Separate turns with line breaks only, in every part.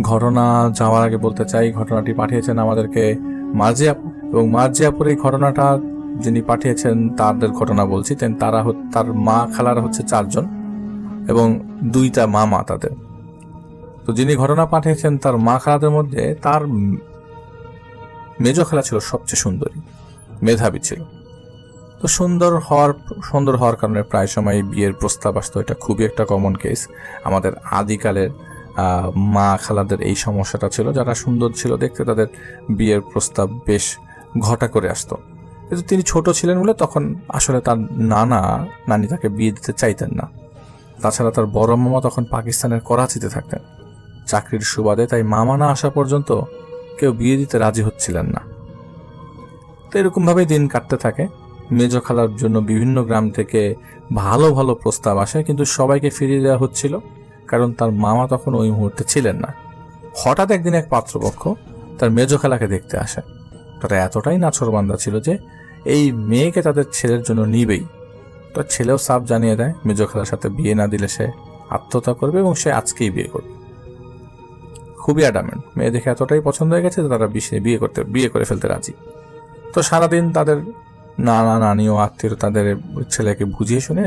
ঘটনা যাওয়ার আগে বলতে চাই, ঘটনাটি পাঠিয়েছেন আমাদেরকে মার্জি আপু, এবং মার্জি আপুর এই ঘটনাটা যিনি পাঠিয়েছেন তাদের ঘটনা বলছি। তার মা খালারা হচ্ছে 4 জন এবং 2টা মামা তাদের। তো যিনি ঘটনা পাঠিয়েছেন তার মা খালাদের মধ্যে তার মেজো খালা ছিল সবচেয়ে সুন্দরী, মেধাবী ছিল। তো সুন্দর হওয়ার কারণে প্রায় সময় বিয়ের প্রস্তাব আসতো। এটা খুবই একটা কমন কেস। আমাদের আদিকালের মা খালাদের এই সমস্যাটা ছিল, যারা সুন্দর ছিল দেখতে তাদের বিয়ের প্রস্তাব বেশ ঘটা করে আসতো। কিন্তু তিনি ছোট ছিলেন বলে তখন আসলে তার নানি তাকে বিয়ে দিতে চাইতেন না। তাছাড়া তার বড় মামা তখন পাকিস্তানের করাচিতে থাকতেন চাকরির সুবাদে, তাই মামা না আসা পর্যন্ত কেউ বিয়ে দিতে রাজি হচ্ছিলেন না। তো এরকম ভাবেই দিন কাটতে থাকে। মেজো খালার জন্য বিভিন্ন গ্রাম থেকে ভালো ভালো প্রস্তাব আসে, কিন্তু সবাইকে ফিরিয়ে দেওয়া হচ্ছিল কারণ তার মামা তখন ওই মুহূর্তে ছিলেন না। হঠাৎ একদিন এক পাত্রপক্ষ তার মেজো খালাকে দেখতে আসে। তারা এতটাই নাছোড়বান্দা ছিল যে এই মেয়েকে তাদের ছেলের জন্য নিবেই। তার ছেলেও সাফ জানিয়ে দেয় মেজো খালার সাথে বিয়ে না দিলে সে আত্মহত্যা করবে এবং সে আজকেই বিয়ে করবে। খুবই অ্যাডামেন্ট, মেয়ে দেখে এতটাই পছন্দ হয়ে গেছে তারা বিয়ে করে ফেলতে রাজি। তো সারাদিন তাদের নানা নানি ও আত্মীয় তাদের ছেলেকে বুঝিয়ে শুনে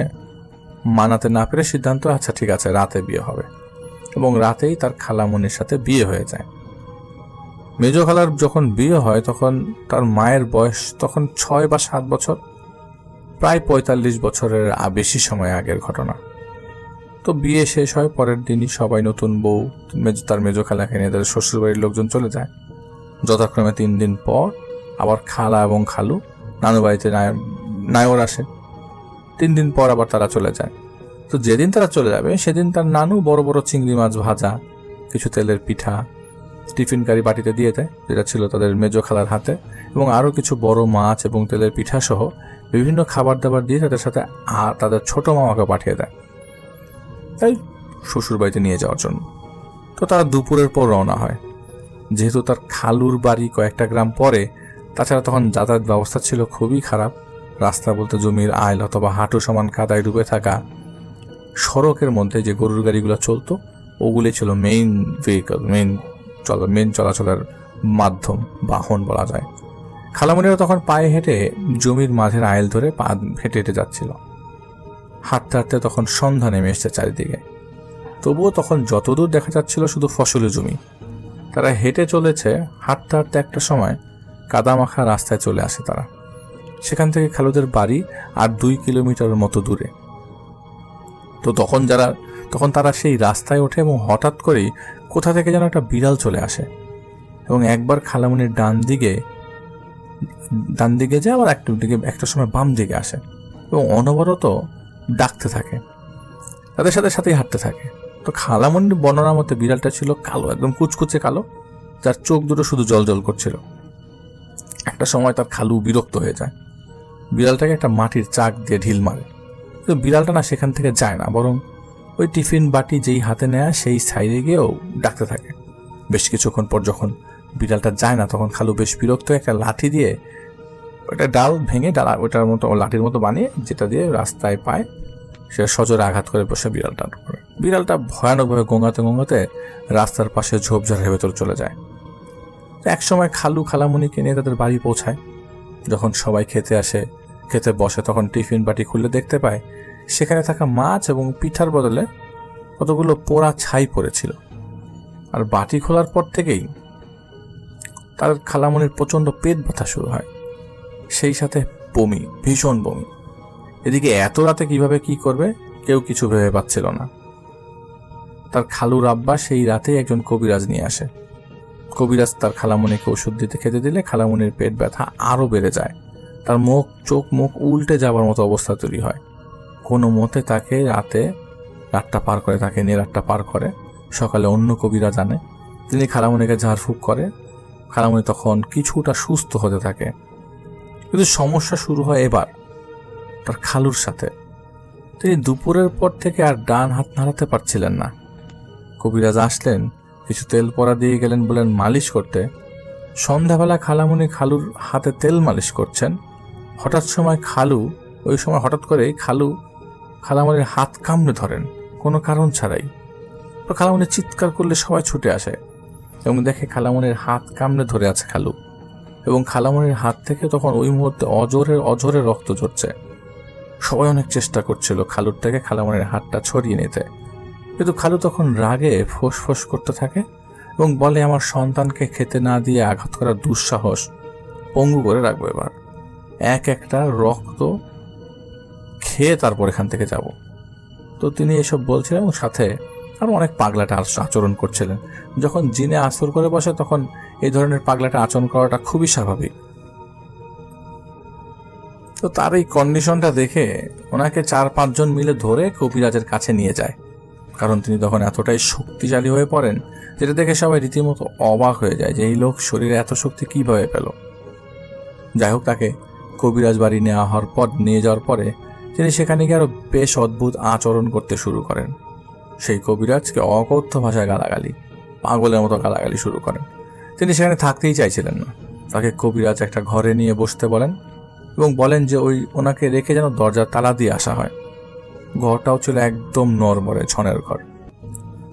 মানাতে না পেরে সিদ্ধান্ত, আচ্ছা ঠিক আছে রাতে বিয়ে হবে, এবং রাতেই তার খালামণির সাথে বিয়ে হয়ে যায়। মেজো খালার যখন বিয়ে হয় তখন তার মায়ের বয়স তখন 6 বা 7 বছর, প্রায় 45 বছরের বেশি সময় আগের ঘটনা। তো বিয়ে শেষ হয়, পরের দিনই সবাই নতুন বউ তার মেজো খালাকে নিয়ে তাদের শ্বশুরবাড়ির লোকজন চলে যায়। যথাক্রমে 3 দিন পর আবার খালা এবং খালু নানু বাড়িতে নায়র আসে। 3 দিন পর আবার তারা চলে যায়। তো যেদিন তারা চলে যাবে সেদিন তার নানু বড় বড় চিংড়ি মাছ ভাজা, কিছু তেলের পিঠা টিফিন কারি বাটিতে দিয়ে দেয়, যেটা ছিল তাদের মেজো খালার হাতে, এবং আরও কিছু বড় মাছ এবং তেলের পিঠা সহ বিভিন্ন খাবার দাবার দিয়ে তাদের সাথে তাদের ছোট মামাকে পাঠিয়ে দেয় তাই শ্বশুর বাড়িতে নিয়ে যাওয়ার জন্য। তো তারা দুপুরের পর রওনা হয়। যেহেতু তার খালুর বাড়ি কয়েকটা গ্রাম পরে, তাছাড়া তখন যাতায়াত ব্যবস্থা ছিল খুবই খারাপ। রাস্তা বলতে জমির আইল অথবা হাঁটু সমান কাদায় ডুবে থাকা। সড়কের মধ্যে যে গরুর গাড়িগুলো চলতো ওগুলি ছিল মেইন ভেহিকল, মেইন চলাচলের মাধ্যম, বাহন বলা যায়। খালামণিরা তখন পায়ে হেঁটে জমির মাঝের আইল ধরে পা হেঁটে হেঁটে যাচ্ছিল। হাঁটতে হাঁটতে তখন সন্ধ্যা নেমে এসছে চারিদিকে। তবুও তখন যতদূর দেখা যাচ্ছিল শুধু ফসলি জমি। তারা হেঁটে চলেছে, হাঁটতে হাঁটতে একটা সময় কাদামাখা রাস্তায় চলে আসে তারা। সেখান থেকে খালুদের বাড়ি আর 2 কিলোমিটারের মতো দূরে। তো তখন তারা সেই রাস্তায় ওঠে এবং হঠাৎ করেই কোথা থেকে যেন একটা বিড়াল চলে আসে এবং একবার খালামণির ডান দিকে যায়, আবার একটা সময় বাম দিকে আসে এবং অনবরত ডাকতে থাকে, তাদের সাথে সাথেই হাঁটতে থাকে। তো খালামণির বর্ণনা মতে বিড়ালটা ছিল কালো, একদম কুচকুচে কালো, যার চোখ দুটো শুধু জল করছিল। একটা সময় তার খালু বিরক্ত হয়ে যায়, বিড়ালটাকে একটা মাটির চাক দিয়ে ঢিল মারে। কিন্তু বিড়ালটা না সেখান থেকে যায় না, বরং ওই টিফিন বাটি যেই হাতে নেয় সেই সাইডে গিয়েও ডাকতে থাকে। বেশ কিছুক্ষণ পর যখন বিড়ালটা যায় না তখন খালু বেশ বিরক্ত একটা লাঠি দিয়ে ওটা ডাল ভেঙে ওটার মতো লাঠির মতো বানিয়ে যেটা দিয়ে রাস্তায় পায় সে সজোরে আঘাত করে বসে বিড়ালটার উপরে। বিড়ালটা ভয়ানকভাবে গোঙাতে রাস্তার পাশে ঝোপঝাড়ের ভেতর চলে যায়। এক সময় খালামণিকে নিয়ে তাদের বাড়ি পৌঁছায়। যখন সবাই খেতে বসে তখন টিফিন বাটি খুলে দেখতে পায় সেখানে থাকা মাছ এবং পিঠার বদলে কতগুলো পোড়া ছাই পড়েছিল। আর বাটি খোলার পর থেকেই তার খালামণির প্রচণ্ড পেট ব্যথা শুরু হয়, সেই সাথে বমি, ভীষণ বমি। এদিকে এত রাতে কিভাবে কি করবে কেউ কিছু ভেবে পাচ্ছিল না। তার খালুর আব্বা সেই রাতেই একজন কবিরাজ নিয়ে আসে। কবিরাজ তার খালামণিকে ওষুধ খেতে দিলে খালামণির পেট ব্যথা আরও বেড়ে যায়। তার চোখ মুখ উল্টে যাবার মতো অবস্থা তৈরি হয়। কোনো মতে তাকে রাতটা পার করে সকালে অন্য কবিরাজ আনে। তিনি খালামণিকে ঝাড়ফুঁক করে। খালামণি তখন কিছুটা সুস্থ হতে থাকে। কিন্তু সমস্যা শুরু হয় এবার তার খালুর সাথে। তিনি দুপুরের পর থেকে আর ডান হাত নাড়াতে পারছিলেন না। কবিরাজ আসলেন, কিছু তেল পরা দিয়ে গেলেন, বলেন মালিশ করতে। সন্ধ্যাবেলা খালামণি খালুর হাতে তেল মালিশ করছেন। হঠাৎ করে খালু খালামণির হাত কামড়ে ধরেন কোনো কারণ ছাড়াই। তো খালামণি চিৎকার করলে সবাই ছুটে আসে এবং দেখে খালামণির হাত কামড়ে ধরে আছে খালু, এবং খালামণির হাত থেকে তখন ওই মুহূর্তে অঝরে রক্ত ঝরছে। সবাই অনেক চেষ্টা করছিল খালুর থেকে খালামণির হাতটা ছড়িয়ে নিতে, কিন্তু খালু তখন রাগে ফোঁস করতে থাকে এবং বলে, আমার সন্তানকে খেতে না দিয়ে আঘাত করার দুঃসাহস, পঙ্গু করে রাখবো, এবার একটা রক্ত খেয়ে তারপর এখান থেকে যাব। তো তিনি এসব বলছিলেন এবং সাথে আরো অনেক পাগলাটা আচরণ করছিলেন। যখন জিনে আসর করে বসে তখন এই ধরনের পাগলাটা আচরণ করাটা খুবই স্বাভাবিক। তো তার এই কন্ডিশনটা দেখে ওনাকে 4-5 জন মিলে ধরে কবিরাজের কাছে নিয়ে যায়, কারণ তিনি তখন এতটাই শক্তিশালী হয়ে পড়েন যেটা দেখে সবাই রীতিমতো অবাক হয়ে যায় যে এই লোক শরীরে এত শক্তি কিভাবে পেল। যাই হোক, তাকে কবিরাজ বাড়ি নিয়ে যাওয়ার পরে তিনি সেখানে গিয়ে আরো বেশ অদ্ভুত আচরণ করতে শুরু করেন। সেই কবিরাজকে অকথ্য ভাষায় গালাগালি, পাগলের মতো গালাগালি শুরু করেন। তিনি সেখানে থাকতেই চাইছিলেন না। তাকে কবিরাজ একটা ঘরে নিয়ে বসতে বলেন এবং বলেন যে ওনাকে রেখে যেন দরজার তালা দিয়ে আসা হয়। ঘরটাও ছিল একদম নড়বড়ে ছনের ঘর।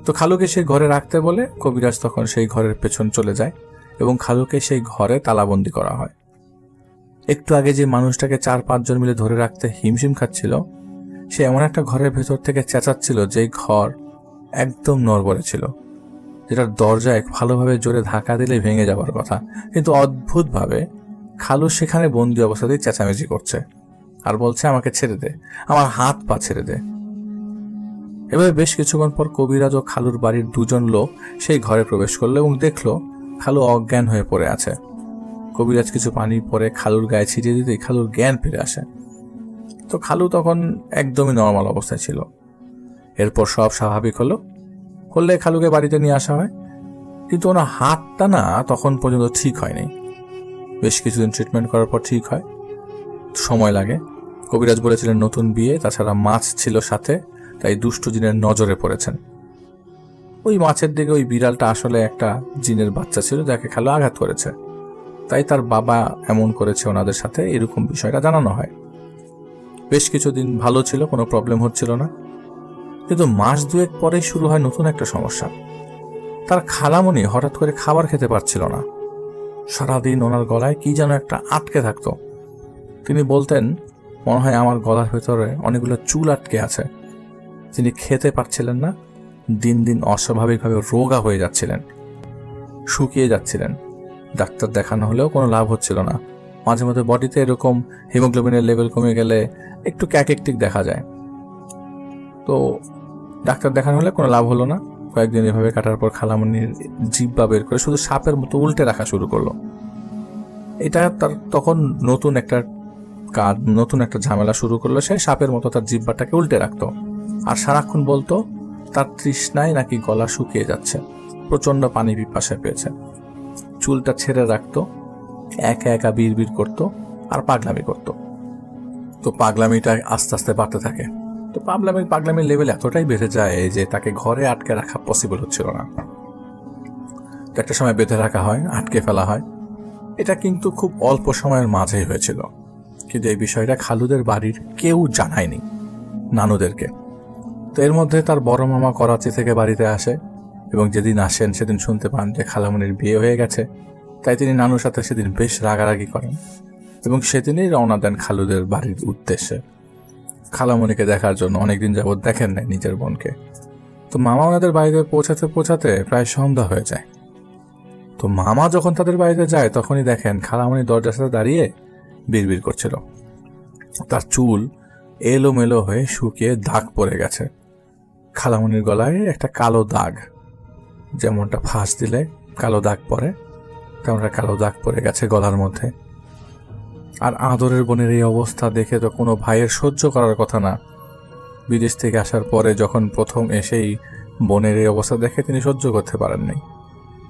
তো খালুকে সেই ঘরে রাখতে বলে কবিরাজ তখন সেই ঘরের পেছন চলে যায় এবং খালুকে সেই ঘরে তালাবন্দি করা হয়। একটু আগে যে মানুষটাকে 4-5 জন মিলে ধরে রাখতে হিমশিম খাচ্ছিল, সে এমন একটা ঘরের ভেতর থেকে চেঁচাচ্ছিল যেই ঘর একদম নড়বড়ে ছিল, যেটার দরজায় ভালোভাবে জোরে ধাক্কা দিলে ভেঙে যাওয়ার কথা, কিন্তু অদ্ভুতভাবে খালু সেখানে বন্দি অবস্থাতেই চেঁচামেচি করছে আর বলছে, আমাকে ছেড়ে দে, আমার হাত পা ছেড়ে দে। এভাবে বেশ কিছুক্ষণ পর কবিরাজ ও খালুর বাড়ির 2 জন লোক সেই ঘরে প্রবেশ করলো এবং দেখলো খালু অজ্ঞান হয়ে পড়ে আছে। কবিরাজ কিছু পানি পরে খালুর গায়ে ছিটিয়ে দিতেই খালুর জ্ঞান ফিরে আসে। তো খালু তখন একদমই নর্মাল অবস্থায় ছিল। এরপর সব স্বাভাবিক হলে খালুকে বাড়িতে নিয়ে আসা হয়, কিন্তু ওনার হাতটা না তখন পর্যন্ত ঠিক হয়নি। বেশ কিছুদিন ট্রিটমেন্ট করার পর ঠিক হয়, সময় লাগে। কবিরাজ বলেছিলেন নতুন বিয়ে, তাছাড়া মাছ ছিল সাথে, তাই দুষ্ট জিনের নজরে পড়েছেন। ওই মাছের দিকে ওই বিড়ালটা আসলে একটা জিনের বাচ্চা ছিল যাকে খালু আঘাত করেছে, তাই তার বাবা এমন করেছে ওনাদের সাথে, এরকম বিষয়টা জানানো হয়। বেশ কিছুদিন ভালো ছিল, কোনো প্রবলেম হচ্ছিল না, কিন্তু মাস 2 পরেই শুরু হয় নতুন একটা সমস্যা। তার খালামণি হঠাৎ করে খাবার খেতে পারছিল না। সারাদিন ওনার গলায় কি যেন একটা আটকে থাকতো। তিনি বলতেন, মনে হয় আমার গলার ভেতরে অনেকগুলো চুল আটকে আছে। তিনি খেতে পারছিলেন না, দিন দিন অস্বাভাবিকভাবে রোগা হয়ে যাচ্ছিলেন, শুকিয়ে যাচ্ছিলেন। ডাক্তার দেখানো হলেও কোনো লাভ হচ্ছিল না। মাঝে মধ্যে বডিতে এরকম হিমোগ্লোবিনের লেভেল কমে গেলে একটু ক্যাকেকটিক দেখা যায়। তো ডাক্তার দেখানো হলে কোনো লাভ হলো না। কয়েকদিন এভাবে কাটার পর খালামণির জিহ্বা বের করে শুধু সাপের মতো উল্টে রাখা শুরু করলো। এটা তার তখন নতুন একটা ঝামেলা শুরু করলো। সে সাপের মতো তার জিহ্বাটাকে উল্টে রাখতো আর সারাক্ষণ বলতো তার তৃষ্ণায় নাকি গলা শুকিয়ে যাচ্ছে, প্রচন্ড পানি পিপাসায় পেয়েছে। চুলটা ছেড়ে রাখতো, একা বিড়বিড় করতো আর পাগলামি করতো। তো পাগলামিটা আস্তে আস্তে বাড়তে থাকে। তো পাগলামির লেভেল এতটাই বেড়ে যায় যে তাকে ঘরে আটকে রাখা পসিবল হচ্ছিল না। একটা সময় বেঁধে রাখা হয়, আটকে ফেলা হয়। এটা কিন্তু খুব অল্প সময়ের মাঝেই হয়েছিল, কিন্তু এই বিষয়টা খালুদের বাড়ির কেউ জানায়নি নানুদেরকে। তো এর মধ্যে তার বড় মামা করাচি থেকে বাড়িতে আসে এবং যেদিন আসেন সেদিন শুনতে পান যে খালামণির বিয়ে হয়ে গেছে। তাই তিনি নানুর সাথে সেদিন বেশ রাগারাগি করেন এবং সেদিনই রওনা দেন খালুদের বাড়ির উদ্দেশ্যে। খালামণিকে দেখার জন্য, অনেকদিন যাবৎ দেখেন নাই নিজের বোনকে। তো মামা ওনাদের বাড়িতে পৌঁছাতে প্রায় সন্ধ্যা হয়ে যায়। তো মামা যখন তাদের বাড়িতে যায় তখনই দেখেন খালামণি দরজার সাথে দাঁড়িয়ে বিড়বিড় করছিল। তার চুল এলোমেলো হয়ে শুকিয়ে দাগ পড়ে গেছে। খালামণির গলায় একটা কালো দাগ, যেমনটা ফাঁস দিলে কালো দাগ পড়ে তেমনটা কালো দাগ পড়ে গেছে গলার মধ্যে। আর আদরের বোনের এই অবস্থা দেখে তো কোনো ভাইয়ের সহ্য করার কথা না। বিদেশ থেকে আসার পরে যখন প্রথম এসেই বোনের এই অবস্থা দেখে তিনি সহ্য করতে পারেননি।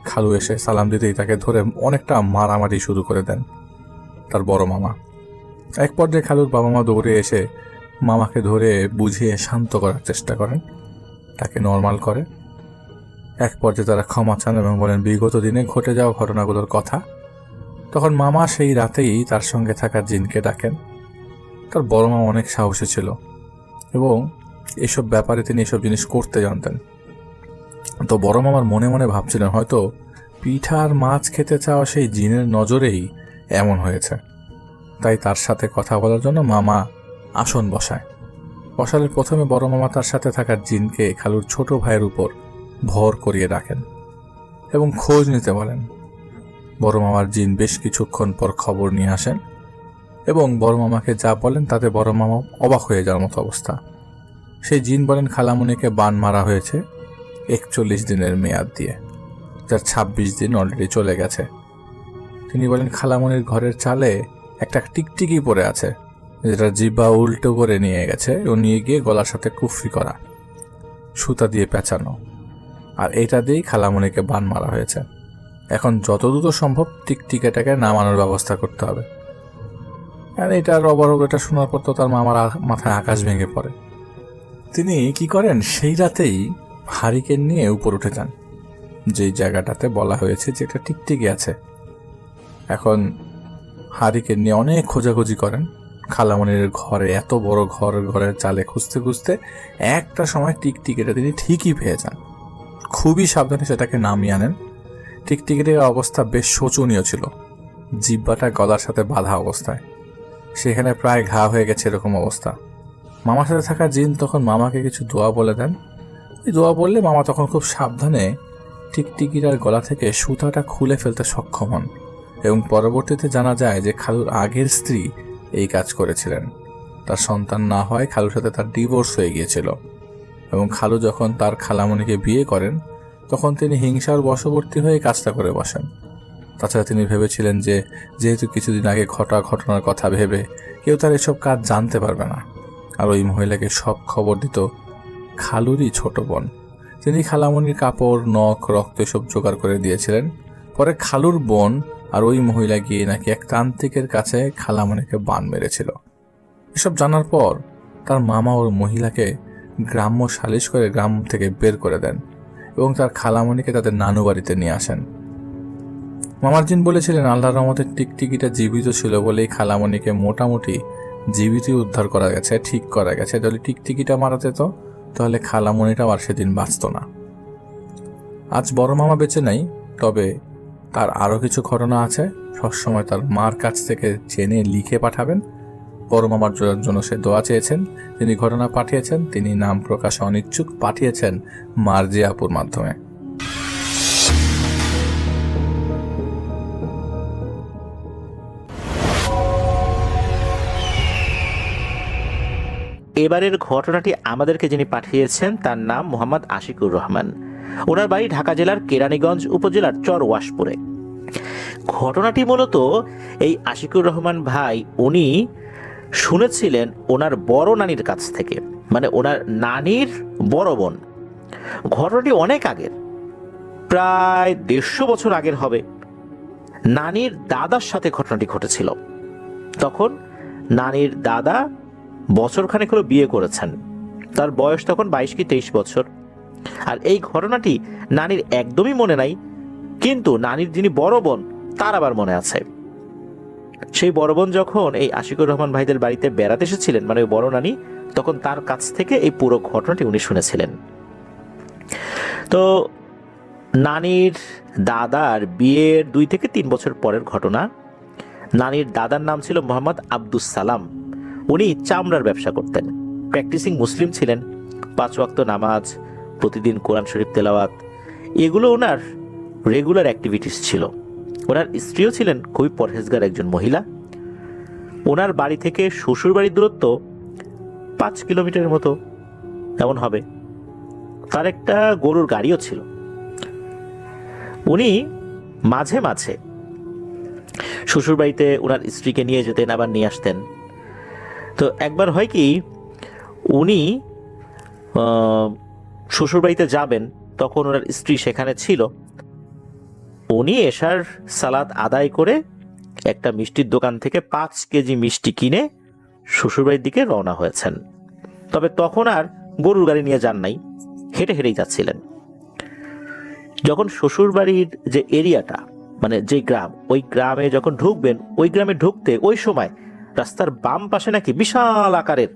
খালু এসে সালাম দিতেই তাকে ধরে অনেকটা মারামারি শুরু করে দেন তার বড় মামা। এক পর্যায়ে খালুর বাবা মা দৌড়ে এসে মামাকে ধরে বুঝিয়ে শান্ত করার চেষ্টা করেন, তাকে নর্মাল করে। এক পর্যায়ে তারা ক্ষমা চান এবং বলেন বিগত দিনে ঘটে যাওয়া ঘটনাগুলোর কথা। তখন মামা সেই রাতেই তার সঙ্গে থাকা জিনকে ডাকেন। তার বড় মামা অনেক সাহসী ছিল এবং এসব ব্যাপারে তিনি এসব জিনিস করতে জানতেন। তো বড় মামার মনে মনে ভাবছিলেন হয়তো পিঠার মাছ খেতে চাওয়া সেই জিনের নজরেই এমন হয়েছে। তাই তার সাথে কথা বলার জন্য মামা আসন বসায়। বসালের প্রথমে বড় মামা তার সাথে থাকা জিনকে খালুর ছোট ভাইয়ের উপর ভর করিয়ে রাখেন এবং খোঁজ নিতে বলেন। বড় মামার জিন বেশ কিছুক্ষণ পর খবর নিয়ে আসেন এবং বড় মামাকে যা বলেন তাতে বড় মামা অবাক হয়ে যাওয়ার মতো অবস্থা। সেই জিন বলেন খালামণিকে বান মারা হয়েছে 41 দিনের মেয়াদ দিয়ে, যার 26 দিন অলরেডি চলে গেছে। তিনি বলেন খালামণির ঘরের চালে একটা টিকটিকি পড়ে আছে, যেটা জিব্বা উল্টো করে নিয়ে গেছে ও নিয়ে গিয়ে গলার সাথে কুফরি করা, সুতা দিয়ে পেঁচানো, আর এটা দিয়েই খালামণিকে বান মারা হয়েছে। এখন যত দ্রুত সম্ভব টিকটিকাটাকে নামানোর ব্যবস্থা করতে হবে। আর এটার অবরোধ এটা শোনার পর তো তার মামার মাথায় আকাশ ভেঙে পড়ে। তিনি কি করেন, সেই রাতেই হারিকেন নিয়ে উপর উঠে যান যেই জায়গাটাতে বলা হয়েছে যে একটা টিকটিকি আছে। এখন হারিকেন নিয়ে অনেক খোঁজাখুঁজি করেন। খালামণির ঘরে, এত বড় ঘরের চালে খুঁজতে খুঁজতে একটা সময় টিকটিকিটা তিনি ঠিকই পেয়ে যান। খুবই সাবধানে সেটাকে নামিয়ে আনেন। টিকটিকিটির অবস্থা বেশ শোচনীয় ছিল, জিব্বাটা গলার সাথে বাঁধা অবস্থায়, সেখানে প্রায় ঘা হয়ে গেছে এরকম অবস্থা। মামার সাথে থাকা জিন তখন মামাকে কিছু দোয়া বলে দেন। এই দোয়া বললে মামা তখন খুব সাবধানে টিকটিকিটার গলা থেকে সুতাটা খুলে ফেলতে সক্ষম হন এবং পরবর্তীতে জানা যায় যে খালুর আগের স্ত্রী এই কাজ করেছিলেন। তার সন্তান না হয় খালুর সাথে তার ডিভোর্স হয়ে গিয়েছিল এবং খালু যখন তার খালামণিকে বিয়ে করেন তখন তিনি হিংসার বশবর্তী হয়ে কাজটা করে বসেন। তাছাড়া তিনি ভেবেছিলেন যে যেহেতু কিছুদিন আগে ঘটনার কথা ভেবে কেউ তার এসব কাজ জানতে পারবে না, আর ওই মহিলাকে সব খবর দিত খালুরই ছোট বোন। তিনি খালামণির কাপড়, নখ, রক্ত এসব জোগাড় করে দিয়েছিলেন। পরে খালুর বোন আর ওই মহিলা গিয়ে নাকি এক তান্ত্রিকের কাছে খালামণিকে বান মেরেছিল। এসব জানার পর তার মামা ওর মহিলাকে গ্রাম্য সালিশ করে গ্রাম থেকে বের করে দেন এবং তার খালামণিকে তাদের নানু বাড়িতে নিয়ে আসেন। মামার জিন বলেছিলেন আল্লাহর রহমতে টিকটিকিটা জীবিত ছিল বলেই খালামণিকে মোটামুটি জীবিতই উদ্ধার করা গেছে, ঠিক করা গেছে। যদি টিকটিকিটা মারা যেত তাহলে খালামণিটাও আর সেদিন বাঁচত না। আজ বড় মামা বেঁচে নেই, তবে তার আরও কিছু ঘটনা আছে। সবসময় তার মার কাছ থেকে জেনে লিখে পাঠাবেন। বড় মামার জন্য সে দোয়া চেয়েছেন, তিনি ঘটনা পাঠিয়েছেন, তিনি নাম প্রকাশে অনিচ্ছুক, পাঠিয়েছেন মার্জিয়া আপুর মাধ্যমে।
এবারের ঘটনাটি আমাদেরকে যিনি পাঠিয়েছেন তার নাম মোহাম্মদ আশিকুর রহমান। ওনার বাড়ি ঢাকা জেলার কেরানীগঞ্জ উপজেলার চরওয়াশপুরে। ঘটনাটি মূলত এই আশিকুর রহমান ভাই উনি শুনেছিলেন ওনার বড় নানির কাছ থেকে, মানে ওনার নানির বড় বোন। ঘটনাটি অনেক আগের, প্রায় 150 বছর আগের হবে। নানির দাদার সাথে ঘটনাটি ঘটেছিল। তখন নানির দাদা বছরখানেক হলো বিয়ে করেছেন, তার বয়স তখন 22 কি 23 বছর। আর এই ঘটনাটি নানির একদমই মনে নাই, কিন্তু নানির যিনি বড় বোন তার আবার মনে আছে। সেই বড় বোন যখন এই আশিকুর রহমান ভাইদের বাড়িতে বেড়াতে এসেছিলেন, মানে ওই বড় নানি, তখন তার কাছ থেকে এই পুরো ঘটনাটি উনি শুনেছিলেন। তো নানির দাদার বিয়ের 2 থেকে 3 বছর পরের ঘটনা। নানির দাদার নাম ছিল মোহাম্মদ আব্দুস সালাম। উনি চামড়ার ব্যবসা করতেন, প্র্যাকটিসিং মুসলিম ছিলেন। 5 ওয়াক্ত নামাজ, প্রতিদিন কোরআন শরীফ তেলাওয়াত, এগুলো ওনার রেগুলার অ্যাক্টিভিটিস ছিল। ওনার স্ত্রীও ছিলেন খুবই পরহেজগার একজন মহিলা। ওনার বাড়ি থেকে শ্বশুর বাড়ির দূরত্ব 5 কিলোমিটারের মতো এমন হবে। তার একটা গরুর গাড়িও ছিল। উনি মাঝে মাঝে শ্বশুর বাড়িতে ওনার স্ত্রীকে নিয়ে যেতেন, আবার নিয়ে আসতেন। তো একবার হয় কি, উনি শ্বশুর বাড়িতে যাবেন, তখন ওনার স্ত্রী সেখানে ছিল। উনি এশার সালাত আদায় করে একটা মিষ্টির দোকান থেকে 5 কেজি মিষ্টি কিনে শ্বশুরবাড়ির দিকে রওনা হয়েছেন। তবে তখন আর গরুর গাড়ি নিয়ে যান নাই, হেঁটে হেঁটেই যাচ্ছিলেন। যখন শ্বশুরবাড়ির যে এরিয়াটা, মানে যে গ্রাম, ওই গ্রামে যখন ঢুকবেন, ওই গ্রামে ঢুকতে ওই সময় রাস্তার বাম পাশে নাকি বিশাল আকারের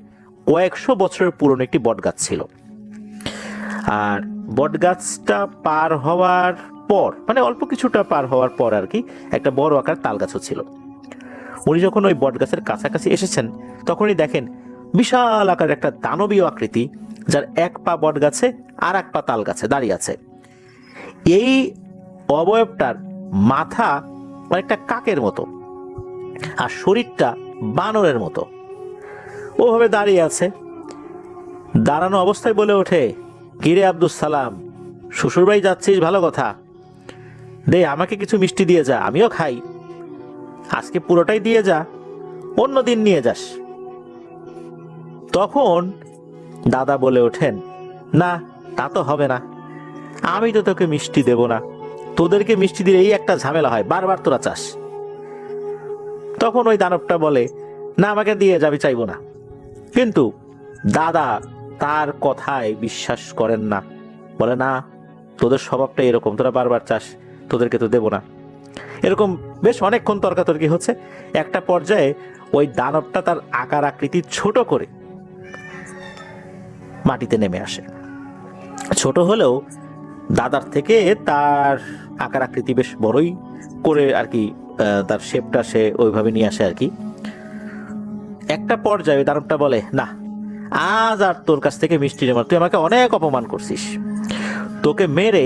কয়েকশো বছরের পুরনো একটি বটগাছ ছিল। আর বটগাছটা পার হওয়ার পর, মানে অল্প কিছুটা পার হওয়ার পর আর কি, একটা বড় আকার তাল গাছও ছিল। উনি যখন ওই বট গাছের কাছাকাছি এসেছেন তখনই দেখেন বিশাল আকার একটা দানবীয় আকৃতি, যার এক পা বট গাছে আর এক পা তাল গাছে দাঁড়িয়ে আছে। এই অবয়বটার মাথা অনেকটা কাকের মতো আর শরীরটা বানরের মতো। ওভাবে দাঁড়িয়ে আছে। দাঁড়ানো অবস্থায় বলে ওঠে, কিরে আব্দুস সালাম, শ্বশুরবাড়ি যাচ্ছিস, ভালো কথা, দে আমাকে কিছু মিষ্টি দিয়ে যা, আমিও খাই। আজকে পুরোটাই দিয়ে যা, অন্য দিন নিয়ে যাস। তখন দাদা বলে ওঠেন, না তা তো হবে না, আমি তো তোকে মিষ্টি দেব না, তোদেরকে মিষ্টি দিলে এই একটা ঝামেলা হয়, বারবার তোরা চাস। তখন ওই দানবটা বলে, না আমাকে দিয়ে যাবি, চাইবো না। কিন্তু দাদা তার কথায় বিশ্বাস করেন না, বলে না, তোদের স্বভাবটা এরকম, তোরা বারবার চাস, তোদেরকে তো দেব না। এরকম বেশ অনেকক্ষণ তর্কাতর্কি হচ্ছে। একটা পর্যায়ে ওই দানবটা তার আকার আকৃতি ছোট করে মাটিতে নেমে আসে। ছোট হলেও দাদার থেকে তার আকার আকৃতি বেশ বড়ই করে আর কি, তার শেপটা সে ওইভাবে নিয়ে আসে আর কি। একটা পর্যায়ে ওই দানবটা বলে, না আজ আর তোর কাছ থেকে মিষ্টি নেব না, তুই আমাকে অনেক অপমান করছিস, তোকে মেরে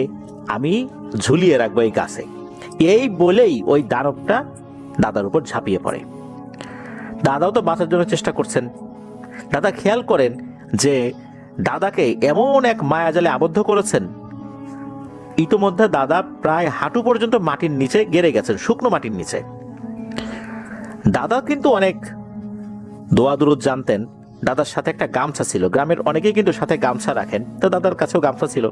আমি ঝুলিয়ে রাখবো এই গাছে। এই বলেই ওই দানবটা দাদার উপর ঝাঁপিয়ে পড়ে। দাদাও তো বাঁচার জন্য চেষ্টা করছেন। দাদা খেয়াল করেন যে দাদাকে এমন এক মায়াজালে আবদ্ধ করেছেন, ইতোমধ্যে দাদা প্রায় হাঁটু পর্যন্ত মাটির নিচে গেড়ে গেছেন, শুকনো মাটির নিচে। দাদা কিন্তু অনেক দোয়া দুরুদ জানতেন। দাদার সাথে একটা গামছা ছিল, গ্রামের অনেকেই কিন্তু সাথে গামছা রাখেন, তো দাদার কাছেও গামছা ছিল।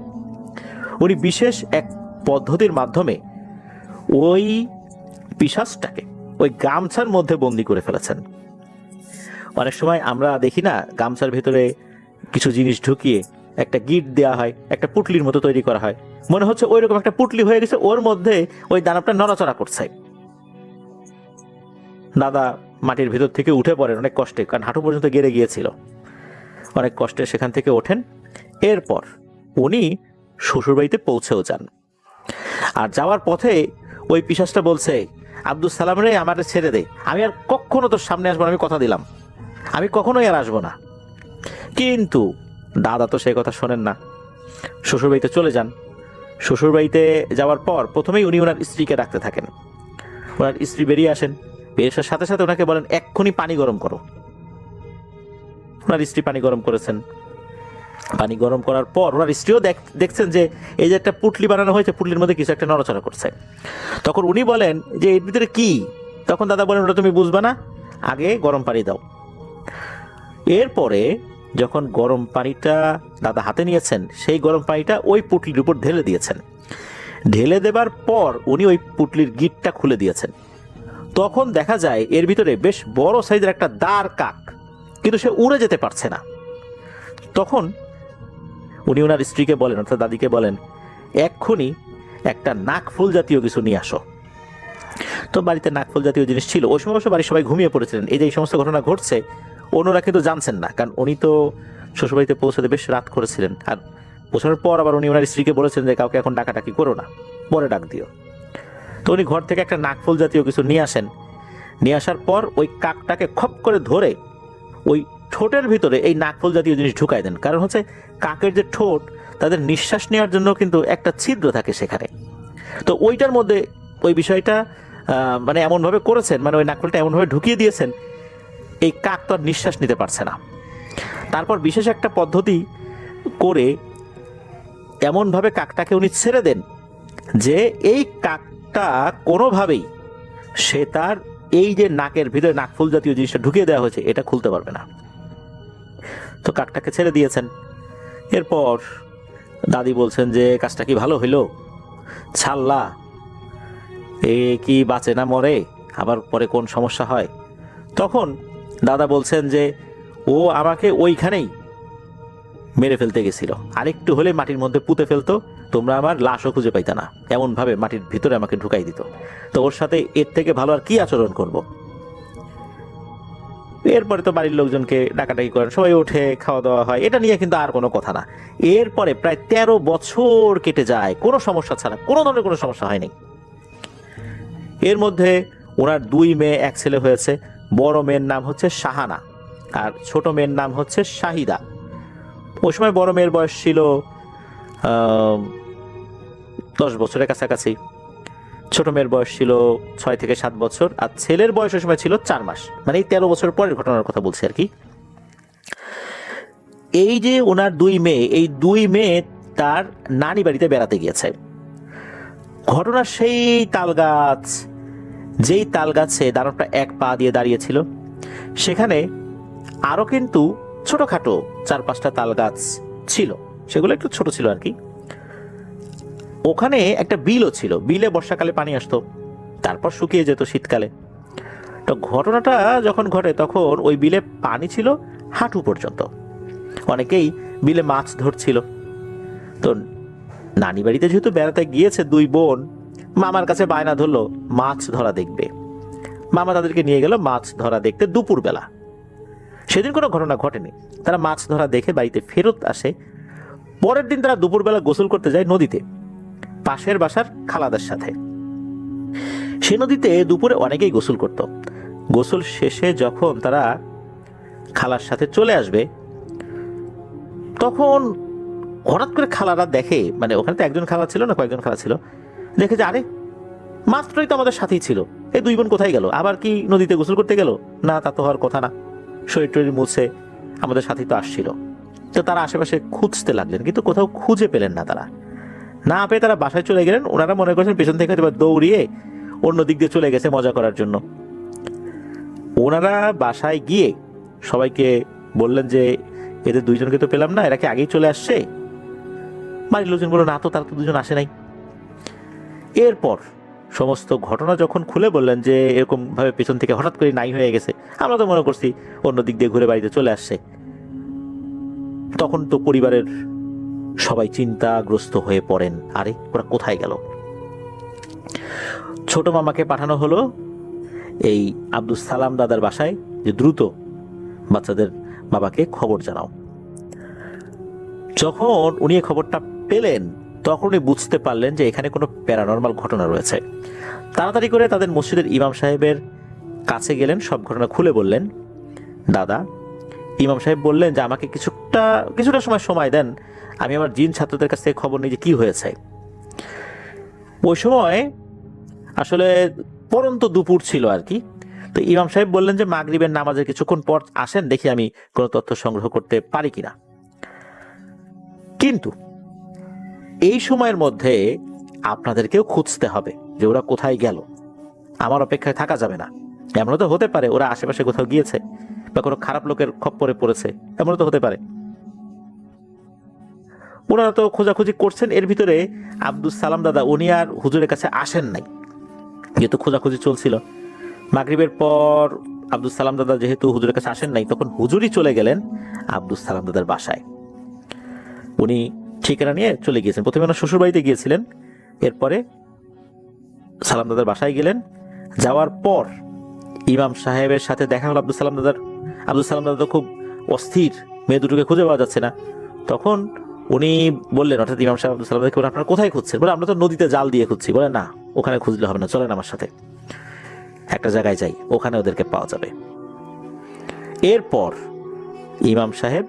উনি বিশেষ এক পদ্ধতির মাধ্যমে ওই পিশাচটাকে ওই গামছার মধ্যে বন্দি করে ফেলেছেন। অনেক সময় আমরা দেখি না, গামছার ভেতরে কিছু জিনিস ঢুকিয়ে একটা গিট দেওয়া হয়, একটা পুটলির মতো তৈরি করা হয়, মনে হচ্ছে ওই রকম একটা পুটলি হয়ে গেছে, ওর মধ্যে ওই দানবটা নড়াচড়া করছে। দাদা মাটির ভেতর থেকে উঠে পড়েন অনেক কষ্টে, কারণ হাঁটু পর্যন্ত গেড়ে গিয়েছিল। অনেক কষ্টে সেখান থেকে ওঠেন। এরপর উনি শ্বশুরবাড়িতে পৌঁছেও যান। আর যাওয়ার পথে ওই পিশাচটা বলছে, আব্দুস সালাম রে, আমার ছেড়ে দে, আমি আর কখনো তোর সামনে আসবো না, আমি কথা দিলাম, আমি কখনোই আর আসবো না। কিন্তু দাদা তো সেই কথা শোনেন না, শ্বশুরবাড়িতে চলে যান। শ্বশুরবাড়িতে যাওয়ার পর প্রথমেই উনি ওনার স্ত্রীকে ডাকতে থাকেন। ওনার স্ত্রী বেরিয়ে আসেন, বেরিয়ে আসার সাথে সাথে ওনাকে বলেন, এক্ষুনি পানি গরম করো। ওনার স্ত্রী পানি গরম করেছেন। পানি গরম করার পর ওনার স্ত্রীও দেখছেন যে এই যে একটা পুটলি বানানো হয়েছে, পুটলির মধ্যে কিছু একটা নড়াচড়া করছে। তখন উনি বলেন যে এর ভিতরে কি? তখন দাদা বলেন, ওটা তুমি বুঝবা না, আগে গরম পানি দাও। এরপরে যখন গরম পানিটা দাদা হাতে নিয়েছেন, সেই গরম পানিটা ওই পুটলির উপর ঢেলে দিয়েছেন। ঢেলে দেবার পর উনি ওই পুটলির গিটটা খুলে দিয়েছেন। তখন দেখা যায় এর ভিতরে বেশ বড় সাইজের একটা দাঁড় কাক, কিন্তু সে উড়ে যেতে পারছে না। তখন উনি ওনার স্ত্রীকে বলেন, অর্থাৎ দাদিকে বলেন, এক্ষুনি একটা নাকফুল জাতীয় কিছু নিয়ে আসো। তো বাড়িতে নাকফুল জাতীয় জিনিস ছিল। ওই সময় অবশ্য বাড়ির সবাই ঘুমিয়ে পড়েছিলেন। এই যে এই সমস্ত ঘটনা ঘটছে অন্যরা কিন্তু জানছেন না, কারণ উনি তো শ্বশুরবাড়িতে পৌঁছাতে বেশ রাত করেছিলেন। আর পৌঁছানোর পর আবার উনি ওনার স্ত্রীকে বলেছেন যে কাউকে এখন ডাকাডাকি করো না, পরে ডাক দিও। তো উনি ঘর থেকে একটা নাকফুল জাতীয় কিছু নিয়ে আসেন। নিয়ে আসার পর ওই কাকটাকে খপ করে ধরে ওই ঠোঁটের ভিতরে এই নাকফুল জাতীয় জিনিস ঢুকাই দেন। কারণ হচ্ছে কাকের যে ঠোঁট, তাদের নিঃশ্বাস নেওয়ার জন্য কিন্তু একটা ছিদ্র থাকে সেখানে। তো ওইটার মধ্যে ওই বিষয়টা মানে এমনভাবে করেছেন, মানে ওই নাকফুলটা এমনভাবে ঢুকিয়ে দিয়েছেন, এই কাক তো আর নিঃশ্বাস নিতে পারছে না। তারপর বিশেষ একটা পদ্ধতি করে এমনভাবে কাকটাকে উনি ছেড়ে দেন যে এই কাকটা কোনোভাবেই সে তার এই যে নাকের ভিতরে নাকফুল জাতীয় জিনিসটা ঢুকিয়ে দেওয়া হয়েছে এটা খুলতে পারবে না। তো কাকটাকে ছেড়ে দিয়েছেন। এরপর দাদি বলছেন যে কাজটা কি ভালো হইলো, ছাড়লা, এ কি বাঁচে না মরে, আবার পরে কোন সমস্যা হয়। তখন দাদা বলছেন যে ও আমাকে ওইখানেই মেরে ফেলতে গেছিল, আরেকটু হলে মাটির মধ্যে পুঁতে ফেলতো, তোমরা আমার লাশও খুঁজে পাইতা না, এমনভাবে মাটির ভিতরে আমাকে ঢুকাই দিত। তো ওর সাথে এর থেকে ভালো আর কি আচরণ করব। এরপরে তো বাড়ির লোকজনকে ডাকাডাকি করেন, সবাই ওঠে, খাওয়া দাওয়া হয়, এটা নিয়ে কিন্তু আর কোনো কথা না। এরপরে প্রায় 13 বছর কেটে যায় কোনো সমস্যা ছাড়া, কোনো ধরনের কোনো সমস্যা হয়নি। এর মধ্যে ওনার 2 মেয়ে 1 ছেলে হয়েছে। বড় মেয়ের নাম হচ্ছে শাহানা আর ছোট মেয়ের নাম হচ্ছে শাহিদা। ওই সময় বড় মেয়ের বয়স ছিল 10 বছরের কাছাকাছি, ছোট মেয়ের বয়স ছিল 6 থেকে 7 বছর, আর ছেলের বয়স ওই সময় ছিল 4 মাস। মানে এই 13 বছর পরের ঘটনার কথা বলছি আর কি। এই যে ওনার 2 মেয়ে, এই 2 মেয়ে তার নানি বাড়িতে বেড়াতে গিয়েছে। ঘটনা সেই তাল গাছ, যেই তাল গাছে দানবটা 1 পা দিয়ে দাঁড়িয়েছিল, সেখানে আরো কিন্তু ছোটখাটো 4-5টা তাল গাছ ছিল, সেগুলো একটু ছোট ছিল আর কি। ওখানে একটা বিলও ছিল, বিলে বর্ষাকালে পানি আসতো, তারপর শুকিয়ে যেত শীতকালে। তো ঘটনাটা যখন ঘটে তখন ওই বিলে পানি ছিল হাঁটু পর্যন্ত, অনেকেই বিলে মাছ ধরছিল। তো নানি বাড়িতে যেহেতু বেড়াতে গিয়েছে 2 বোন, মামার কাছে বায়না ধরলো মাছ ধরা দেখবে। মামা তাদেরকে নিয়ে গেল মাছ ধরা দেখতে দুপুরবেলা। সেদিন কোনো ঘটনা ঘটেনি, তারা মাছ ধরা দেখে বাড়িতে ফেরত আসে। পরের দিন তারা দুপুরবেলা গোসল করতে যায় নদীতে, পাশের বাসার খালাদের সাথে। সে নদীতে দুপুরে অনেকেই গোসল করত। গোসল শেষে যখন তারা খালার সাথে চলে আসবে, তখন হঠাৎ করে খালারা দেখে, মানে ওখানে তো একজন খালা ছিল না, কয়েকজন খালা ছিল, দেখে যে আরে মাত্রই তো আমাদের সাথেই ছিল, এই 2 বোন কোথায় গেল? আবার কি নদীতে গোসল করতে গেল? না, তা তো হওয়ার কথা না, শরীর টরীর মুছে আমাদের সাথেই তো আসছিল। তো তারা আশেপাশে খুঁজতে লাগলেন, কিন্তু কোথাও খুঁজে পেলেন না। তারা না পেয়ে তারা বাসায় চলে গেলেন। ওনারা মনে করছেন পেছন থেকে দৌড়িয়ে অন্য দিক দিয়ে চলে গেছে মজা করার জন্য। ওনারা বাসায় গিয়ে সবাইকে বললেন যে এদের 2 জনকে তো পেলাম না, এরা কি আগেই চলে আসছে? বাড়ির লোকজন বলল না তো, তারা তো 2 জন আসে নাই। এরপর সমস্ত ঘটনা যখন খুলে বললেন যে এরকম ভাবে পেছন থেকে হঠাৎ করে নাই হয়ে গেছে, আমরা তো মনে করছি অন্য দিক দিয়ে ঘুরে বাড়িতে চলে আসছে, তখন তো পরিবারের সবাই চিন্তাগ্রস্ত হয়ে পড়েন, আরে ওরা কোথায় গেল? ছোট মামাকে পাঠানো হলো এই আব্দুল সালাম দাদার বাসায় যে দ্রুত বাচ্চাদের বাবাকে খবর জানাও। যখন উনি এই খবরটা পেলেন তখন উনি বুঝতে পারলেন যে এখানে কোনো প্যারানরমাল ঘটনা রয়েছে। তাড়াতাড়ি করে তাদের মসজিদের ইমাম সাহেবের কাছে গেলেন, সব ঘটনা খুলে বললেন। দাদা, ইমাম সাহেব বললেন যে আমাকে কিছুটা সময় দেন, আমি আমার জিন ছাত্রদের কাছ থেকে খবর নিই যে কি হয়েছে। ওই সময় আসলে পরন্ত দুপুর ছিল আর কি। তো ইমাম সাহেব বললেন যে মাগরিবের নামাজের কিছুক্ষণ পর আসেন, দেখি আমি কোনো তথ্য সংগ্রহ করতে পারি কিনা। কিন্তু এই সময়ের মধ্যে আপনাদেরকেও খুঁজতে হবে যে ওরা কোথায় গেল, আমার অপেক্ষায় থাকা যাবে না। এমনও তো হতে পারে ওরা আশেপাশে কোথাও গিয়েছে বা কোনো খারাপ লোকের খপ্পরে পড়েছে, এমনও তো হতে পারে। ওনারা তো খোঁজাখুঁজি করছেন। এর ভিতরে আব্দুল সালাম দাদা উনি আর হুজুরের কাছে আসেন নাই, যেহেতু খোঁজাখুঁজি চলছিল। মাগরিবের পর আব্দুল সালাম দাদা যেহেতু হুজুরের কাছে আসেন নাই, তখন হুজুরই চলে গেলেন আব্দুল সালাম দাদার বাসায়। উনি ঠিকানা নিয়ে চলে গিয়েছেন। প্রথমে ওনার শ্বশুর বাড়িতে গিয়েছিলেন, এরপরে সালাম দাদার বাসায় গেলেন। যাওয়ার পর ইমাম সাহেবের সাথে দেখা হলো আব্দুল সালাম দাদার। আব্দুল সালাম দাদা তো খুব অস্থির, মেয়ে দুটোকে খুঁজে পাওয়া যাচ্ছে না। তখন উনি বললেন, অর্থাৎ ইমাম সাহেব আব্দুল সালাম দাদাকে বললেন, আপনারা কোথায় খুঁজছেন? বলে আমরা তো নদীতে জাল দিয়ে খুঁজছি। বলে না, ওখানে খুঁজলে হবে না, চলেন আমার সাথে, একটা জায়গায় যাই, ওখানে ওদেরকে পাওয়া যাবে। এরপর ইমাম সাহেব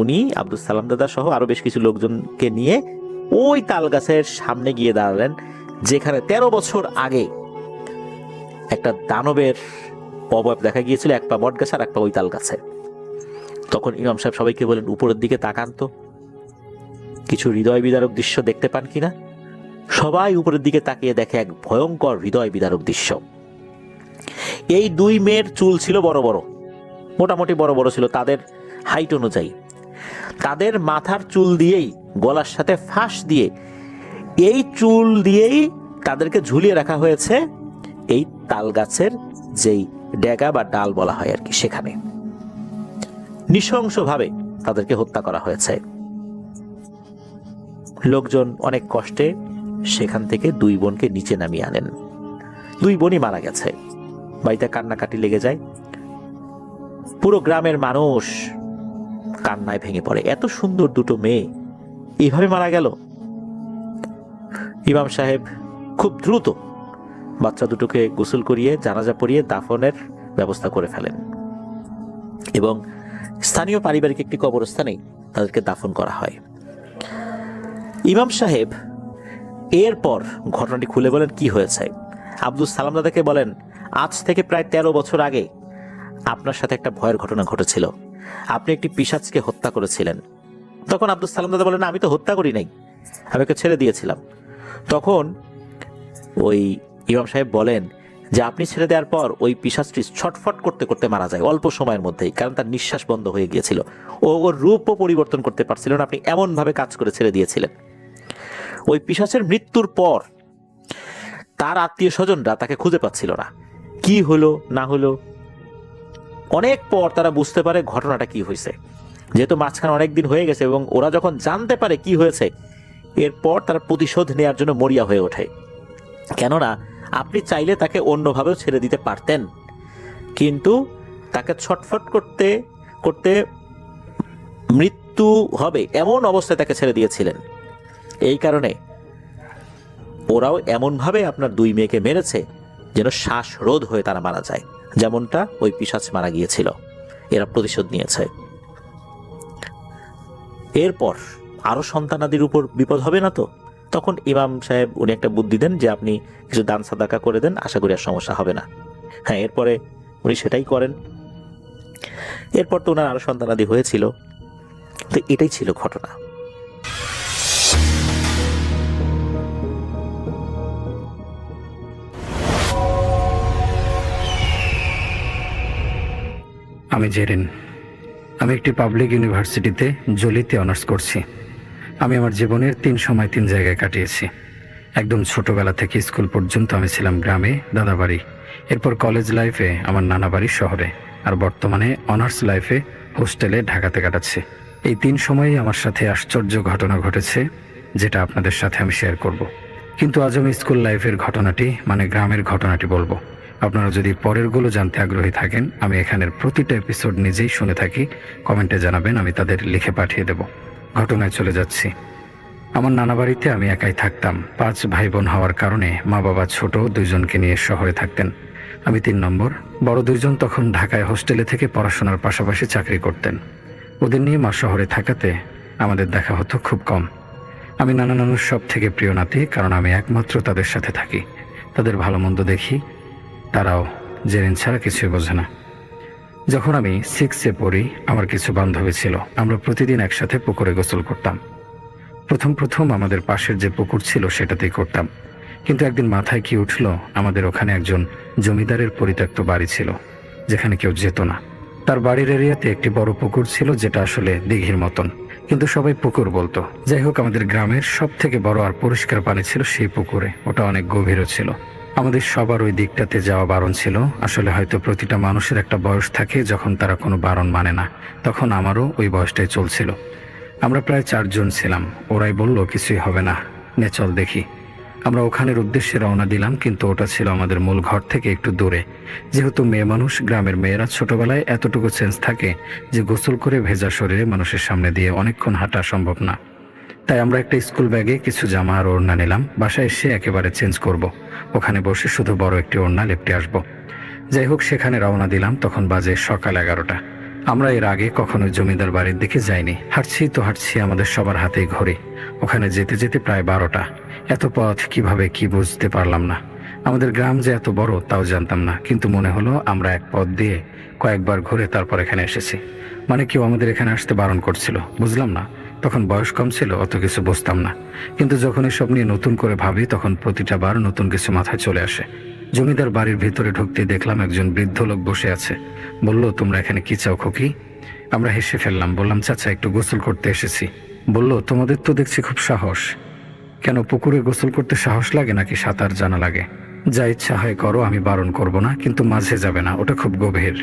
উনি আব্দুল সালাম দাদা সহ আরো বেশ কিছু লোকজনকে নিয়ে ওই তাল গাছের সামনে গিয়ে দাঁড়ালেন, যেখানে 13 বছর আগে একটা দানবের অবয়ব দেখা গিয়েছিল, 1 পা বট গাছ আর 1 পা ওই তাল গাছে। তখন ইমাম সাহেব সবাইকে বলেন, উপরের দিকে তাকান তো, কিছু হৃদয় বিদারক দৃশ্য দেখতে পান কিনা। সবাই উপরের দিকে তাকিয়ে দেখে এক ভয়ঙ্কর হৃদয় বিদারক দৃশ্য। এই 2 মেয়ের চুল ছিল বড় বড়, মোটামুটি বড় বড় ছিল তাদের হাইট অনুযায়ী। তাদের মাথার চুল দিয়েই, গলার সাথে ফাঁস দিয়ে, এই চুল দিয়েই তাদেরকে ঝুলিয়ে রাখা হয়েছে এই তাল গাছের যেই ডেগা বা ডাল বলা হয় আর কি, সেখানে নৃশংসভাবে তাদেরকে হত্যা করা হয়েছে। লোকজন অনেক কষ্টে সেখান থেকে 2 বোনকে নিচে নামিয়ে আনেন। 2 বোনই মারা গেছে। বাড়িতে কান্নাকাটি লেগে যায়। পুরো গ্রামের মানুষ কান্নায় ভেঙে পড়ে। এত সুন্দর দুটো মেয়ে এইভাবে মারা গেল। ইমাম সাহেব খুব দ্রুত বাচ্চা দুটোকে গোসল করিয়ে জানাজা পড়িয়ে দাফনের ব্যবস্থা করে ফেলেন এবং স্থানীয় পারিবারিক একটি কবরস্থানে তাদেরকে দাফন করা হয়। ইমাম সাহেব এরপর ঘটনাটি খুলে বলেন কি হয়েছে। আব্দুল সালাম দাদাকে বলেন, আজ থেকে প্রায় 13 বছর আগে আপনার সাথে একটা ভয়ের ঘটনা ঘটেছিল। আপনি একটি পিশাচকে হত্যা করেছিলেন। তখন আব্দুল সালাম দাদা বলেন, আমি তো হত্যা করি নাই, আমি ওকে ছেড়ে দিয়েছিলাম। তখন ওই ইমাম সাহেব বলেন যে আপনি ছেড়ে দেওয়ার পর ওই পিশাচটি ছটফট করতে করতে মারা যায় অল্প সময়ের মধ্যেই, কারণ তার নিঃশ্বাস বন্ধ হয়ে গিয়েছিল। ওর রূপও পরিবর্তন করতে পারছিল না, আপনি এমনভাবে কাজ করে ছেড়ে দিয়েছিলেন। ওই পিশাচের মৃত্যুর পর তার আত্মীয় স্বজনরা তাকে খুঁজে পাচ্ছিল না, কি হলো না হলো। অনেক পর তারা বুঝতে পারে ঘটনাটা কি হয়েছে, যেহেতু মাঝখানে অনেক দিন হয়ে গেছে, এবং ওরা যখন জানতে পারে কি হয়েছে এরপর তারা প্রতিশোধ নেওয়ার জন্য মরিয়া হয়ে ওঠে। কেননা আপনি চাইলে তাকে অন্যভাবেও ছেড়ে দিতে পারতেন, কিন্তু তাকে ছটফট করতে করতে মৃত্যু হবে এমন অবস্থায় তাকে ছেড়ে দিয়েছিলেন। এই কারণে ওরাও এমনভাবে আপনার দুই মেয়েকে মেরেছে যেন শ্বাসরোধ হয়ে তারা মারা যায়, যেমনটা ওই পিশাচ মারা গিয়েছিল। এরা প্রতিশোধ নিয়েছে। এরপর আরো সন্তানাদির উপর বিপদ হবে না তো? তখন ইমাম সাহেব উনি একটা বুদ্ধি দেন যে আপনি কিছু দান সাদাকা করে দেন, আশা করি আর সমস্যা হবে না। হ্যাঁ, এরপরে উনি সেটাই করেন। এরপর তো ওনার আরো সন্তানাদি হয়েছিল। তো এটাই ছিল ঘটনা।
আমি জেরিন। আমি একটি পাবলিক ইউনিভার্সিটিতে জলিতে অনার্স করছি। আমি আমার জীবনের 3 সময় 3 জায়গায় কাটিয়েছি। একদম ছোটবেলা থেকে স্কুল পর্যন্ত আমি ছিলাম গ্রামে, দাদা বাড়ি। এরপর কলেজ লাইফে আমার নানা বাড়ি শহরে, আর বর্তমানে অনার্স লাইফে হোস্টেলে ঢাকাতে কাটাচ্ছি। এই 3 সময়েই আমার সাথে আশ্চর্য ঘটনা ঘটেছে, যেটা আপনাদের সাথে আমি শেয়ার করব। কিন্তু আজ আমি স্কুল লাইফের ঘটনাটি, মানে গ্রামের ঘটনাটি বলবো। আপনারা যদি পরেরগুলো জানতে আগ্রহী থাকেন, আমি এখানের প্রতিটা এপিসোড নিজেই শুনে থাকি, কমেন্টে জানাবেন, আমি তাদের লিখে পাঠিয়ে দেব। ঘটনায় চলে যাচ্ছি। আমার নানা বাড়িতে আমি একাই থাকতাম। 5 ভাই বোন হওয়ার কারণে মা বাবা ছোট 2 জনকে নিয়ে শহরে থাকতেন। আমি 3 নম্বর। বড় 2 জন তখন ঢাকায় হোস্টেলে থেকে পড়াশোনার পাশাপাশি চাকরি করতেন। ওদের নিয়ে মা শহরে থাকাতে আমাদের দেখা হতো খুব কম। আমি নানা নানুর সব থেকে প্রিয় নাতি, কারণ আমি একমাত্র তাদের সাথে থাকি, তাদের ভালো মন্দ দেখি। তারাও জেরিন ছাড়া কিছুই বোঝে না। যখন আমি 6-এ পড়ি, আমার কিছু বান্ধবী ছিল। আমরা প্রতিদিন একসাথে পুকুরে গোসল করতাম। প্রথম আমাদের পাশের যে পুকুর ছিল সেটাতেই করতাম। কিন্তু একদিন মাথায় কি উঠলো, আমাদের ওখানে একজন জমিদারের পরিত্যক্ত বাড়ি ছিল, যেখানে কেউ যেত না। তার বাড়ির এরিয়াতে একটি বড় পুকুর ছিল, যেটা আসলে দিঘির মতন, কিন্তু সবাই পুকুর বলতো। যাই হোক, আমাদের গ্রামের সব থেকে বড় আর পরিষ্কার পানি ছিল সেই পুকুরে। ওটা অনেক গভীরও ছিল। আমাদের সবার ওই দিকটাতে যাওয়া বারণ ছিল। আসলে হয়তো প্রতিটা মানুষের একটা বয়স থাকে যখন তারা কোনো বারণ মানে না। তখন আমারও ওই বয়সটাই চলছিল। আমরা প্রায় 4 জন ছিলাম। ওরাই বলল, কিছুই হবে না, নে চল দেখি। আমরা ওখানের উদ্দেশ্যে রওনা দিলাম, কিন্তু ওটা ছিল আমাদের মূল ঘর থেকে একটু দূরে। যেহেতু মেয়ে মানুষ, গ্রামের মেয়েরা ছোটবেলায় এতটুকু সেন্স থাকে যে গোসল করে ভেজা শরীরে মানুষের সামনে দিয়ে অনেকক্ষণ হাঁটা সম্ভব না। তাই আমরা একটা স্কুল ব্যাগে কিছু জামা আর ওড়না নিলাম। বাসায় এসে একেবারে চেঞ্জ করব। ওখানে বসে শুধু বড় একটি ওড়না লেপটে আসব। যাই হোক, সেখানে রওনা দিলাম। তখন বাজে সকাল 11টা। আমরা এর আগে কখনো জমিদার বাড়ির দিকে যাইনি। হাঁটছি, আমাদের সবার হাতেই ঘড়ি। ওখানে যেতে যেতে প্রায় 12টা। এত পথ কিভাবে, কি বুঝতে পারলাম না। আমাদের গ্রাম যে এত বড় তাও জানতাম না, কিন্তু মনে হলো আমরা এক পথ দিয়ে কয়েকবার ঘুরে তারপর এখানে এসেছি। মানে কেউ আমাদের এখানে আসতে বারণ করছিল, বুঝলাম না। তখন বয়স কম ছিল, অত কিছু বুঝতাম না। কিন্তু যখন এসব নিয়ে নতুন করে ভাবি, তখন প্রতিটা বার নতুন কিছু মাথায় চলে আসে। জমিদার বাড়ির ভিতরে ঢুকতে দেখলাম একজন বৃদ্ধ লোক বসে আছে। বলল, তোমরা এখানে কি চাও খোকি? আমরা হেসে ফেললাম, বললাম, চাচা একটু গোসল করতে এসেছি। বলল, তোমাদের তো দেখছি খুব সাহস। কেন, পুকুরে গোসল করতে সাহস লাগে নাকি সাঁতার জানা লাগে? যা ইচ্ছা হয় করো, আমি বারণ করব না, কিন্তু মাঝে যাবে না, ওটা খুব গভীর।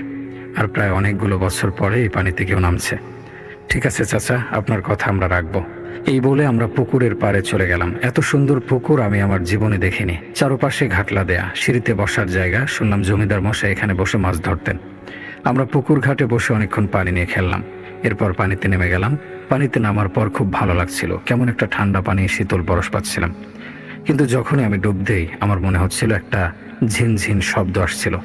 আর প্রায় অনেকগুলো বছর পরে এই পানিতে কেউ নামছে। ঠিক আছে চাচা, আপনার কথা আমরা রাখবো। এই বলে আমরা পুকুরের পাড়ে চলে গেলাম। এত সুন্দর পুকুর আমি আমার জীবনে দেখিনি। চারপাশে ঘাটলা দেয়া, সিঁড়িতে বসার জায়গা। শুনলাম জমিদার মশাই এখানে বসে মাছ ধরতেন। আমরা পুকুর ঘাটে বসে অনেকক্ষণ পানি নিয়ে খেললাম। এরপর পানিতে নেমে গেলাম। পানিতে নামার পর খুব ভালো লাগছিল, কেমন একটা ঠান্ডা পানি, শীতল বরফ পাচ্ছিলাম। কিন্তু যখনই আমি ডুব দেই আমার মনে হচ্ছিল একটা ঝিনঝিন শব্দ আসছিল।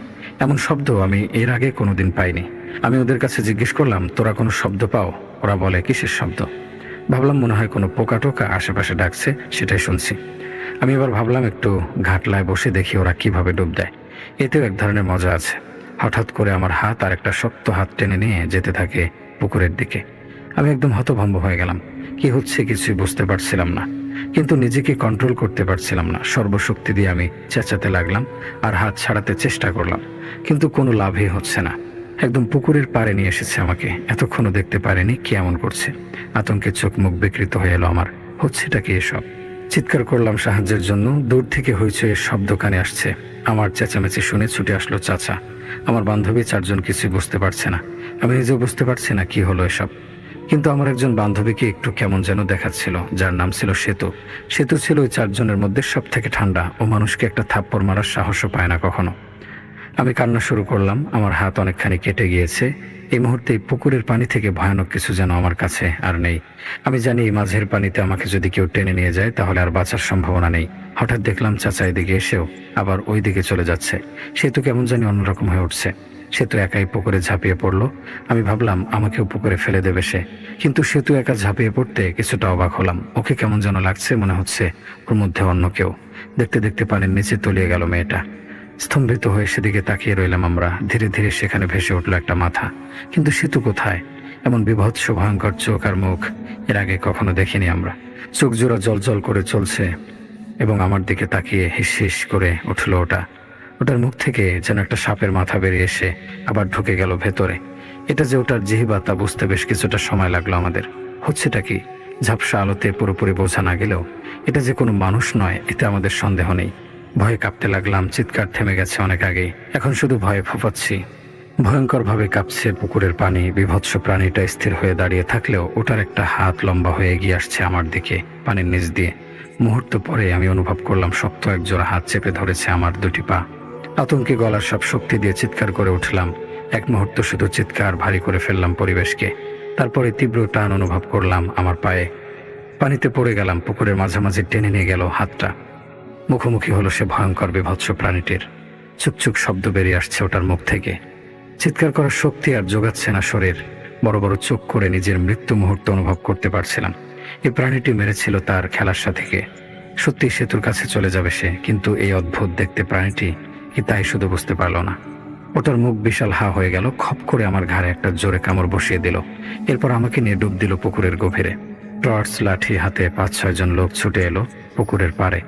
এমন শব্দ আমি এর আগে কোনোদিন পাইনি। আমি ওদের কাছে জিজ্ঞেস করলাম, তোরা কোনো শব্দ পাও? ওরা বলে, কিসের শব্দ? ভাবলাম মনে হয় কোনো পোকা টোকা আশেপাশে ডাকছে, সেটাই শুনছি। আমি এবার ভাবলাম একটু ঘাটলায় বসে দেখি ওরা কিভাবে ডুব দেয়, এতেও এক ধরনের মজা আছে। হঠাৎ করে আমার হাত আর একটা শক্ত হাত টেনে নিয়ে যেতে থাকে পুকুরের দিকে। আমি একদম হতভম্ব হয়ে গেলাম। কি হচ্ছে কিছুই বুঝতে পারছিলাম না, কিন্তু নিজেকে কন্ট্রোল করতে পারছিলাম না। সর্বশক্তি দিয়ে আমি চেঁচাতে লাগলাম আর হাত ছাড়াতে চেষ্টা করলাম, কিন্তু কোনো লাভই হচ্ছে না। একদম পুকুরের পাড়ে নিয়ে এসেছে আমাকে। এতক্ষণও দেখতে পারিনি কি এমন করছে। আতঙ্কে চোখ মুখ বিকৃত হয়ে এলো আমার। হচ্ছেটা কি এসব? চিৎকার করলাম সাহায্যের জন্য। দূর থেকে হইচইয়ের শব্দ কানে আসছে। আমার চেঁচামেচি শুনে ছুটে আসলো চাচা। আমার বান্ধবী, চারজন কিছুই বুঝতে পারছে না। আমি নিজেও বুঝতে পারছি না কি হলো এসব। কিন্তু আমার একজন বান্ধবীকে একটু কেমন যেন দেখাচ্ছিল, যার নাম ছিল সেতু। সেতু ছিল ওই চারজনের মধ্যে সব থেকে ঠান্ডা। ও মানুষকে একটা থাপ্পড় মারার সাহসও পায় না কখনো। আমি কান্না শুরু করলাম। আমার হাত অনেকখানি কেটে গিয়েছে। এই মুহূর্তে পুকুরের পানি থেকে ভয়ানক কিছু যেন আমার কাছে আর নেই। আমি জানি এই মাঝের পানিতে আমাকে যদি কেউ টেনে নিয়ে যায় তাহলে আর বাঁচার সম্ভাবনা নেই। হঠাৎ দেখলাম চাচা এদিকে এসেও আবার ওই দিকে চলে যাচ্ছে। সেতু কেমন জানি অন্যরকম হয়ে উঠছে। সেতু একাই পুকুরে ঝাঁপিয়ে পড়লো। আমি ভাবলাম আমাকেও পুকুরে ফেলে দেবে সে, কিন্তু সেতু একা ঝাঁপিয়ে পড়তে কিছুটা অবাক হলাম। ওকে কেমন যেন লাগছে, মনে হচ্ছে ওর মধ্যে অন্য কেউ। দেখতে দেখতে পানির নিচে তলিয়ে গেল মেয়েটা। স্তম্ভিত হয়ে সেদিকে তাকিয়ে রইলাম আমরা। ধীরে ধীরে সেখানে ভেসে উঠলো একটা মাথা, কিন্তু সেতু কোথায়? এমন বিভৎস ভয়ঙ্কর চোখ আর মুখ এর আগে কখনো দেখিনি আমরা। চোখ জোড়া জল জল করে চলছে এবং আমার দিকে তাকিয়ে হিস হিস করে উঠলো ওটা। ওটার মুখ থেকে যেন একটা সাপের মাথা বেরিয়ে এসে আবার ঢুকে গেল ভেতরে। এটা যে ওটার জিহ্বা তা বুঝতে বেশ কিছুটা সময় লাগলো আমাদের। হচ্ছেটা কি? ঝাপসা আলোতে পুরোপুরি বোঝা না গেলেও এটা যে কোনো মানুষ নয় এতে আমাদের সন্দেহ নেই। ভয়ে কাঁপতে লাগলাম। চিৎকার থেমে গেছে অনেক আগেই, এখন শুধু ভয়ে ফোঁপাচ্ছি। ভয়ঙ্করভাবে কাঁপছে পুকুরের পানি। বিভৎস প্রাণীটা স্থির হয়ে দাঁড়িয়ে থাকলেও ওটার একটা হাত লম্বা হয়ে এগিয়ে আসছে আমার দিকে পানির নিচ দিয়ে। মুহূর্ত পরে আমি অনুভব করলাম শক্ত এক জোড়া হাত চেপে ধরেছে আমার দুটি পা। আতঙ্কে গলার সব শক্তি দিয়ে চিৎকার করে উঠলাম। এক মুহূর্ত শুধু চিৎকার ভারী করে ফেললাম পরিবেশকে। তারপরে তীব্র টান অনুভব করলাম আমার পায়ে। পানিতে পড়ে গেলাম। পুকুরের মাঝামাঝি টেনে নিয়ে গেল হাতটা। মুখোমুখি হলো সে ভয়ঙ্কর বিভৎস প্রাণীটির। চুকচুক শব্দ বেরিয়ে আসছে ওটার মুখ থেকে। চিৎকার করার শক্তি আর জোগাচ্ছে না শরীর। বড় বড় চোখ করে নিজের মৃত্যু মুহূর্ত অনুভব করতে পারছিলাম। এই প্রাণীটি মেরেছিল তার খেলার সাথীকে। সত্যি সেতুর কাছে চলে যাবে সে, কিন্তু এই অদ্ভুত দেখতে প্রাণীটি কি তাই শুধু বুঝতে পারল না। ওটার মুখ বিশাল হা হয়ে গেল। খপ করে আমার ঘাড়ে একটা জোরে কামড় বসিয়ে দিল। এরপর আমাকে নিয়ে ডুব দিল পুকুরের গভীরে। টর্চ লাঠি হাতে 5-6 জন লোক ছুটে এলো পুকুরের পাড়ে।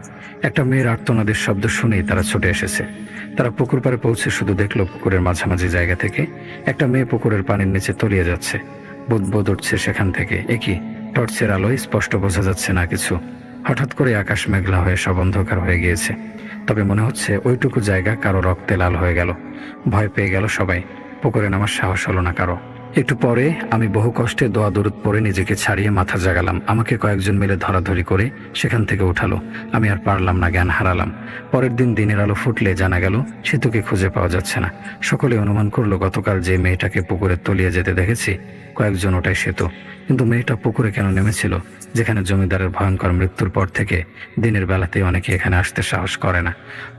একটা মেয়ের আর্তনাদের শব্দ শুনেই তারা ছুটে এসেছে। তারা পুকুর পাড়ে পৌঁছে শুধু দেখলো পুকুরের মাঝামাঝি জায়গা থেকে একটা মেয়ে পুকুরের পানির নিচে তলিয়ে যাচ্ছে। বুদবুদ উঠছে সেখান থেকে। একই টর্চের আলোয় স্পষ্ট বোঝা যাচ্ছে না কিছু। হঠাৎ করে আকাশ মেঘলা হয়ে সব অন্ধকার হয়ে গিয়েছে। তবে মনে হচ্ছে ওইটুকু জায়গা কারো রক্তে লাল হয়ে গেল। ভয় পেয়ে গেল সবাই। পুকুরে নামার সাহস হলো না কারো। একটু পরে আমি বহু কষ্টে দোয়া দরুদ পরে নিজেকে ছাড়িয়ে মাথা জাগালাম। আমাকে কয়েকজন মিলে ধরাধরি করে সেখান থেকে উঠালো। আমি আর পারলাম না, জ্ঞান হারালাম। পরের দিন দিনের আলো ফুটলে জানা গেল সেতুকে খুঁজে পাওয়া যাচ্ছে না। সকলে অনুমান করলো গতকাল যে মেয়েটাকে পুকুরে তলিয়ে যেতে দেখেছি কয়েকজন ওটাই সেতু। কিন্তু মেয়েটা পুকুরে কেন নেমেছিল, যেখানে জমিদারের ভয়ঙ্কর মৃত্যুর পর থেকে দিনের বেলাতেই অনেকে এখানে আসতে সাহস করে না।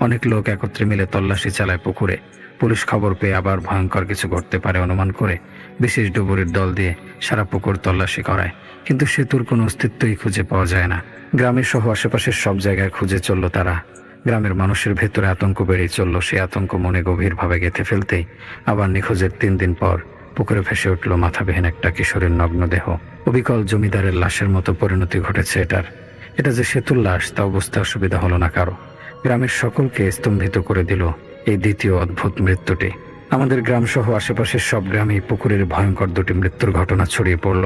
অনেক লোক একত্রে মিলে তল্লাশি চালায় পুকুরে। পুলিশ খবর পেয়ে আবার ভয়ঙ্কর কিছু ঘটতে পারে অনুমান করে বিশেষ ডুবুরির দল দিয়ে সারা পুকুর তল্লাশি করায়, কিন্তু সেতুর কোনো অস্তিত্বই খুঁজে পাওয়া যায় না। গ্রামের সহ আশেপাশের সব জায়গায় খুঁজে চলল তারা। গ্রামের মানুষের ভেতরে আতঙ্ক বেড়েই চলল। সেই আতঙ্ক মনে গভীরভাবে গেঁথে ফেলতেই আবার নিখোঁজের 3 দিন পর পুকুরে ভেসে উঠল মাথাবিহীন একটা কিশোরের নগ্ন দেহ। অবিকল জমিদারের লাশের মতো পরিণতি ঘটেছে এটার। এটা যে সেতুর লাশ তাও বুঝতে অসুবিধা হলো না কারো। গ্রামের সকলকে স্তম্ভিত করে দিল এই দ্বিতীয় অদ্ভুত মৃত্যুটি। আমাদের গ্রাম সহ আশেপাশের সব গ্রামেই পুকুরের ভয়ঙ্কর 2টি মৃত্যুর ঘটনা ছড়িয়ে পড়ল।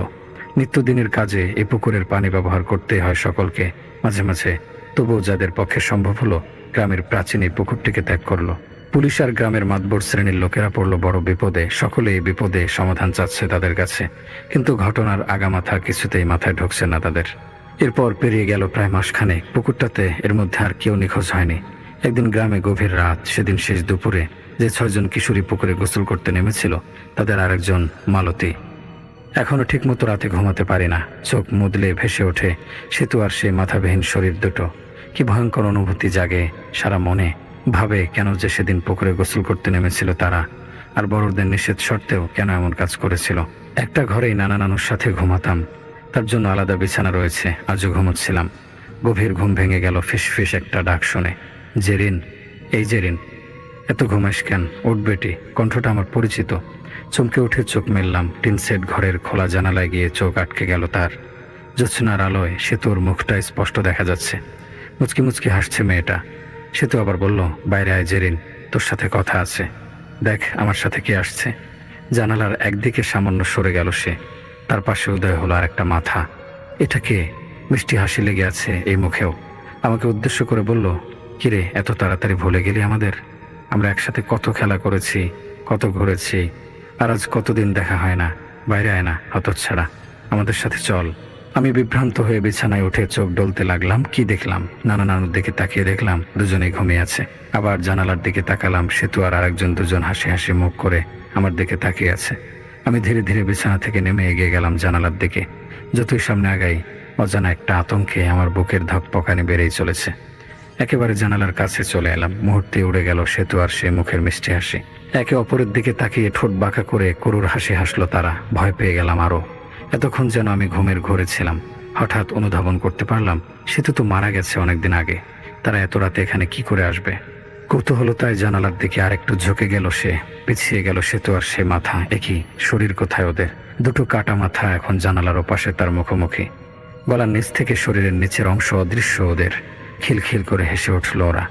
নিত্যদিনের কাজে এই পুকুরের পানি ব্যবহার করতে হয় সকলকে মাঝে মাঝে। তবুও যাদের পক্ষে সম্ভব হলো গ্রামের প্রাচীন এই পুকুরটিকে ত্যাগ করলো। পুলিশ আর গ্রামের মাতবর শ্রেণীর লোকেরা পড়ল বড় বিপদে। সকলে এই বিপদে সমাধান চাচ্ছে তাদের কাছে, কিন্তু ঘটনার আগামাথা কিছুতেই মাথায় ঢুকছে না তাদের। এরপর পেরিয়ে গেল প্রায় মাসখানেক। পুকুরটাতে এর মধ্যে আর কেউ নিখোঁজ হয়নি। একদিন গ্রামে গভীর রাত, সেদিন শেষ দুপুরে যে 6 জন কিশোরী পুকুরে গোসল করতে নেমেছিল তাদের আরেকজন মালতী। এখনো ঠিকমতো রাতে ঘুমাতে পারি না, চোখ মুদলে ভেসে ওঠে সেতু আর সেই মাথাবিহীন শরীর দুটো। কি ভয়ঙ্কর অনুভূতি জাগে সারা মনে, ভাবে কেন যে সেদিন পুকুরে গোসল করতে নেমেছিল তারা, আর বড়দের নিষেধ সত্ত্বেও কেন এমন কাজ করেছিল। একটা ঘরেই নানা নানুর সাথে ঘুমাতাম, তার জন্য আলাদা বিছানা রয়েছে। আজও ঘুমোচ্ছিলাম, গভীর ঘুম ভেঙে গেল ফিসফিস একটা ডাক শুনে, জেরিন, এই জেরিন, এত ঘুমাস কেন? উঠ বেটি। কণ্ঠটা আমার পরিচিত। চমকে উঠে চোখ মেললাম। টিনসেট ঘরের খোলা জানালায় গিয়ে চোখ আটকে গেল তার। জ্যোৎস্নার আলোয় সেতুর মুখটা স্পষ্ট দেখা যাচ্ছে। মুচকি মুচকি হাসছে মেয়েটা। সেতু আবার বলল, বাইরে আয় জেরিন, তোর সাথে কথা আছে। দেখ আমার সাথে কে আসছে। জানালার একদিকে সামান্য সরে গেল সে। তার পাশে উদয় হলো আর একটা মাথা। এটা কে? মিষ্টি হাসি লেগে আছে এই মুখেও। আমাকে উদ্দেশ্য করে বলল, কিরে এত তাড়াতাড়ি ভুলে গেলি আমাদের? আমরা একসাথে কত খেলা করেছি, কত ঘুরেছি, আর আজ কতদিন দেখা হয় না। বাইরে আয় না হতচ্ছাড়া, আমাদের সাথে চল। আমি বিভ্রান্ত হয়ে বিছানায় উঠে চোখ ডলতে লাগলাম। কি দেখলাম? নানা নানুর দিকে তাকিয়ে দেখলাম দুজনেই ঘুমিয়ে আছে। আবার জানালার দিকে তাকালাম, সেতু আর আরেকজন দুজন হাসি হাসি মুখ করে আমার দিকে তাকিয়ে আছে। আমি ধীরে ধীরে বিছানা থেকে নেমে এগিয়ে গেলাম জানালার দিকে। যতই সামনে আগাই অজানা একটা আতঙ্কে আমার বুকের ধকপকানি বেড়েই চলেছে। একেবারে জানালার কাছে চলে এলাম। মুহূর্তে উড়ে গেল সেতু আর সে মুখের মিষ্টি হাসি। একে অপরের দিকে তাকিয়ে ঠোঁট বাঁকা করে করুর হাসি হাসলো তারা। ভয় পেয়ে গেলাম আরো। এতক্ষণ যেন আমি ঘুমের ঘোরে ছিলাম। হঠাৎ অনুধাবন করতে পারলাম সেতু তো মারা গেছে অনেকদিন আগে। তারা এত রাতে এখানে কি করে আসবে? কৌতূহলতায় জানালার দিকে আরেকটু ঝুঁকে গেল সে। পিছিয়ে গেল সেতু আর সে মাথা। একই শরীর কোথায় ওদের? দুটো কাটা মাথা এখন জানালার ওপাশে তার মুখোমুখি। গলার নিচ থেকে শরীরের নিচের অংশ অদৃশ্য ওদের। খিলখিল করে হেসে উঠল ওরা।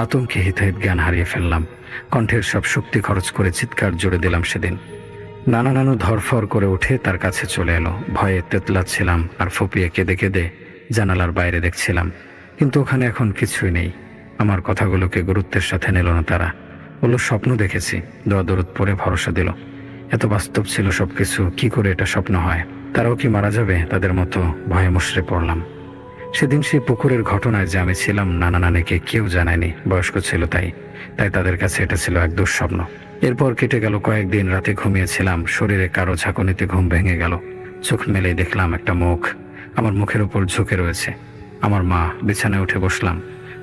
আতঙ্কে হিতাহিত জ্ঞান হারিয়ে ফেললাম। কণ্ঠের সব শক্তি খরচ করে চিৎকার জুড়ে দিলাম সেদিন। নানা নানু ধরফর করে উঠে তার কাছে চলে এলো। ভয়ে তেতলাচ্ছিলাম আর ফুপিয়ে কেঁদে কেঁদে জানালার বাইরে দেখছিলাম। কিন্তু ওখানে এখন কিছুই নেই। আমার কথাগুলোকে গুরুত্বের সাথে নিল না তারা। বলল, স্বপ্ন দেখেছি। দোয়া দরুদ পরে ভরসা দিল। এত বাস্তব ছিল সবকিছু, কি করে এটা স্বপ্ন হয়? তারাও কি মারা যাবে তাদের মতো? ভয়ে মুষড়ে পড়লাম। সেদিন সেই পুকুরের ঘটনায় যে আমি ছিলাম নানা নানিকে কেউ জানায়নি। বয়স্ক ছিল তাই তাদের কাছে এটা ছিল এক দুঃস্বপ্ন। এরপর কেটে গেল কয়েকদিন। রাতে ঘুমিয়েছিলাম, শরীরে কারো ঝাঁকুনিতে ঘুম ভেঙে গেল। চোখ মেলেই দেখলাম একটা মুখ আমার মুখের উপর ঝুঁকে রয়েছে। আমার মা। বিছানায় উঠে বসলাম।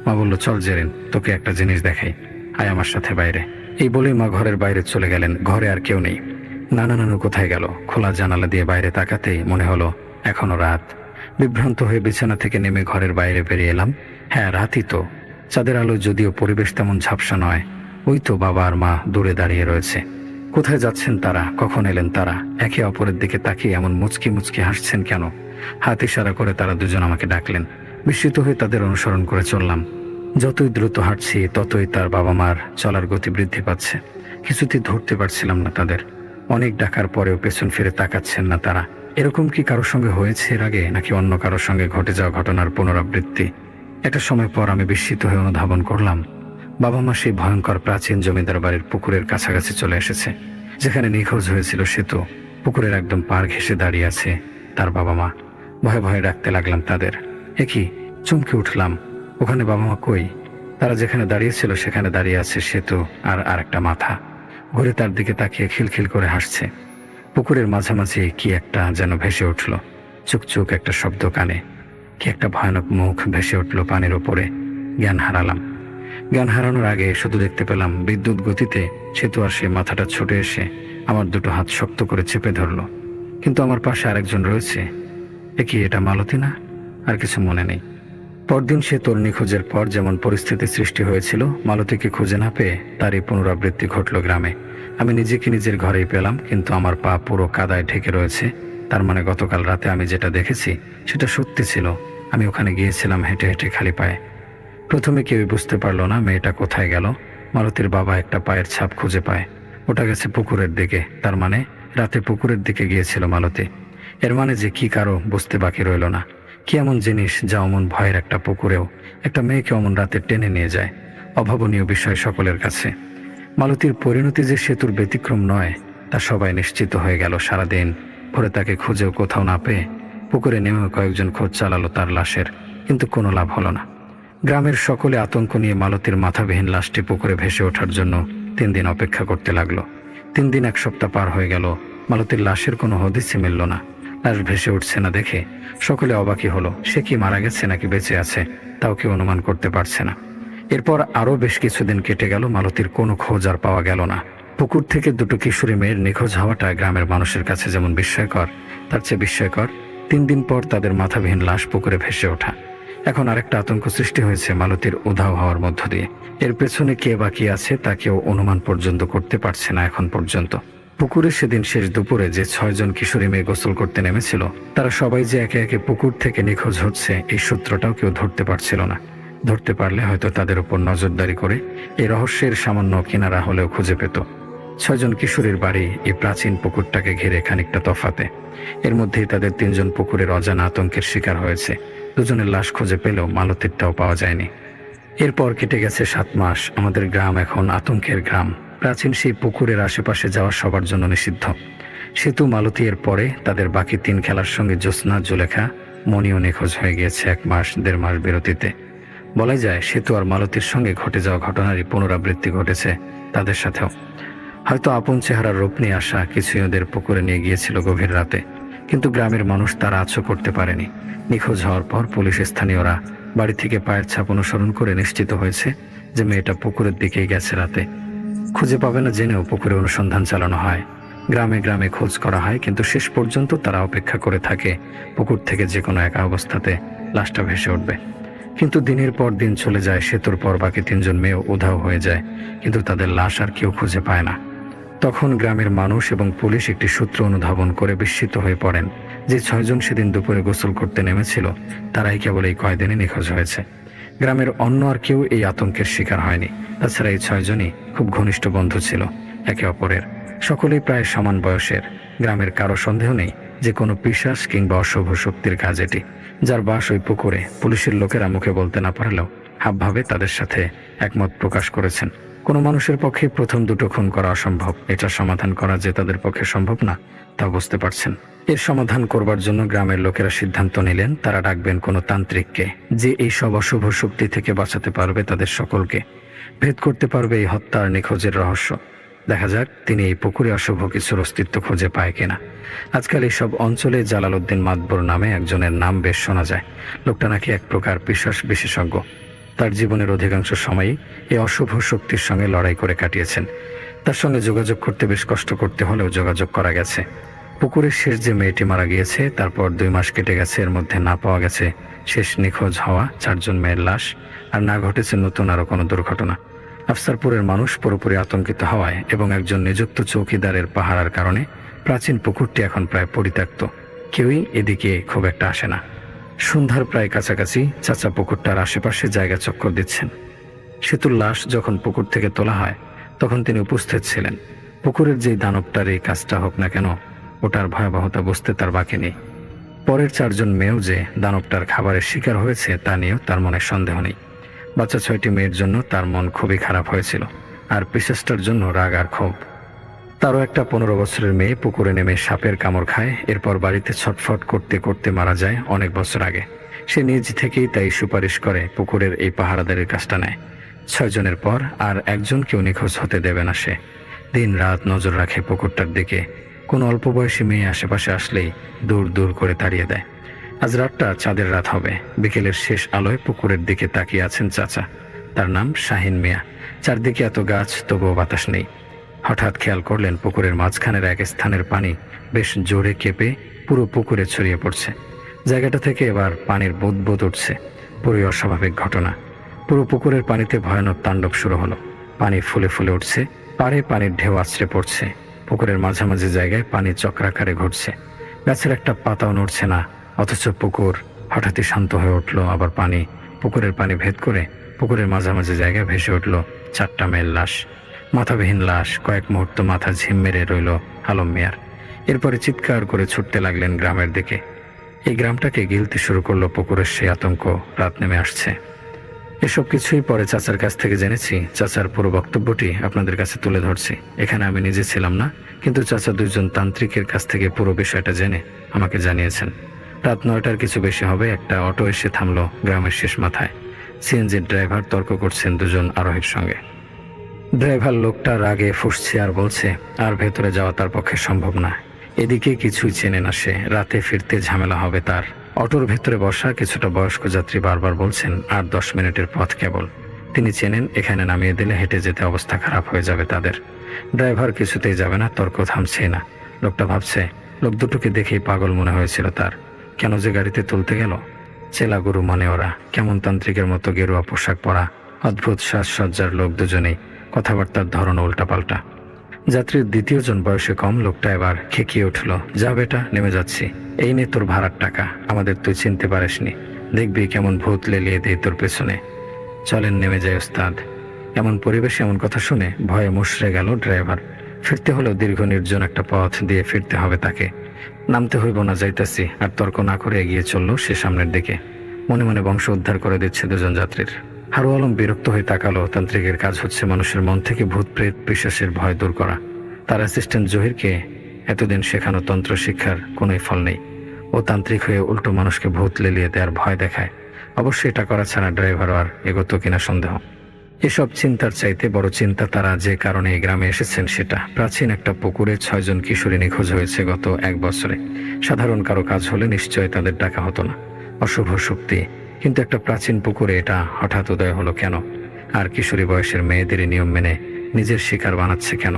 মা বলল, চল জেরিন, তোকে একটা জিনিস দেখাই, আয় আমার সাথে বাইরে। এই বলেই মা ঘরের বাইরে চলে গেলেন। ঘরে আর কেউ নেই। নানা নানু কোথায় গেল? খোলা জানালা দিয়ে বাইরে তাকাতেই মনে হলো এখনো রাত। বিভ্রান্ত হয়ে বিছানা থেকে নেমে ঘরের বাইরে বেরিয়ে এলাম। হ্যাঁ, রাতই তো। চাঁদের আলো যদিও পরিবেশ তেমন ঝাপসা নয়। ওই তো বাবা আর মা দূরে দাঁড়িয়ে রয়েছে। কোথায় যাচ্ছেন তারা? কখন এলেন তারা? একে অপরের দিকে তাকিয়ে এমন মুচকি মুচকি হাসছেন কেন? হাত ইশারা করে তারা দুজন আমাকে ডাকলেন। বিস্মিত হয়ে তাদের অনুসরণ করে চললাম। যতই দ্রুত হাঁটছি ততই তার বাবা মার চলার গতি বৃদ্ধি পাচ্ছে। কিছুতেই ধরতে পারছিলাম না তাদের। অনেক ডাকার পরেও পেছন ফিরে তাকাচ্ছেন না তারা। এরকম কি কারোর সঙ্গে হয়েছে এর আগে, নাকি অন্য কারোর সঙ্গে ঘটে যাওয়া ঘটনার পুনরাবৃত্তি? একটা সময় পর আমি বিস্মিত হয়ে অনুধাবন করলাম বাবা মা সেই ভয়ঙ্কর প্রাচীন জমিদার বাড়ির পুকুরের কাছাকাছি চলে এসেছে, যেখানে নিখোঁজ হয়েছিল সেতু। পুকুরের একদম পার ঘেঁষে দাঁড়িয়ে আছে তার বাবা মা। ভয়ে ভয়ে ডাকতে লাগলাম তাদের। একই চমকে উঠলাম, ওখানে বাবা মা কই? তারা যেখানে দাঁড়িয়েছিল সেখানে দাঁড়িয়ে আছে সেতু আর আরেকটা মাথা। ঘুরে তার দিকে তাকিয়ে খিলখিল করে হাসছে। পুকুরের মাঝামাঝি কি একটা যেন ভেসে উঠল। চুকচুক একটা শব্দ কানে। কি একটা ভয়ানক মুখ ভেসে উঠল পানির ওপরে। জ্ঞান হারালাম। জ্ঞান হারানোর আগে শুধু দেখতে পেলাম বিদ্যুৎ গতিতে সেতু আর সে মাথাটা ছুটে এসে আমার দুটো হাত শক্ত করে চেপে ধরলো। কিন্তু আমার পাশে আরেকজন রয়েছে। কি এটা মালতী না? আর কিছু মনে নেই। পরদিন সে তোর নিখোঁজের পর যেমন পরিস্থিতি সৃষ্টি হয়েছিল, মালতীকে খুঁজে না পেয়ে তারই পুনরাবৃত্তি ঘটল গ্রামে। আমি নিজেকে নিজের ঘরেই পেলাম, কিন্তু আমার পা পুরো কাদায় ঢেকে রয়েছে। তার মানে গতকাল রাতে আমি যেটা দেখেছি সেটা সত্যি ছিল। আমি ওখানে গিয়েছিলাম হেঁটে হেঁটে খালি পায়ে। প্রথমে কেউই বুঝতে পারলো না মেয়েটা কোথায় গেল। মালতীর বাবা একটা পায়ের ছাপ খুঁজে পায়। ওটা গেছে পুকুরের দিকে। তার মানে রাতে পুকুরের দিকে গিয়েছিল মালতী। এর মানে যে কি কারো বুঝতে বাকি রইল না। কি এমন জিনিস যা অমন ভয়ের একটা পুকুরেও একটা মেয়েকে অমন রাতে টেনে নিয়ে যায়? অভাবনীয় বিষয় সকলের কাছে। মালতীর পরিণতি যে সেতুর ব্যতিক্রম নয় তা সবাই নিশ্চিত হয়ে গেল। সারাদিন ভোরে তাকে খুঁজেও কোথাও না পেয়ে পুকুরে নেমে কয়েকজন খোঁজ চালালো তার লাশের, কিন্তু কোনো লাভ হলো না। গ্রামের সকলে আতঙ্ক নিয়ে মালতীর মাথাবিহীন লাশটি পুকুরে ভেসে ওঠার জন্য 3 দিন অপেক্ষা করতে লাগলো। 3 দিন 1 সপ্তাহ পার হয়ে গেল, মালতীর লাশের কোনো হদিসই মিলল না। লাশ ভেসে উঠছে না দেখে সকলে অবাকই হলো। সে কি মারা গেছে নাকি বেঁচে আছে তাও কেউ অনুমান করতে পারছে না। এরপর আরও বেশ কিছুদিন কেটে গেল, মালতীর কোনো খোঁজ আর পাওয়া গেল না। পুকুর থেকে 2 কিশোরী মেয়ের নিখোঁজ হওয়াটা গ্রামের মানুষের কাছে যেমন বিস্ময়কর, তার চেয়ে বিস্ময়কর 3 দিন পর তাদের মাথাবিহীন লাশ পুকুরে ভেসে ওঠা। এখন আরেকটা আতঙ্ক সৃষ্টি হয়েছে মালতীর উধাও হওয়ার মধ্য দিয়ে। এর পেছনে কে বা কি আছে তা কেউ অনুমান পর্যন্ত করতে পারছে না এখন পর্যন্ত। পুকুরে সেদিন শেষ দুপুরে যে 6 জন কিশোরী মেয়ে গোসল করতে নেমেছিল, তারা সবাই যে একে একে পুকুর থেকে নিখোঁজ হচ্ছে এই সূত্রটাও কেউ ধরতে পারছিল না। ধরতে পারলে হয়তো তাদের উপর নজরদারি করে এই রহস্যের সামান্য কিনারা হলেও খুঁজে পেত। 6 জন কিশোরীর বাড়ি এই প্রাচীন পুকুরটাকে ঘিরে খানিকটা তফাতে। এর মধ্যেই তাদের 3 জন পুকুরের অজানা আতঙ্কের শিকার হয়েছে। 2 জনের লাশ খুঁজে পেলেও মালতীরটাও পাওয়া যায়নি। এরপর কেটে গেছে 7 মাস। আমাদের গ্রাম এখন আতঙ্কের গ্রাম। প্রাচীন সেই পুকুরের আশেপাশে যাওয়া সবার জন্য নিষিদ্ধ। সেতু মালতী এর পরে তাদের বাকি 3 খেলার সঙ্গে জ্যোৎস্না, জুলেখা, মণিও নিখোঁজ হয়ে গিয়েছে 1 মাস 1.5 মাস বিরতিতে। বলা যায় সেতু আর মালতীর সঙ্গে ঘটে যাওয়া ঘটনারই পুনরাবৃত্তি ঘটেছে তাদের সাথেও। হয়তো আপন চেহারার রূপ নিয়ে আসা কিছুই ওদের পুকুরে নিয়ে গিয়েছিল গভীর রাতে, কিন্তু গ্রামের মানুষ তার আচ্ছ করতে পারেনি। নিখোঁজ হওয়ার পর পুলিশ, স্থানীয়রা বাড়ি থেকে পায়ের ছাপ অনুসরণ করে নিশ্চিত হয়েছে যে মেয়েটা পুকুরের দিকেই গেছে রাতে। খুঁজে পাবে না জেনেও পুকুরে অনুসন্ধান চালানো হয়, গ্রামে গ্রামে খোঁজ করা হয়, কিন্তু শেষ পর্যন্ত তারা অপেক্ষা করে থাকে পুকুর থেকে যে কোনো একা অবস্থাতে লাশটা ভেসে উঠবে। কিন্তু দিনের পর দিন চলে যায়, সেতুর পর বাকি 3 জন মেয়েও উধাও হয়ে যায়, কিন্তু তাদের লাশ আর কেউ খুঁজে পায় না। তখন গ্রামের মানুষ এবং পুলিশ একটি সূত্র অনুধাবন করে বিস্মিত হয়ে পড়েন যে 6 জন সেদিন দুপুরে গোসল করতে নেমেছিল তারাই কেবল এই কয়দিনে নিখোঁজ হয়েছে। গ্রামের অন্য আর কেউ এই আতঙ্কের শিকার হয়নি। তাছাড়া এই 6 জনই খুব ঘনিষ্ঠ বন্ধু ছিল একে অপরের। সকলেই প্রায় সমান বয়সের। গ্রামের কারো সন্দেহ নেই যে কোনো পিশাচ কিংবা অশুভ শক্তির কাজ এটি। যার বাস ওই পুকুরে, পুলিশের লোকেরা মুখে বলতে না পারলেও হাবভাবে তাদের সাথে একমত প্রকাশ করেছেন। কোনো মানুষের পক্ষে প্রথম 2টো খুন করা অসম্ভব, এটা সমাধান করা যে তাদের পক্ষে সম্ভব না তা বুঝতে পারছেন। এর সমাধান করবার জন্য গ্রামের লোকেরা সিদ্ধান্ত নিলেন তারা ডাকবেন কোনো তান্ত্রিককে, যে এই সব অশুভ শক্তি থেকে বাঁচাতে পারবে তাদের সকলকে, ভেদ করতে পারবে এই হত্যার নিখোঁজের রহস্য। দেখা যাক তিনি এই পুকুরে অশুভ কিছুর অস্তিত্ব খুঁজে পায় কিনা। আজকাল এইসব অঞ্চলে জালালউদ্দিন মাতবর নামে একজনের নাম বেশ শোনা যায়। লোকটা নাকি এক প্রকার পিশাচ বিশেষজ্ঞ। তার জীবনের অধিকাংশ সময়ই এই অশুভ শক্তির সঙ্গে লড়াই করে কাটিয়েছেন। তার সঙ্গে যোগাযোগ করতে বেশ কষ্ট করতে হলেও যোগাযোগ করা গেছে। পুকুরের শেষ যে মেয়েটি মারা গিয়েছে, তারপর 2 মাস কেটে গেছে, এর মধ্যে না পাওয়া গেছে শেষ নিখোঁজ হওয়া 4 জন মেয়ের লাশ, আর না ঘটেছে নতুন আরও কোনো দুর্ঘটনা। আফসারপুরের মানুষ পুরোপুরি আতঙ্কিত হওয়ায় এবং একজন নিযুক্ত চৌকিদারের পাহারার কারণে প্রাচীন পুকুরটি এখন প্রায় পরিত্যক্ত। কেউই এদিকে খুব একটা আসে না। সন্ধ্যার প্রায় কাছাকাছি চাচা পুকুরটার আশেপাশে জায়গা চক্কর দিচ্ছেন। সেতুর লাশ যখন পুকুর থেকে তোলা হয় তখন তিনি উপস্থিত ছিলেন। পুকুরের যেই দানবটার এই কাজটা হোক না কেন, ওটার ভয়াবহতা বুঝতে তার বাকি নেই। পরের 4 জন মেয়েও যে দানবটার খাবারের শিকার হয়েছে তা নিয়েও তার মনে সন্দেহ নেই। বাচ্চা 6টি মেয়ের জন্য তার মন খুবই খারাপ হয়েছিল, আর পিশাচটার জন্য রাগ আর ক্ষোভ। তারও একটা 15 বছরের মেয়ে পুকুরে নেমে সাপের কামড় খায়, এরপর বাড়িতে ছটফট করতে করতে মারা যায় অনেক বছর আগে। সে নিজ থেকেই তাই সুপারিশ করে পুকুরের এই পাহারাদারের কাজটা নেয়। 6 জনের পর আর একজনকেও নিখোঁজ হতে দেবে না সে। দিন রাত নজর রাখে পুকুরটার দিকে। কোনো অল্প বয়সী মেয়ে আশেপাশে আসলেই দূর দূর করে তাড়িয়ে দেয়। আজ রাতটা চাঁদের রাত হবে। বিকেলের শেষ আলোয় পুকুরের দিকে তাকিয়ে আছেন চাচা। তার নাম শাহিন মিয়া। চারদিকে এত গাছ, তবুও বাতাস নেই। হঠাৎ খেয়াল করলেন পুকুরের মাঝখানের এক স্থানের পানি বেশ জোরে কেঁপে পুরো পুকুরে ছড়িয়ে পড়ছে। জায়গাটা থেকে এবার পানির বুদবুদ উঠছে। পুরোই অস্বাভাবিক ঘটনা। পুরো পুকুরের পানিতে ভয়ানক তাণ্ডব শুরু হলো। পানি ফুলে ফুলে উঠছে, পাড়ে পানির ঢেউ আছড়ে পড়ছে। পুকুরের মাঝামাঝি জায়গায় পানি চক্রাকারে ঘুরছে। গাছের একটা পাতাও নড়ছে না, অথচ পুকুর হঠাৎই শান্ত হয়ে উঠল। আবার পুকুরের পানি ভেদ করে পুকুরের মাঝামাঝি জায়গায় ভেসে উঠল 4টা মেয়ের লাশ। মাথাবিহীন লাশ। কয়েক মুহূর্ত মাথা ঝিম মেরে রইল আলম মিয়ার। এরপরে চিৎকার করে ছুটতে লাগলেন গ্রামের দিকে। এই গ্রামটাকে গিলতে শুরু করলো পুকুরের সেই আতঙ্ক। রাত নেমে আসছে। এসব কিছুই পরে চাচার কাছ থেকে জেনেছি। চাচার পুরো বক্তব্যটি আপনাদের কাছে তুলে ধরছি। এখানে আমি নিজে ছিলাম না, কিন্তু চাচা 2 জন তান্ত্রিকের কাছ থেকে পুরো বিষয়টা জেনে আমাকে জানিয়েছেন। রাত 9টার কিছু বেশি হবে, একটা অটো এসে থামলো গ্রামের শেষ মাথায়। সিএনজির ড্রাইভার তর্ক করছেন 2 জন আরোহীর সঙ্গে। ড্রাইভার লোকটা রাগে ফুঁসছে আর বলছে আর ভেতরে যাওয়া তার পক্ষে সম্ভব না। এদিকে কিছুই চেনে না সে, রাতে ফিরতে ঝামেলা হবে তার। অটোর ভেতরে বসা কিছুটা বয়স্ক যাত্রী বারবার বলছেন আর 10 মিনিটের পথ কেবল। তিনি চেনেন এখানে নামিয়ে দিলে হেঁটে যেতে অবস্থা খারাপ হয়ে যাবে তাদের। ড্রাইভার কিছুতেই যাবে না, তর্ক থামছে না। লোকটা ভাবছে লোক দুটোকে দেখেই পাগল মনে হয়েছিল তার। কেন যে গাড়িতে তুলতে গেল? চেলা গুরু মানে ওরা, কেমন তান্ত্রিকের মতো গেরুয়া পোশাক পরা, অদ্ভুত সাজসজ্জার লোক দুজনেই, কথাবার্তার ধরন উল্টাপাল্টা। যাত্রীর দ্বিতীয় জন বয়সে কম লোকটা এবার খেকিয়ে উঠল, যা বেটা নেমে যাচ্ছি, এই নে তোর ভাড়ার টাকা, আমাদের তুই চিনতে পারিসনি, দেখবি কেমন ভূত লেলিয়ে দেয় তোর পেছনে, চলেন নেমে যায় ওস্তাদ। এমন পরিবেশে এমন কথা শুনে ভয়ে মুষড়ে গেল ড্রাইভার। ফিরতে হলেও দীর্ঘ নির্জন একটা পথ দিয়ে ফিরতে হবে তাকে। নামতে হইব না, যাইতাছি, আর তর্ক না করে এগিয়ে চলল সে সামনের দিকে। মনে মনে বংশ উদ্ধার করে দিচ্ছে দুজন যাত্রীর। হারু আলম বিরক্ত হয়ে তাকালো। তান্ত্রিকের কাজ হচ্ছে মানুষের মন থেকে ভূত প্রেত পিশাচের ভয় দূর করা। তার অ্যাসিস্ট্যান্ট জহিরকে এতদিন শেখানো তন্ত্র শিক্ষার কোনোই ফল নেই। ও তান্ত্রিক হয়ে উল্টো মানুষকে ভূত লেলিয়ে দেওয়ার ভয় দেখায়। অবশ্যই এটা করা ছাড়া ড্রাইভারও আর এগোতো কিনা সন্দেহ। এসব চিন্তার চাইতে বড় চিন্তা তারা যে কারণে এই গ্রামে এসেছেন সেটা। প্রাচীন একটা পুকুরে 6 জন কিশোরী নিখোঁজ হয়েছে গত 1 বছরে। সাধারণ কারো কাজ হলে নিশ্চয় তাদের ডাকা হতো না, অশুভ শক্তি। কিন্তু একটা প্রাচীন পুকুরে এটা হঠাৎ উদয় হলো কেন? আর কিশোরী বয়সের মেয়েদেরই নিয়ম মেনে নিজের শিকার বানাচ্ছে কেন?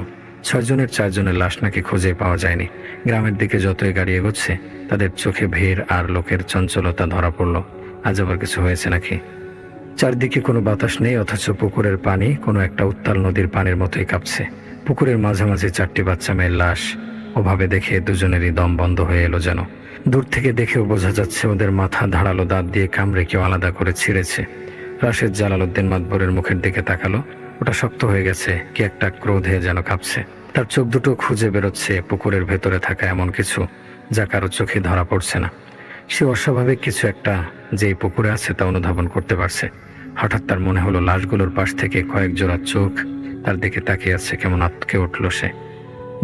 6 জনের 4 জনের লাশ নাকি খুঁজে পাওয়া যায়নি। গ্রামের দিকে যতই গাড়ি এগোচ্ছে তাদের চোখে ভিড় আর লোকের চঞ্চলতা ধরা পড়ল। আজ আবার কিছু হয়েছে নাকি? চারদিকে কোনো বাতাস নেই, অথচ পুকুরের পানি কোনো একটা উত্তাল নদীর পানির মতোই কাঁপছে। পুকুরের মাঝামাঝি 4টি বাচ্চা মেয়ের লাশ। ওভাবে দেখে দুজনেরই দম বন্ধ হয়ে এলো যেন। দূর থেকে দেখেও বোঝা যাচ্ছে ওদের মাথা ধারালো দাঁত দিয়ে কামড়ে কেউ আলাদা করে ছিঁড়েছে। রাশেদ জালালউদ্দিন মাতবরের মুখের দিকে তাকালো। ওটা শক্ত হয়ে গেছে, কি একটা ক্রোধে যেন কাঁপছে। তার চোখ দুটো খুঁজে বেরোচ্ছে পুকুরের ভেতরে থাকা এমন কিছু যা কারো চোখে ধরা পড়ছে না। সে অস্বাভাবিক কিছু একটা যে এই পুকুরে আছে তা অনুধাবন করতে পারছে। হঠাৎ তার মনে হলো লাশগুলোর পাশ থেকে কয়েক জোড়া চোখ তার দিকে তাকিয়ে আছে। কেমন আটকে উঠল সে।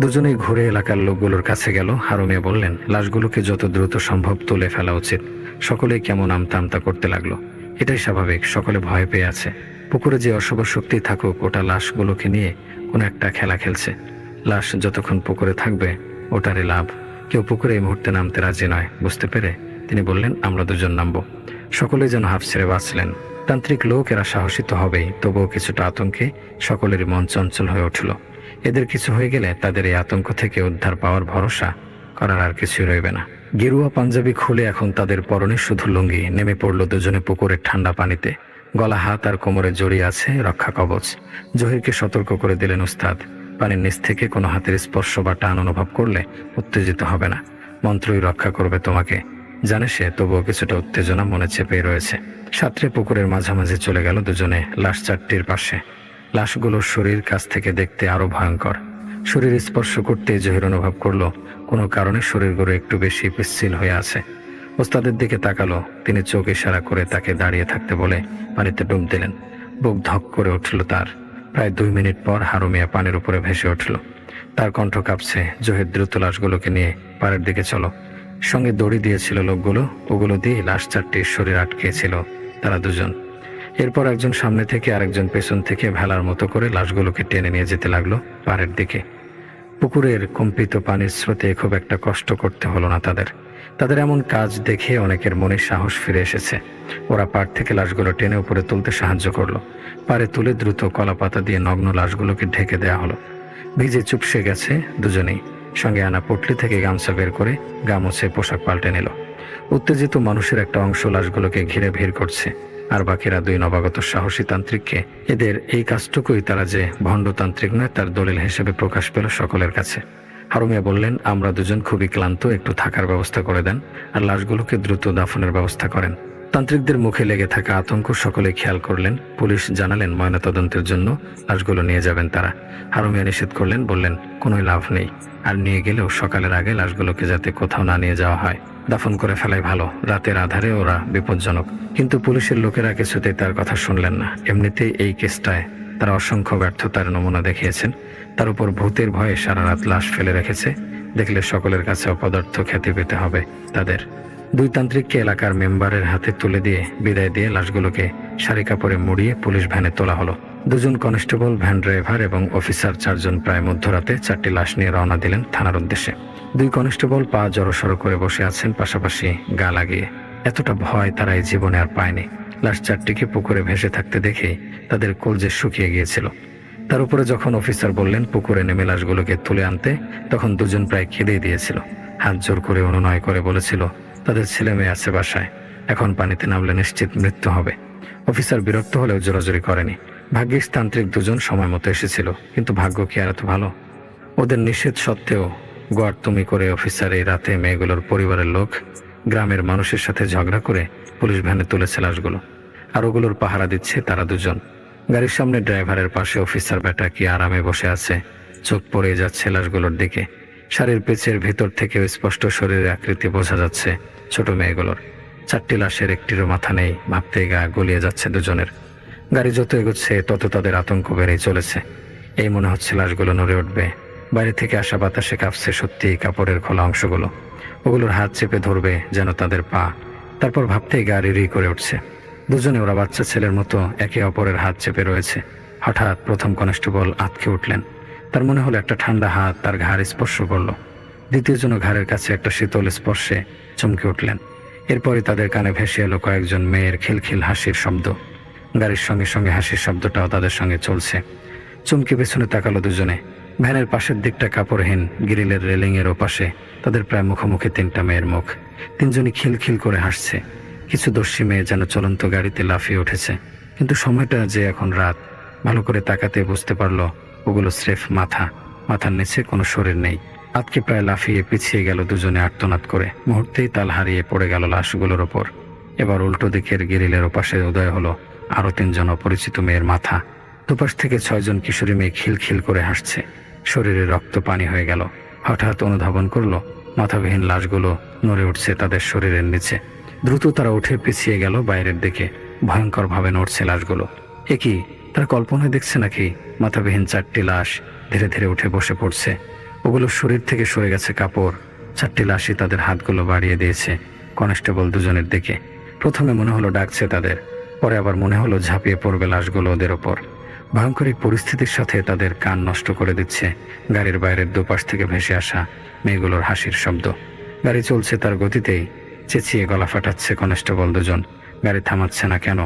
দুজনেই ঘুরে এলাকার লোকগুলোর কাছে গেল। হারু মিয়া বললেন, লাশগুলোকে যত দ্রুত সম্ভব তুলে ফেলা উচিত। সকলেই কেমন আমতা আমতা করতে লাগলো। এটাই স্বাভাবিক, সকলে ভয় পেয়ে আছে। পুকুরে যে অশুভ শক্তি থাকুক, ওটা লাশগুলোকে নিয়ে কোনো একটা খেলা খেলছে। লাশ যতক্ষণ পুকুরে থাকবে ওটারই লাভ। কেউ পুকুরে এই মুহূর্তে নামতে রাজি নয়। বুঝতে পেরে তিনি বললেন, আমরা দুজন নামবো। সকলেই যেন হাফ ছেড়ে বাঁচলেন। তান্ত্রিক লোক, এরা সাহসী তো হবেই, তবুও কিছুটা আতঙ্কে সকলেরই মন চঞ্চল হয়ে উঠল। এদের কিছু হয়ে গেলে তাদের এই আতঙ্ক থেকে উদ্ধার পাওয়ার ভরসা করার আর কিছুই রইবে না। গেরুয়া পাঞ্জাবি খুলে এখন তাদের পরনে শুধু লুঙ্গি। নেমে পড়ল দুজনে পুকুরের ঠান্ডা পানিতে। গলা হাত আর কোমরে জড়িয়ে আছে রক্ষা কবচ। জহিরকে সতর্ক করে দিলেন উস্তাদ, পানির নিচ থেকে কোনো হাতের স্পর্শ বা টান অনুভব করলে উত্তেজিত হবে না। মন্ত্রই রক্ষা করবে তোমাকে, জানে সে। তবুও কিছুটা উত্তেজনা মনে চেপেই রয়েছে। সাঁতরে পুকুরের মাঝামাঝি চলে গেল দুজনে লাশ 4টির পাশে। লাশগুলোর শরীর কাছ থেকে দেখতে আরো ভয়ঙ্কর। শরীর স্পর্শ করতে জহির অনুভব করলো কোনো কারণে শরীরগুলো একটু বেশি পিচ্ছিল হয়ে আছে। ওস্তাদের দিকে তাকালো। তিনি চোখ ইশারা করে তাকে দাঁড়িয়ে থাকতে বলে পানিতে ডুব দিলেন। বুক ধক করে উঠল তার। প্রায় 2 মিনিট পর হারু মিয়া পানির উপরে ভেসে উঠল। তার কণ্ঠ কাঁপছে। জহির দ্রুত লাশগুলোকে নিয়ে পাড়ের দিকে চলো। সঙ্গে দড়ি দিয়েছিল লোকগুলো, ওগুলো দিয়ে লাশ 4টির শরীর আটকেছিল তারা দুজন। এরপর একজন সামনে থেকে আরেকজন পেছন থেকে ভেলার মতো করে লাশগুলোকে টেনে নিয়ে যেতে লাগলো পাড়ের দিকে। পুকুরের কম্পিত পানির স্রোতে খুব একটা কষ্ট করতে হলো না তাদের এমন কাজ দেখে অনেকের মনে সাহস ফিরে এসেছে। ওরা পাড় থেকে লাশগুলো টেনে উপরে তুলতে সাহায্য করলো। পাড়ে তুলে দ্রুত কলা পাতা দিয়ে নগ্ন লাশগুলোকে ঢেকে দেওয়া হলো। ভিজে চুপসে গেছে দুজনেই। সঙ্গে আনা পটলি থেকে গামছা বের করে গা মুছে পোশাক পাল্টে নিল। উত্তেজিত মানুষের একটা অংশ লাশগুলোকে ঘিরে ভিড় করছে, আর বাকিরা 2 নবাগত সাহসী তান্ত্রিককে। এদের এই কাজটুকুই তারা যে ভণ্ড তান্ত্রিক নয় তার দলিল হিসেবে প্রকাশ পেল সকলের কাছে। হারু মিয়া বললেন, আমরা দুজন খুবই ক্লান্ত, একটু থাকার ব্যবস্থা করে দেন, আর লাশগুলোকে দ্রুত দাফনের ব্যবস্থা করেন। তান্ত্রিকদের মুখে লেগে থাকা আতঙ্ক সকলে খেয়াল করলেন। পুলিশ জানালেন ময়নাতদন্তের জন্য লাশগুলো নিয়ে যাবেন তারা। হারু মিয়া নিষেধ করলেন, বললেন কোনো লাভ নেই, আর নিয়ে গেলেও সকালের আগে লাশগুলোকে যাতে কোথাও না নিয়ে যাওয়া হয়, দাফন করে ফেলাই ভালো। রাতের আধারে ওরা বিপজ্জনক। কিন্তু পুলিশের লোকেরা কিছুতেই তার কথা শুনলেন না। এমনিতেই এই কেসটায় তারা অসংখ্য ব্যর্থতার নমুনা দেখিয়েছেন। তার উপর ভূতের ভয়ে সারা রাত লাশ ফেলে রেখেছে। দেখলে সকলের কাছে অপদার্থ খ্যাতি পেতে হবে তাদের। 2 তান্ত্রিককে এলাকার মেম্বারের হাতে তুলে দিয়ে বিদায় দিয়ে লাশগুলোকে শাড়ি কাপড়ে মুড়িয়ে পুলিশ ভ্যানে তোলা হলো। দুজন কনস্টেবল, ভ্যান ড্রাইভার এবং অফিসার 4 জন প্রায় মধ্যরাতে 4টি লাশ নিয়ে রওনা দিলেন থানার উদ্দেশ্যে। 2 কনস্টেবল পা জড়সড় করে বসে আছেন, পাশাপাশি গা লাগিয়ে। এতটা ভয় তারা এই জীবনে আর পায়নি। লাশ 4টিকে পুকুরে ভেসে থাকতে দেখে তাদের কলজে শুকিয়ে গিয়েছিল। তার উপরে যখন অফিসার বললেন পুকুরে নেমে লাশগুলোকে তুলে আনতে, তখন দুজন প্রায় কেঁদেই দিয়েছিল। হাত জোর করে অনুনয় করে বলেছিল তাদের ছেলে মেয়ে আছে বাসায়, এখন পানিতে নামলে নিশ্চিত মৃত্যু হবে। অফিসার বিরক্ত হলেও জোরাজোরি করেনি। ভাগ্যিস তান্ত্রিক দুজন সময় মতো এসেছিল, কিন্তু ভাগ্য কি আর এত ভালো? ওদের নিষেধ সত্ত্বেও গোয়ার তুমি করে অফিসার এই রাতে মেয়েগুলোর পরিবারের লোক, গ্রামের মানুষের সাথে ঝগড়া করে পুলিশ ভ্যানে তুলেছে লাশগুলো, আর ওগুলোর পাহারা দিচ্ছে তারা দুজন। গাড়ির সামনে ড্রাইভারের পাশে অফিসার বেটা কি আরামে বসে আছে, চোখ পড়ে যাচ্ছে লাশগুলোর দিকে। শাড়ির পেঁচের ভেতর থেকেও স্পষ্ট শরীরের আকৃতি বোঝা যাচ্ছে ছোট মেয়েগুলোর। 4টি লাশের একটিরও মাথা নেই, ভাবতেই গা গলিয়ে যাচ্ছে দুজনের। গাড়ি যত এগোচ্ছে তত তাদের আতঙ্ক বেড়েই চলেছে। এই মনে হচ্ছে লাশগুলো নড়ে উঠবে। বাইরে থেকে আসা বাতাসে কাঁপছে সত্যি কাপড়ের খোলা অংশগুলো। ওগুলোর হাত চেপে ধরবে যেন তাদের পা। তারপর ভাবতেই গা রিরি করে উঠছে। দুজনে ওরা বাচ্চা ছেলের মতো একে অপরের হাত চেপে রয়েছে। হঠাৎ প্রথম কনস্টেবল আঁতকে উঠলেন। তার মনে হলো একটা ঠান্ডা হাত তার ঘাড় স্পর্শ করলো। দ্বিতীয় জন ঘাড়ের কাছে একটা শীতল স্পর্শে চমকে উঠলেন। এরপরই তাদের কানে ভেসে এলো কয়েকজন মেয়ের খিলখিল হাসির শব্দ। গাড়ির সঙ্গে সঙ্গে হাসির শব্দটাও তাদের সঙ্গে চলছে। চমকে পেছনে তাকালো দুজনে। ভ্যানের পাশের দিকটা কাপড়হীন, গ্রিলের রেলিংয়ের ওপাশে তাদের প্রায় মুখোমুখি 3টা মেয়ের মুখ। 3জনই খিলখিল করে হাসছে। কিছু দস্যি মেয়ে যেন চলন্ত গাড়িতে লাফিয়ে উঠেছে। কিন্তু সময়টা যে এখন রাত, ভালো করে তাকাতে বুঝতে পারলো ওগুলো স্রেফ মাথার নিচে কোনো শরীর নেই। আতকে প্রায় লাফিয়ে পিছিয়ে গেল দুজনে আর্তনাদ করে। মুহূর্তেই তাল হারিয়ে পড়ে গেল লাশগুলোর ওপর। এবার উল্টো দিকের গ্রিলের ওপাশে উদয় হলো আরো 3 জন অপরিচিত মেয়ের মাথা। দুপাশ থেকে 6 জন কিশোরী মেয়ে খিলখিল করে হাসছে। শরীরে রক্ত পানি হয়ে গেল। হঠাৎ অনুধাবন করলো মাথাবিহীন লাশগুলো নড়ে উঠছে তাদের শরীরের নিচে। দ্রুত তারা উঠে পিছিয়ে গেল বাইরের দিকে। ভয়ঙ্কর ভাবে নড়ছে লাশগুলো। এ কি, তারা কল্পনায় দেখছে নাকি? মাথাবিহীন 4টি লাশ ধীরে ধীরে উঠে বসে পড়ছে। ওগুলোর শরীর থেকে সরে গেছে কাপড়। 4টি লাশই তাদের হাতগুলো বাড়িয়ে দিয়েছে কনস্টেবল দুজনের দিকে। প্রথমে মনে হলো ডাকছে তাদের, পরে আবার মনে হলো ঝাঁপিয়ে পড়বে লাশগুলো ওদের ওপর। ভয়ঙ্কর এই পরিস্থিতির সাথে তাদের কান নষ্ট করে দিচ্ছে গাড়ির বাইরের দুপাশ থেকে ভেসে আসা মেয়েগুলোর হাসির শব্দ। গাড়ি চলছে তার গতিতেই। চেঁচিয়ে গলা ফাটাচ্ছে কনস্টেবল দুজন। গাড়ি থামাচ্ছে না কেন?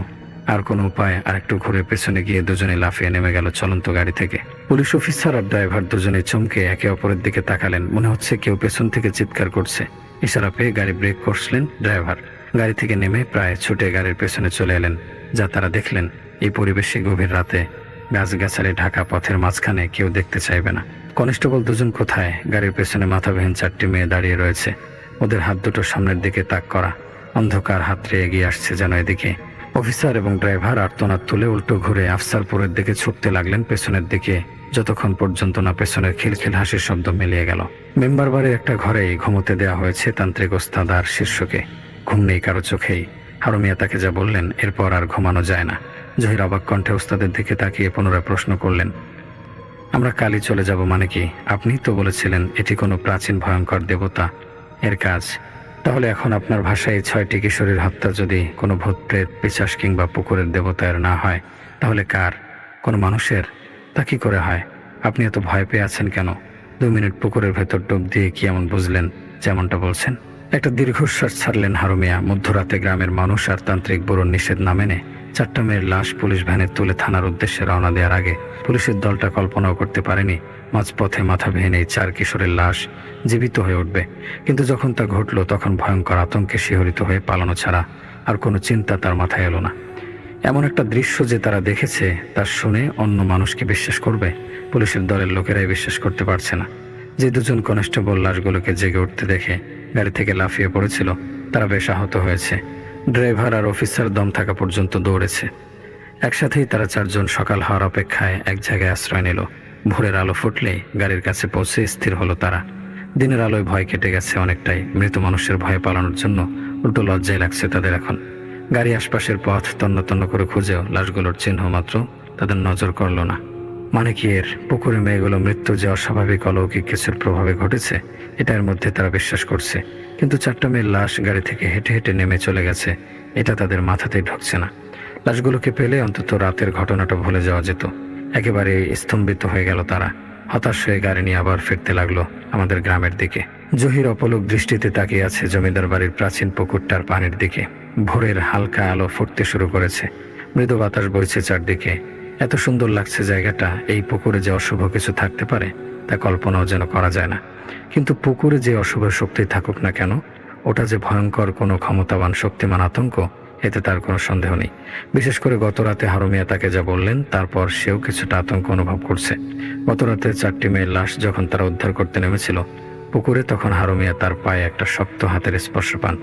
আর কোনো উপায়? আর একটু ঘুরে পেছনে গিয়ে দুজনে লাফিয়ে নেমে গেল চলন্ত গাড়ি থেকে। পুলিশ অফিসার আর ড্রাইভার দুজনে চমকে একে অপরের দিকে তাকালেন। মনে হচ্ছে কেউ পেছন থেকে চিৎকার করছে। ইশারা পেয়ে গাড়ি ব্রেক করলেন ড্রাইভার। গাড়ি থেকে নেমে প্রায় ছুটে গাড়ির পেছনে চলে এলেন। যা তারা দেখলেন, এই পরিবেশে গভীর রাতে গাছগাছালি ঢাকা পথের মাঝখানে কেউ দেখতে চাইবে না। কনস্টেবল দুজন কোথায়? গাড়ির পেছনে মাথাবিহীন 4টি মেয়ে দাঁড়িয়ে রয়েছে। ওদের হাত দুটো সামনের দিকে তাক করা। অন্ধকার হাতড়ে এগিয়ে আসছে যেন এদিকে। অফিসার এবং ড্রাইভার আর্তনাদ তুলে উল্টো ঘুরে আফসারপুরের দিকে ছুটতে লাগলেন পেছনের দিকে, যতক্ষণ পর্যন্ত না পেছনের খিলখিল হাসির শব্দ মিলিয়ে গেল। মেম্বার বাড়ির একটা ঘরেই ঘুমোতে দেওয়া হয়েছে তান্ত্রিক ওস্তাদ আর শীর্ষকে। ঘুম নেই কারো চোখেই। হারুমিয়া তাকে যা বললেন এরপর আর ঘুমানো যায় না। জহির অবাক কণ্ঠে ওস্তাদের দিকে তাকিয়ে পুনরায় প্রশ্ন করলেন, আমরা কালই চলে যাব মানে কি? আপনিই তো বলেছিলেন এটি কোনো প্রাচীন ভয়ঙ্কর দেবতা এর কাজ। তাহলে এখন আপনার ভাষায় 6টি কিশোরীর হত্যা যদি কোনো ভূত প্রেত পিশাচ কিংবা পুকুরের দেবতার না হয়, তাহলে কার? কোনো মানুষের? তা কি করে হয়? আপনি এত ভয় পেয়ে আছেন কেন? 2 মিনিট পুকুরের ভেতর ডুব দিয়ে কি এমন বুঝলেন যেমনটা বলছেন? একটা দীর্ঘশ্বাস ছাড়লেন হারুমিয়া। মধ্যরাতে গ্রামের মানুষ আর তান্ত্রিক বুড়োর নিষেধ না মেনে 4টা মেয়ের লাশ পুলিশ ভ্যানে তুলে থানার উদ্দেশ্যে রওনা দেওয়ার আগে পুলিশের দলটা কল্পনাও করতে পারেনি মাঝপথে মাথাবিহীন এই 4 কিশোরের লাশ জীবিত হয়ে উঠবে। কিন্তু যখন তা ঘটল তখন ভয়ঙ্কর আতঙ্কে শিহরিত হয়ে পালানো ছাড়া আর কোনো চিন্তা তার মাথায় এলো না। এমন একটা দৃশ্য যে তারা দেখেছে তা শুনে অন্য মানুষকে বিশ্বাস করবে? পুলিশের দলের লোকেরাই বিশ্বাস করতে পারছে না। যে 2 জন কনস্টেবল লাশগুলোকে জেগে উঠতে দেখে গাড়ি থেকে লাফিয়ে পড়েছিল, তারা বেশ আহত হয়েছে। ড্রাইভার আর অফিসার দম থাকা পর্যন্ত দৌড়েছে। একসাথেই তারা 4 জন সকাল হওয়ার অপেক্ষায় এক জায়গায় আশ্রয় নিল। ভোরের আলো ফুটলেই গাড়ির কাছে পৌঁছে স্থির হলো তারা। দিনের আলোয় ভয় কেটে গেছে অনেকটাই। মৃত মানুষের ভয়ে পালানোর জন্য উল্টো লজ্জায় লাগছে তাদের এখন। গাড়ি আশপাশের পথ তন্ন তন্ন করে খুঁজেও লাশগুলোর চিহ্ন মাত্র তাদের নজর করল না। মানে কি এর? পুকুরে মেয়েগুলো মৃত্যু যে অস্বাভাবিক অলৌকিক কিছুর প্রভাবে ঘটেছে এটার মধ্যে তারা বিশ্বাস করছে। কিন্তু 4টা মেয়ের লাশ গাড়ি থেকে হেঁটে হেঁটে নেমে চলে গেছে, এটা তাদের মাথাতেই ঢুকছে না। লাশগুলোকে পেলে অন্তত রাতের ঘটনাটা ভুলে যাওয়া যেত। একেবারে স্তম্ভিত হয়ে গেল তারা। হতাশ হয়ে গাড়ি নিয়ে আবার ফিরতে লাগলো আমাদের গ্রামের দিকে। জহির অপলক দৃষ্টিতে তাকিয়ে আছে জমিদার বাড়ির প্রাচীন পুকুরটার পানির দিকে। ভোরের হালকা আলো ফুটতে শুরু করেছে, মৃদু বাতাস বইছে চারদিকে। এত সুন্দর লাগছে জায়গাটা। এই পুকুরে যে অশুভ কিছু থাকতে পারে তা কল্পনাও যেন করা যায় না। কিন্তু পুকুরে যে অশুভ শক্তি থাকুক না কেন, ওটা যে ভয়ঙ্কর কোনো ক্ষমতাবান শক্তিমান আতঙ্ক, এতে তার কোনো সন্দেহ নেই। বিশেষ করে গত রাতে হারুমিয়া তাকে যা বললেন, তারপর সেও কিছুটা আতঙ্ক অনুভব করছে। গত রাতে 4টি মেয়ের লাশ যখন তারা উদ্ধার করতে নেমেছিল পুকুরে, তখন হারুমিয়া তার পায়ে একটা শক্ত হাতের স্পর্শ পান।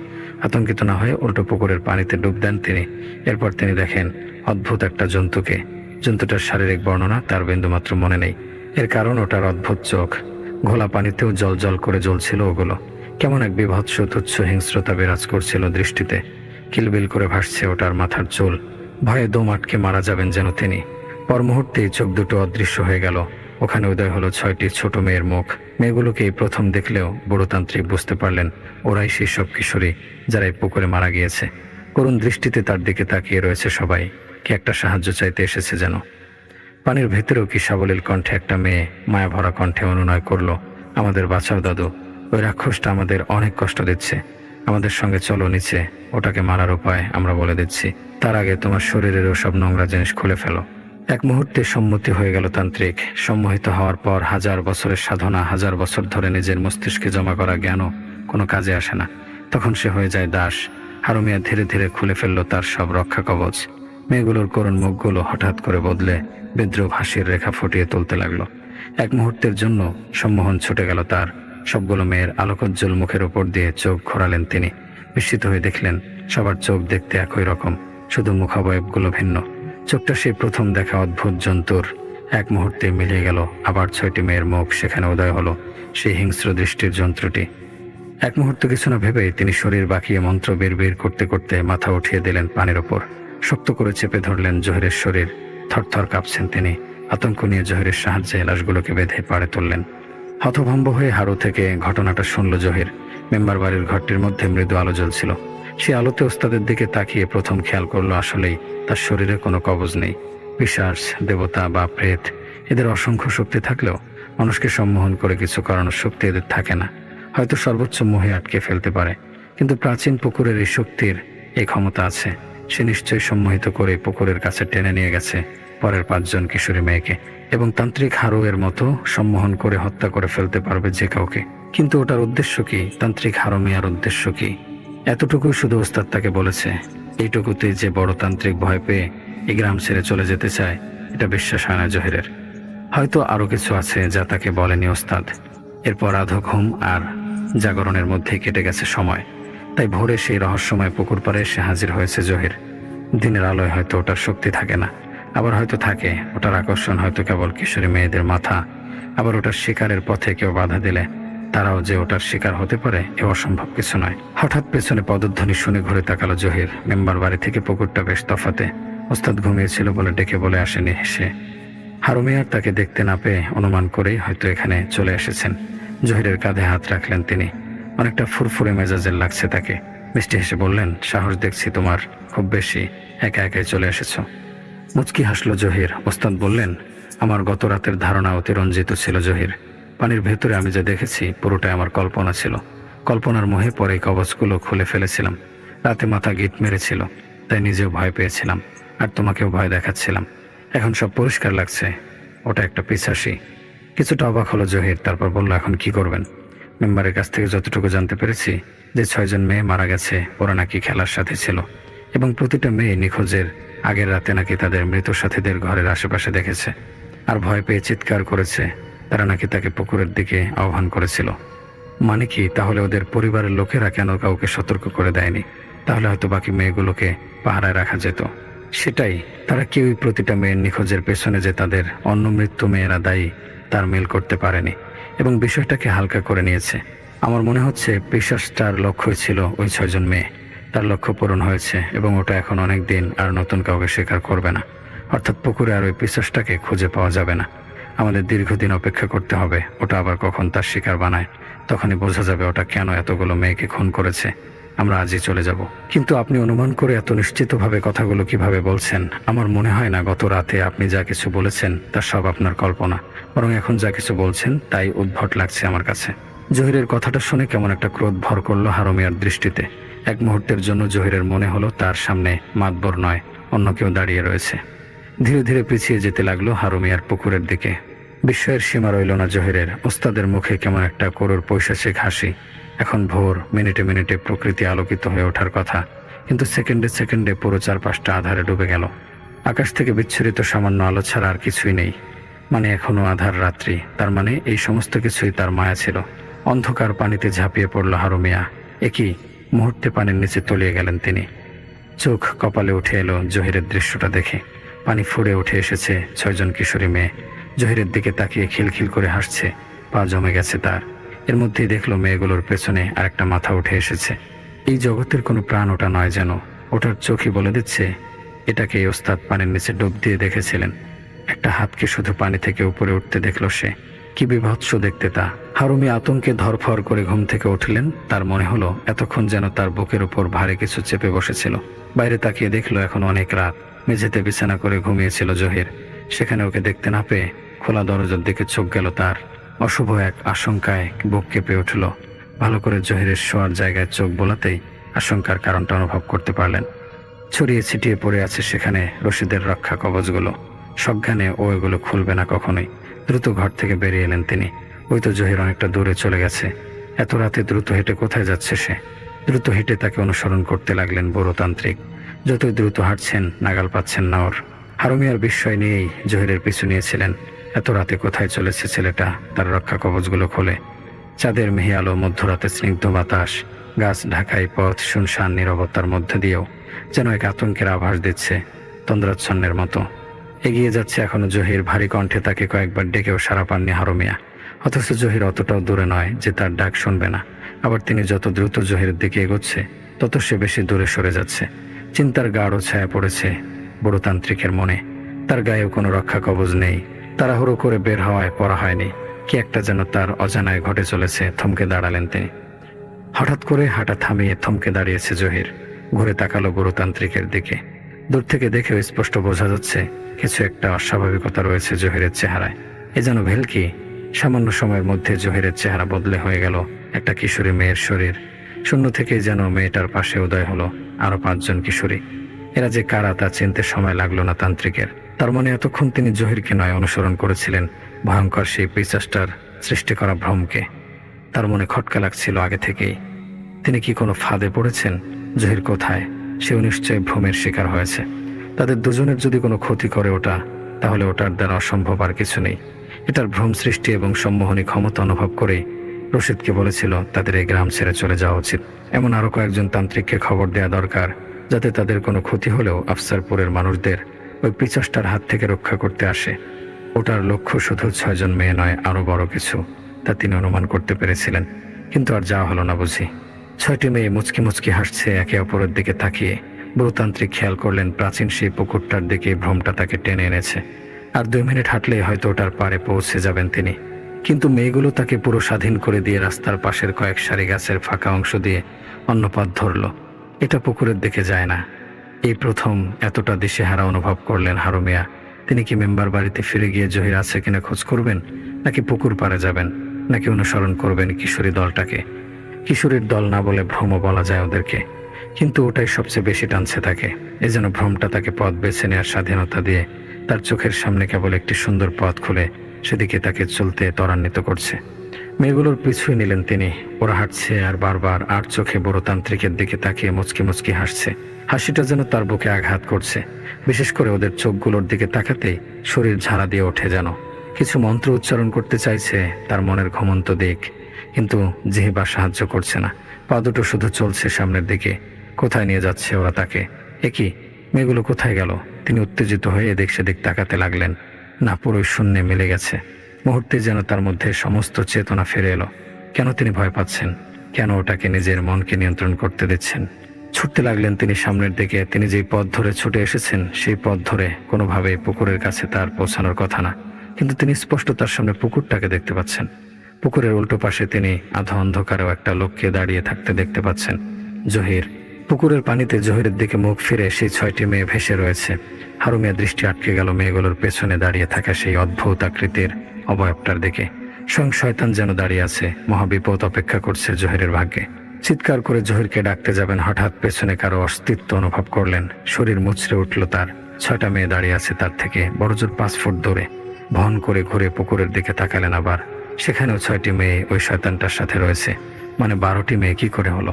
আতঙ্কিত না হয়ে উল্টো পুকুরের পানিতে ডুব দেন তিনি। এরপর তিনি দেখেন অদ্ভুত একটা জন্তুকে। জন্তুটার শারীরিক বর্ণনা তার বিন্দুমাত্র মনে নেই। এর কারণ ওটার অদ্ভুত চোখ, ঘোলা পানিতেও জল জল করে জ্বলছিল ওগুলো। কেমন এক বিভৎস তুচ্ছ হিংস্রতা বিরাজ করছিল দৃষ্টিতে। কিলবিল করে ভাসছে ওটার মাথার চুল। ভয়ে দম আটকে মারা যাবেন যেন তিনি। পর মুহূর্তেই চোখ দুটো অদৃশ্য হয়ে গেল। ওখানে উদয় হলো 6টি ছোট মেয়ের মুখ। মেয়েগুলোকে এই প্রথম দেখলেও বুড়োতান্ত্রিক বুঝতে পারলেন ওরাই সেই সব কিশোরী যারা এই পুকুরে মারা গিয়েছে। করুণ দৃষ্টিতে তার দিকে তাকিয়ে রয়েছে সবাই। কি একটা সাহায্য চাইতে এসেছে যেন। পানির ভেতরেও কি সাবলীল কণ্ঠে একটা মেয়ে মায়া ভরা কণ্ঠে অনুনয় করলো, আমাদের বাঁচাও দাদু, ওই রাক্ষসটা আমাদের অনেক কষ্ট দিচ্ছে, আমাদের সঙ্গে চলো নিচে, ওটাকে মারার উপায় আমরা বলে দিচ্ছি। তার আগে তোমার শরীরের ওসব নোংরা জিনিস খুলে ফেলো। এক মুহূর্তে সম্মতি হয়ে গেল তান্ত্রিক। সম্মোহিত হওয়ার পর 1000 বছরের সাধনা, 1000 বছর ধরে নিজের মস্তিষ্কে জমা করা জ্ঞানও কোনো কাজে আসে না। তখন সে হয়ে যায় দাস। হারুমিয়া ধীরে ধীরে খুলে ফেললো তার সব রক্ষা কবচ। মেয়েগুলোর করুণ মুখগুলো হঠাৎ করে বদলে বিদ্রুপ হাসির রেখা ফুটিয়ে তুলতে লাগলো। এক মুহূর্তের জন্য সম্মোহন ছুটে গেল তার। সবগুলো মেয়ের আলোকোজ্জ্বল মুখের উপর দিয়ে চোখ ঘোরালেন তিনি। বিস্মিত হয়ে দেখলেন সবার চোখ দেখতে একই রকম, শুধু মুখাবয়বগুলো ভিন্ন। চোখটা সেই প্রথম দেখা অদ্ভুত জন্তুর। এক মুহূর্তে মিলিয়ে গেল। আবার 6টি মেয়ের মুখ, সেখানে উদয় হলো সেই হিংস্র দৃষ্টির যন্ত্রটি। এক মুহূর্ত কিছু না ভেবেই তিনি শরীর বাঁকিয়ে মন্ত্র বের করতে করতে মাথা উঠিয়ে দিলেন পানির ওপর। শক্ত করে চেপে ধরলেন জহিরের শরীর। থরথর কাঁপছেন তিনি। আতঙ্ক নিয়ে জহিরের সাহায্যে লাশগুলোকে বেঁধে পাড়ে তুললেন। হতভম্ব হয়ে হারু থেকে ঘটনাটা শুনল জহির। মেম্বার বাড়ির ঘরটির মধ্যে মৃদু আলো জ্বলছিল। সে আলোতে ওস্তাদের দিকে তাকিয়ে প্রথম খেয়াল করলো আসলেই তার শরীরে কোনো কবজ নেই। পিশাচ, দেবতা বা প্রেত, এদের অসংখ্য শক্তি থাকলেও মানুষকে সম্মোহন করে কিছু করানোর শক্তি এদের থাকে না। হয়তো সর্বোচ্চ মোহে আটকে ফেলতে পারে, কিন্তু প্রাচীন পুকুরের এই শক্তির এই ক্ষমতা আছে। সে নিশ্চয়ই সম্মোহিত করে পুকুরের কাছে টেনে নিয়ে গেছে পরের 5 জন কিশোরী মেয়েকে, এবং তান্ত্রিক হারু এর মতো সম্মোহন করে হত্যা করে ফেলতে পারবে যে কাউকে। কিন্তু ওটার উদ্দেশ্য কি? তান্ত্রিক হারুমিয়ার উদ্দেশ্য কি? এতটুকুই শুধু ওস্তাদ তাকে বলেছে। এইটুকুতে যে বড় তান্ত্রিক ভয় পেয়ে এই গ্রাম ছেড়ে চলে যেতে চায়, এটা বিশ্বাস হয় না জহিরের। হয়তো আরো কিছু আছে যা তাকে বলেনি ওস্তাদ। এরপর আধো ঘুম আর জাগরণের মধ্যে কেটে গেছে সময়। তাই ভোরে সেই রহস্যময় পুকুর পাড়ে এসে হাজির হয়েছে জহির। দিনের আলোয় হয়তো ওটার শক্তি থাকে না, আবার হয়তো থাকে। ওটার আকর্ষণ হয়তো কেবল কিশোরী মেয়েদের মাথা। আবার ওটার শিকারের পথে কেউ বাধা দিলে তারাও যে ওটার শিকার হতে পারে, এ অসম্ভব কিছু নয়। হঠাৎ পেছনে পদধ্বনি শুনে ঘুরে তাকালো জহির। মেম্বার বাড়ি থেকে পুকুরটা বেশ তফাতে। ওস্তাদ ঘুমিয়েছিল বলে ডেকে বলে আসেনি সে। হারুমিয়ার তাকে দেখতে না পেয়ে অনুমান করেই হয়তো এখানে চলে এসেছেন। জহিরের কাঁধে হাত রাখলেন তিনি। অনেকটা ফুরফুরে মেজাজের লাগছে তাকে। মিষ্টি হেসে বললেন, সাহস দেখছি তোমার খুব বেশি, একা একাই চলে এসেছো। মুচকি হাসলো জহির। ওস্তাদ বললেন, আমার গত রাতের ধারণা অতিরঞ্জিত ছিল জহির। পানির ভেতরে আমি যা দেখেছি পুরোটাই আমার কল্পনা ছিল। কল্পনার মোহে পরে কবচগুলো খুলে ফেলেছিলাম। রাতে মাথা গিট মেরেছিল, তাই নিজেও ভয় পেয়েছিলাম, আর তোমাকেও ভয় দেখাচ্ছিলাম। এখন সব পরিষ্কার লাগছে। ওটা একটা পিশাচী। কিছুটা অবাক হলো জহির, তারপর বলল, এখন কি করবেন? মেম্বারের কাছ থেকে যতটুকু জানতে পেরেছি যে 6 জন মেয়ে মারা গেছে ওরা নাকি খেলার সাথে ছিল, এবং প্রতিটা মেয়ে নিখোঁজের আগের রাতে নাকি তাদের মৃত সাথীদের ঘরের আশেপাশে দেখেছে, আর ভয় পেয়ে চিৎকার করেছে। তারা নাকি তাকে পুকুরের দিকে আহ্বান করেছিল। মানে কি, তাহলে ওদের পরিবারের লোকেরা কেন কাউকে সতর্ক করে দেয়নি? তাহলে হয়তো বাকি মেয়েগুলোকে পাহারায় রাখা যেত। সেটাই, তারা কেউই প্রতিটা মেয়ের নিখোঁজের পেছনে যে তাদের অন্য মৃত্যু মেয়েরা দায়ী তার মিল করতে পারেনি, এবং বিষয়টাকে হালকা করে নিয়েছে। আমার মনে হচ্ছে পিশাচটার লক্ষ্যই ছিল ওই 6 জন মেয়ে। তার লক্ষ্য পূরণ হয়েছে, এবং ওটা এখন অনেক দিন আর নতুন কাউকে স্বীকার করবে না। অর্থাৎ পুকুরে আর ওই পিশাচটাকে খুঁজে পাওয়া যাবে না। আমাদের দীর্ঘদিন অপেক্ষা করতে হবে। ওটা আবার কখন তার শিকার বানায়, তখনই বোঝা যাবে ওটা কেন এতগুলো মেয়েকে খুন করেছে। আমরা আজই চলে যাব। কিন্তু আপনি অনুমান করে এত নিশ্চিতভাবে কথাগুলো কিভাবে বলছেন? আমার মনে হয় না গত রাতে আপনি যা কিছু বলেছেন তা সব আপনার কল্পনা, বরং এখন যা কিছু বলছেন তাই উদ্ভট লাগছে আমার কাছে। জহিরের কথাটা শুনে কেমন একটা ক্রোধ ভর করলো হারুমিয়ার দৃষ্টিতে। এক মুহূর্তের জন্য জহিরের মনে হলো তার সামনে মাতবর নয়, অন্য কেউ দাঁড়িয়ে রয়েছে। ধীরে ধীরে পিছিয়ে যেতে লাগলো হারুমিয়ার পুকুরের দিকে। বিস্ময়ের সীমা রইল না জহিরের। ওস্তাদের মুখে কেমন একটা করুর পৈশাচিক হাসি। এখন ভোর, মিনিটে মিনিটে প্রকৃতি আলোকিত হয়ে ওঠার কথা, কিন্তু সেকেন্ডে সেকেন্ডে পুরো চারপাশটা আধারে ডুবে গেল। আকাশ থেকে বিচ্ছুরিত সামান্য আলো ছাড়া আর কিছুই নেই। মানে এখনো আধার রাত্রি, তার মানে এই সমস্ত কিছুই তার মায়া ছিল। অন্ধকার পানিতে ঝাঁপিয়ে পড়ল হারুমিয়া। একই মুহূর্তে পানির নিচে তলিয়ে গেলেন তিনি। চোখ কপালে উঠে এলো জহিরের দৃশ্যটা দেখে। পানি ফুঁড়ে উঠে এসেছে 6 জন কিশোরী মেয়ে। জহিরের দিকে তাকিয়ে খিলখিল করে হাসছে, পা জমে গেছে তার। এর মধ্যেই দেখলো মেয়েগুলোর পেছনে আরেকটা মাথা উঠে এসেছে। এই জগতের কোনো প্রাণ ওটা নয় যেন, ওটার চোখই বলে দিচ্ছে এটাকে এই ওস্তাদ পানির নিচে ডুব দিয়ে দেখেছিলেন। একটা হাতকে শুধু পানি থেকে উপরে উঠতে দেখলো সে। কি বিভৎস দেখতে তা! হারুমি আতঙ্কে ধরফর করে ঘুম থেকে উঠলেন। তার মনে হলো এতক্ষণ যেন তার বুকের উপর ভারী কিছু চেপে বসেছিল। বাইরে তাকিয়ে দেখলো এখন অনেক রাত। মেঝেতে বিছানা করে ঘুমিয়েছিল জহির। সেখানে ওকে দেখতে না পেয়ে খোলা দরজার দিকে চোখ গেল তার। অশুভ এক আশঙ্কায় বুক কেঁপে উঠল। ভালো করে জহিরের শোয়ার জায়গায় চোখ বোলাতেই আশঙ্কার কারণটা অনুভব করতে পারলেন। ছড়িয়ে ছিটিয়ে পড়ে আছে সেখানে রশিদের রক্ষা কবচগুলো। সজ্ঞানে ও এগুলো খুলবে না কখনোই। দ্রুত ঘর থেকে বেরিয়ে এলেন তিনি। ওই তো জহির অনেকটা দূরে চলে গেছে। এত রাতে দ্রুত হেঁটে কোথায় যাচ্ছে সে? দ্রুত হেঁটে তাকে অনুসরণ করতে লাগলেন বুড়োতান্ত্রিক। যতই দ্রুত হাঁটছেন নাগাল পাচ্ছেন না ওর। হারুমিয়ার বিস্ময় নিয়েই জহিরের পিছু নিয়েছিলেন। এত রাতে কোথায় চলেছে ছেলেটা? তার রক্ষা কবচগুলো খোলে। চাঁদের মিহি আলো, মধ্যরাতে স্নিগ্ধ বাতাস, গাছ ঢাকাই পথ, শুনশান নীরবতার মধ্যে দিয়েও যেন এক আতঙ্কের আভাস দিচ্ছে, তন্দ্রাচ্ছন্নের মতো। এগিয়ে যাচ্ছে এখনো জহির। ভারী কণ্ঠে তাকে কয়েকবার ডেকেও সাড়া পাননি হারুমিয়া। অথচ জহির অতটাও দূরে নয় যে তার ডাক শুনবে না। আবার তিনি যত দ্রুত জহিরের দিকে এগোচ্ছে তত সে বেশি দূরে সরে যাচ্ছে। চিন্তার গাঢ় ছায়া পড়েছে বুড়োতান্ত্রিকের মনে। তার গায়েও কোনো রক্ষা কবচ নেই। তাড়াহুড়ো করে বের হওয়ায় পড়া হয়নি। কি একটা যেন তার অজানায় ঘটে চলেছে। থমকে দাঁড়ালেন তিনি। হঠাৎ করে হাঁটা থামিয়ে থমকে দাঁড়িয়েছে জহির। ঘুরে তাকালো বুড়োতান্ত্রিকের দিকে। দূর থেকে দেখেও স্পষ্ট বোঝা যাচ্ছে কিছু একটা অস্বাভাবিকতা রয়েছে জহিরের চেহারায়। এ যেন ভেলকি। সামান্য সময়ের মধ্যে জহিরের চেহারা বদলে হয়ে গেল একটা কিশোরী মেয়ের শরীর। শূন্য থেকে যেন মেয়েটার পাশে উদয় হলো আরো 5 জন কিশোরী। এরা যে কারা তা চিনতে সময় লাগলো না তান্ত্রিকের। তার মনে এতক্ষণ তিনি জহিরকে নয় অনুসরণ করেছিলেন ভয়ঙ্কর সেই পিশাচটার সৃষ্টি করা ভ্রমকে। তার মনে খটকা লাগছিল আগে থেকেই। তিনি কি কোনো ফাঁদে পড়েছেন? জহির কোথায়? সেও নিশ্চয়ই ভ্রমের শিকার হয়েছে। তাদের দুজনের যদি কোনো ক্ষতি করে ওটা, তাহলে ওটার দ্বারা অসম্ভব আর কিছু নেই। এটার ভ্রম সৃষ্টি এবং সম্মোহনী ক্ষমতা অনুভব করে রশিদকে বলেছিল তাদের এই গ্রাম ছেড়ে চলে যাওয়া উচিত। এমন আরো কয়েকজন তান্ত্রিককে খবর দেওয়া দরকার, যাতে তাদের কোনো ক্ষতি হলেও আফসারপুরের মানুষদের ওই পিচাসটার হাত থেকে রক্ষা করতে আসে। ওটার লক্ষ্য শুধু 6 জন মেয়ে নয়, আরো বড় কিছু, তা তিনি অনুমান করতে পেরেছিলেন। কিন্তু আর যাওয়া হলো না বুঝি। 6টি মেয়ে মুচকি মুচকি হাসছে একে অপরের দিকে তাকিয়ে। বুড়োতান্ত্রিক খেয়াল করলেন প্রাচীন সেই পুকুরটার দিকে ভ্রমটা তাকে টেনে এনেছে। আর 2 মিনিট হাঁটলেই হয়তো ওটার পারে পৌঁছে যাবেন তিনি। কিন্তু মেয়েগুলো তাকে পুরো স্বাধীন করে দিয়ে রাস্তার পাশের কয়েক সারি গাছের ফাঁকা অংশ দিয়ে অন্য পথ ধরল। এটা পুকুরের দিকে যায় না। এই প্রথম এতটা দিশেহারা অনুভব করলেন হারুমিয়া। তিনি কি মেম্বার বাড়িতে ফিরে গিয়ে জহির আছে কিনা খোঁজ করবেন, নাকি পুকুর পাড়ে যাবেন, নাকি অনুসরণ করবেন কিশোরী দলটাকে? কিশোরীর দল না বলে ভ্রম বলা যায় ওদেরকে, কিন্তু ওটাই সবচেয়ে বেশি টানছে তাকে। এ যেন ভ্রমটা তাকে পথ বেছে নেওয়ার স্বাধীনতা দিয়ে তার চোখের সামনে কেবল একটি সুন্দর পথ খুলে সেদিকে তাকে চলতে ত্বরান্বিত করছে। মেয়েগুলোর পিছুই নিলেন তিনি। ওরা হাঁটছে আর বারবার আর চোখে বুড়োতান্ত্রিকের দিকে তাকিয়ে মুচকি মুচকি হাসছে। হাসিটা যেন তার বুকে আঘাত করছে। বিশেষ করে ওদের চোখগুলোর দিকে তাকাতেই শরীর ঝাড়া দিয়ে ওঠে যেন। কিছু মন্ত্র উচ্চারণ করতে চাইছে তার মনের ঘুমন্ত দিক, কিন্তু জিহ্বা সাহায্য করছে না। পা দুটো শুধু চলছে সামনের দিকে। কোথায় নিয়ে যাচ্ছে ওরা তাকে? একই মেয়েগুলো কোথায় গেল? তিনি উত্তেজিত হয়ে এদিক সেদিক তাকাতে লাগলেন। না, পুরোই শূন্যে মিলে গেছে। মুহূর্তে যেন তার মধ্যে সমস্ত চেতনা ফিরে এলো। কেন তিনি ভয় পাচ্ছেন? কেন ওটাকে নিজের মনকে নিয়ন্ত্রণ করতে দিচ্ছেন? ছুটতে লাগলেন তিনি সামনের দিকে। তিনি যেই পথ ধরে ছুটে এসেছেন সেই পথ ধরে কোনোভাবে পুকুরের কাছে তার পৌঁছানোর কথা না, কিন্তু তিনি স্পষ্ট তার সামনে পুকুরটাকে দেখতে পাচ্ছেন। পুকুরের উল্টো পাশে তিনি আধা অন্ধকারেও একটা লোককে দাঁড়িয়ে থাকতে দেখতে পাচ্ছেন। জহির। পুকুরের পানিতে জহিরের দিকে মুখ ফিরে সেই 6টি মেয়ে ভেসে রয়েছে। হারুমিয়া দৃষ্টি আটকে গেল মেয়েগুলোর পেছনে দাঁড়িয়ে থাকা সেই অদ্ভুত আকৃতির অবয়বটার দিকে। স্বয়ং শয়তান যেন দাঁড়িয়ে আছে, মহাবিপদ অপেক্ষা করছে জহিরের ভাগ্যে। চিৎকার করে জহিরকে ডাকতে যাবেন, হঠাৎ পেছনে কারো অস্তিত্ব অনুভব করলেন। শরীর মুচড়ে উঠল তার। 6টা মেয়ে দাঁড়িয়ে আছে তার থেকে বড়জোর 5 ফুট দূরে। ভন করে ঘুরে পুকুরের দিকে তাকালেন আবার। সেখানেও 6টি মেয়ে ওই শয়তানটার সাথে রয়েছে। মানে 12টি মেয়ে কি করে হলো?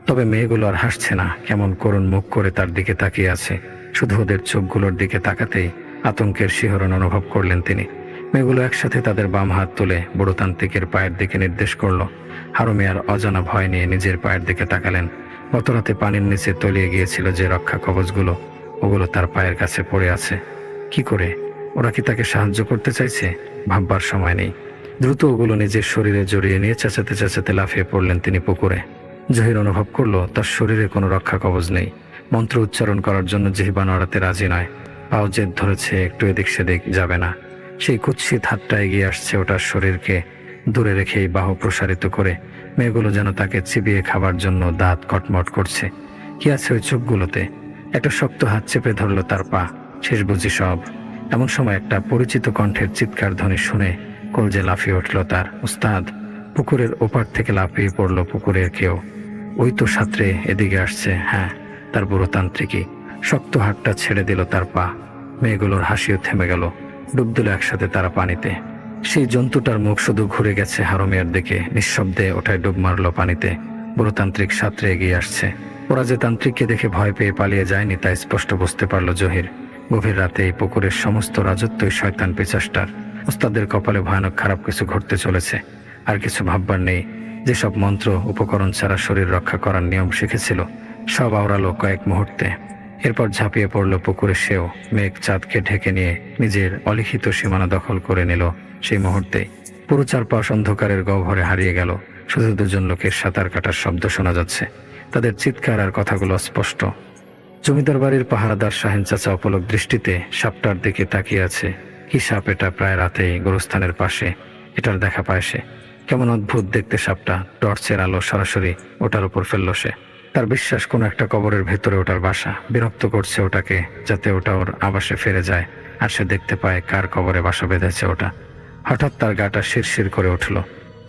তবে মেয়েগুলো আর হাসছে না, কেমন করুণ মুখ করে তার দিকে তাকিয়ে আছে। শুধু ওদের চোখগুলোর দিকে তাকাতেই আতঙ্কের শিহরণ অনুভব করলেন তিনি। মেয়েগুলো একসাথে তাদের বাম হাত তুলে বুড়োতান্ত্রিকের পায়ের দিকে নির্দেশ করলো। হারুমিয়ার অজানা ভয় নিয়ে নিজের পায়ের দিকে তাকালেন। গতরাতে পানির নিচে তলিয়ে গিয়েছিল যে রক্ষা কবচগুলো, ওগুলো তার পায়ের কাছে পড়ে আছে। কি করে? ওরা কি তাকে সাহায্য করতে চাইছে? ভাববার সময় নেই। দ্রুত ওগুলো নিজের শরীরে জড়িয়ে নিয়ে চেঁচাতে চেঁচাতে লাফিয়ে পড়লেন তিনি পুকুরে। জহির অনুভব করলো তার শরীরে কোনো রক্ষা কবচ নেই। মন্ত্র উচ্চারণ করার জন্য জিহ্বা নড়াতে রাজি নয়। পাও জেদ ধরেছে, একটু এদিক সেদিক যাবে না। সেই কুৎসিত হাতটা এগিয়ে আসছে ওটার শরীরকে দূরে রেখেই বাহু প্রসারিত করে। মেয়েগুলো যেন তাকে চিবিয়ে খাবার জন্য দাঁত কটমট করছে। কি আছে ওই চোখগুলোতে? একটা শক্ত হাত চেপে ধরলো তার পা। শেষ বুঝি সব। এমন সময় একটা পরিচিত কণ্ঠের চিৎকার ধ্বনি শুনে কলজে লাফিয়ে উঠল তার। উস্তাদ! পুকুরের ওপার থেকে লাফিয়ে পড়ল পুকুরের কেউ। ওই তো সাঁতরে এদিকে আসছে। হ্যাঁ, তার বুড়োতান্ত্রিকই। শক্ত হাতটা ছেড়ে দিল তার পা। মেয়েগুলোর হাসিও থেমে গেল। ডুব দিল একসাথে তারা পানিতে। সেই জন্তুটার মুখ শুধু ঘুরে গেছে হারুমিয়ার দিকে। নিঃশব্দে ওঠায় ডুব মারল পানিতে। বুড়োতান্ত্রিক সাঁতরে এগিয়ে আসছে। ওরা যে তান্ত্রিককে দেখে ভয় পেয়ে পালিয়ে যায়নি তা স্পষ্ট বুঝতে পারল জহির। গভীর রাতে এই পুকুরের সমস্ত রাজত্বই শয়তান পিশাচটার। ওস্তাদের কপালে ভয়ানক খারাপ কিছু ঘটতে চলেছে। আর কিছু ভাববার নেই। যেসব মন্ত্র উপকরণ ছাড়া শরীর রক্ষা করার নিয়ম শিখেছিল সব আওড়ালো কয়েক মুহূর্তে। এরপর ঝাঁপিয়ে পড়ল পুকুরে সেও। মেঘ চাঁদকে ঢেকে নিয়ে নিজের অলিখিত সীমানা দখল করে নিল সেই মুহূর্তে। পুরো চারপাশ অন্ধকারের গহ্বরে হারিয়ে গেল। শুধু দুজন লোকের সাঁতার কাটার শব্দ শোনা যাচ্ছে। তাদের চিৎকার আর কথাগুলো স্পষ্ট। জমিদার বাড়ির পাহারাদার শাহিন চাচা অপলক দৃষ্টিতে সাপটার দিকে তাকিয়ে আছে। কি সাপ এটা? প্রায় রাতেই গোরস্থানের পাশে এটার দেখা পায় সে। কেমন অদ্ভুত দেখতে সাপটা। টর্চের আলো সরাসরি ওটার উপর ফেলল সে। তার বিশ্বাস কোনো একটা কবরের ভেতরে ওটার বাসা। বিরক্ত করছে ওটাকে যাতে ওটা ওর আবাসে ফিরে যায় আর সে দেখতে পায় কার কবরে বাসা বেঁধেছে ওটা। হঠাৎ তার গাটা শিরশির করে উঠল।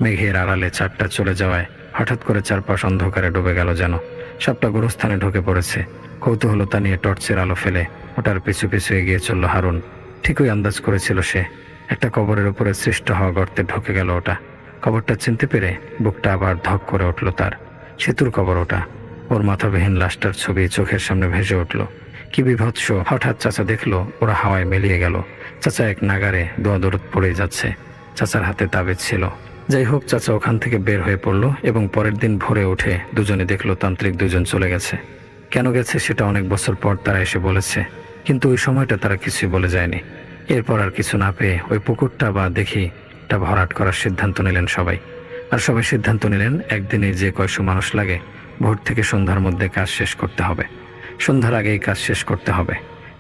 মেঘের আড়ালে চাঁদটা চলে যাওয়ায় হঠাৎ করে চারপাশ অন্ধকারে ডুবে গেল যেন। সাপটা গোরস্থানে ঢুকে পড়েছে। কৌতূহলতা নিয়ে টর্চের আলো ফেলে ওটার পিছু পিছু এগিয়ে চলল হারুন। ঠিকই আন্দাজ করেছিল সে। একটা কবরের উপরে সৃষ্ট হওয়া গর্তে ঢুকে গেল ওটা। কবরটা চিনতে পেরে বুকটা আবার ধক করে উঠল তার। সেতুর কবর ওটা। ওর মাথাবিহীন লাশটার ছবি চোখের সামনে ভেসে উঠল। কি বিভৎস! হঠাৎ চাচা দেখলো ওরা হাওয়ায় মিলিয়ে গেল। চাচা এক নাগারে দোয়াদরদ পড়ে যাচ্ছে। চাচার হাতে তাবিজ ছিল। যাই হোক, চাচা ওখান থেকে বের হয়ে পড়ল এবং পরের দিন ভোরে উঠে দুজনে দেখলো তান্ত্রিক দুজন চলে গেছে। কেন গেছে সেটা অনেক বছর পর তারা এসে বলেছে, কিন্তু ওই সময়টা তারা কিছুই বলে যায়নি। এরপর আর কিছু না পেয়ে ওই পুকুরটা বা দেখিটা ভরাট করার সিদ্ধান্ত নিলেন সবাই। আর সবাই সিদ্ধান্ত নিলেন একদিনে যে কয়শো মানুষ লাগে ভোর থেকে সন্ধ্যার মধ্যে কাজ শেষ করতে হবে। সন্ধ্যার আগেই কাজ শেষ করতে হবে।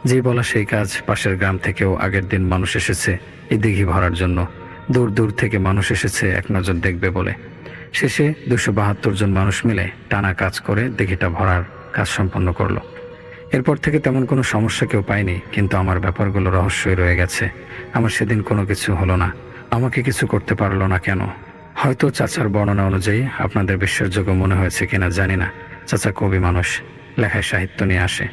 যেই বলা সেই কাজ। পাশের গ্রাম থেকেও আগের দিন মানুষ এসেছে এই দিঘি ভরার জন্য। দূর দূর থেকে মানুষ এসেছে এক নজর দেখবে বলে। শেষে 272 জন মানুষ মিলে টানা কাজ করে দিঘিটা ভরার কাজ সম্পন্ন করলো। এরপর থেকে তেমন কোনো সমস্যা কেউ পায়নি, কিন্তু আমার ব্যাপারগুলো রহস্যই রয়ে গেছে। আমার সেদিন কোনো কিছু হলো না। আমাকে কিছু করতে পারলো না কেন? হয়তো চাচার বর্ণনা অনুযায়ী আপনাদের বিশ্বাসযোগ্য মনে হয়েছে কিনা জানি না। চাচা কবি মানুষ, লেখায় সাহিত্য নিয়ে আসে।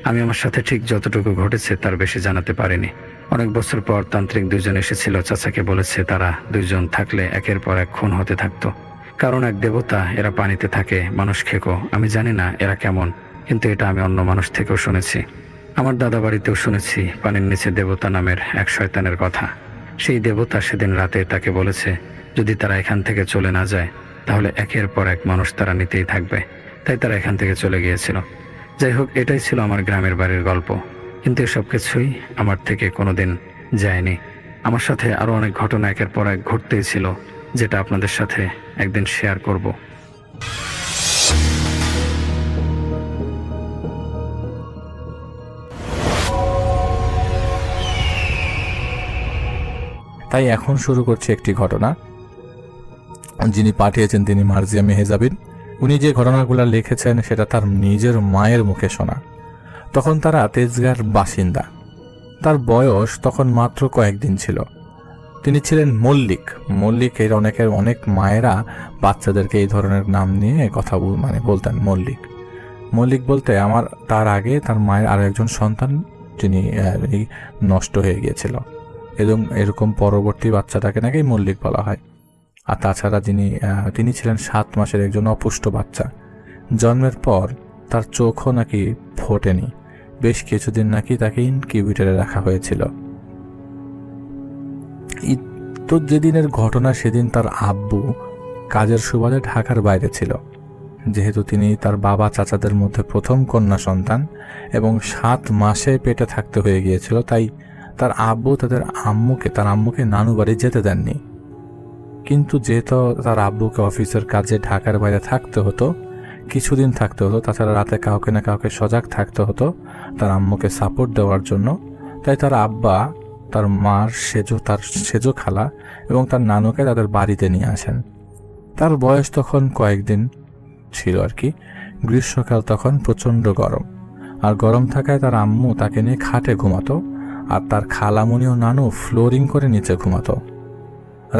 আমি আমার সাথে ঠিক যতটুকু ঘটেছে তার বেশি জানাতে পারিনি। অনেক বছর পর তান্ত্রিক দুজন এসেছিল। চাচাকে বলেছে তারা দুজন থাকলে একের পর এক খুন হতে থাকতো। কারণ এক দেবতা, এরা পানিতে থাকে, মানুষ খেকো। আমি জানি না এরা কেমন, কিন্তু এটা আমি অন্য মানুষ থেকেও শুনেছি। আমার দাদা বাড়িতেও শুনেছি পানির নিচে দেবতা নামের এক শয়তানের কথা। সেই দেবতা সেদিন রাতে তাকে বলেছে যদি তারা এখান থেকে চলে না যায় তাহলে একের পর এক মানুষ তারা নিতেই থাকবে। তাই তারা এখান থেকে চলে গিয়েছিল। যাই হোক, এটাই ছিল আমার গ্রামের বাড়ির গল্প। কিন্তু এসব কিছুই আমার থেকে কোনোদিন যায়নি। আমার সাথে আরও অনেক ঘটনা একের পর এক ঘটতেই ছিল, যেটা আপনাদের সাথে একদিন শেয়ার করব।
তাই এখন শুরু করছি একটি ঘটনা। যিনি পাঠিয়েছেন তিনি মার্জিয়া মেহেজাবিন। উনি যে ঘটনাগুলো লিখেছেন সেটা তার নিজের মায়ের মুখে শোনা। তখন তারা তেজগাঁর বাসিন্দা। তার বয়স তখন মাত্র কয়েকদিন ছিল। তিনি ছিলেন মল্লিক। মল্লিকের অনেক মায়েরা বাচ্চাদেরকে এই ধরনের নাম নিয়ে কথা বলতেন মল্লিক। মল্লিক বলতে তার আগে তার মায়ের আরো একজন সন্তান যিনি নষ্ট হয়ে গিয়েছিল, এবং এরকম পরবর্তী বাচ্চাটাকে নাকি মল্লিক বলা হয়। আর তাছাড়া তিনি ছিলেন 7 মাসের একজন অপুষ্ট বাচ্চা। জন্মের পর তার চোখও নাকি ফোটেনি। বেশ কিছুদিন নাকি তাকে ইনকিউবেটরে রাখা হয়েছিল। তো যেদিনের ঘটনা সেদিন তার আব্বু কাজের সুবাদে ঢাকার বাইরে ছিল। যেহেতু তিনি তার বাবা চাচাদের মধ্যে প্রথম কন্যা সন্তান এবং 7 মাসে পেটে থাকতে হয়ে গিয়েছিল, তাই তার আব্বু তার আম্মুকে নানু বাড়ি যেতে দেননি। কিন্তু যেহেতু তার আব্বুকে অফিসের কাজে ঢাকার বাইরে থাকতে হতো, কিছুদিন থাকতে হতো, তাছাড়া রাতে কাউকে না কাউকে সজাগ থাকতে হতো তার আম্মুকে সাপোর্ট দেওয়ার জন্য, তাই তার আব্বা তার মার সেজো খালা এবং তার নানুকে তাদের বাড়িতে নিয়ে আসেন। তার বয়স তখন কয়েকদিন ছিল আর কি। গ্রীষ্মকাল তখন প্রচণ্ড গরম, আর গরম থাকায় তার আম্মু তাকে নিয়ে খাটে ঘুমাতো, আর তার খালামণি ও নানু ফ্লোরিং করে নিচে ঘুমাতো।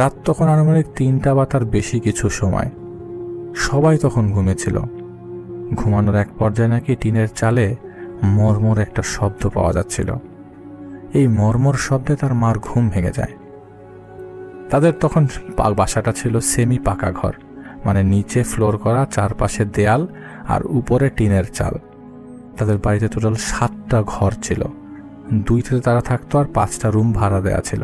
রাত তখন আনুমানিক 3টা বা তার বেশি কিছু সময়। সবাই তখন ঘুমেছিল। ঘুমানোর এক পর্যায়ে নাকি টিনের চালে মর্মর একটা শব্দ পাওয়া যাচ্ছিল। এই মর্মর শব্দে তার মার ঘুম ভেঙে যায়। তাদের তখন বাসাটা ছিল সেমি পাকা ঘর, মানে নিচে ফ্লোর করা, চারপাশে দেয়াল আর উপরে টিনের চাল। তাদের বাড়িতে টোটাল 7টা ঘর ছিল। 2তে তারা থাকতো আর 5টা রুম ভাড়া দেয়া ছিল।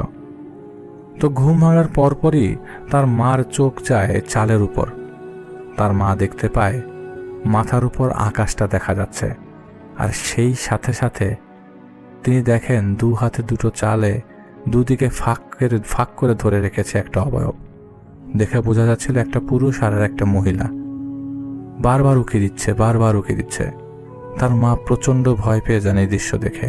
তো ঘুম ভাঙার পরপরই তার মার চোখ যায় চালের উপর। তার মা দেখতে পায় মাথার উপর আকাশটা দেখা যাচ্ছে, আর সেই সাথে সাথে তিনি দেখেন 2 হাতে 2টো চালে দুদিকে ফাঁক করে ধরে রেখেছে একটা অবয়ব। দেখে বোঝা যাচ্ছিল একটা পুরুষ আর একটা মহিলা। বারবার উকি দিচ্ছে। তার মা প্রচণ্ড ভয় পেয়ে যান এই দৃশ্য দেখে।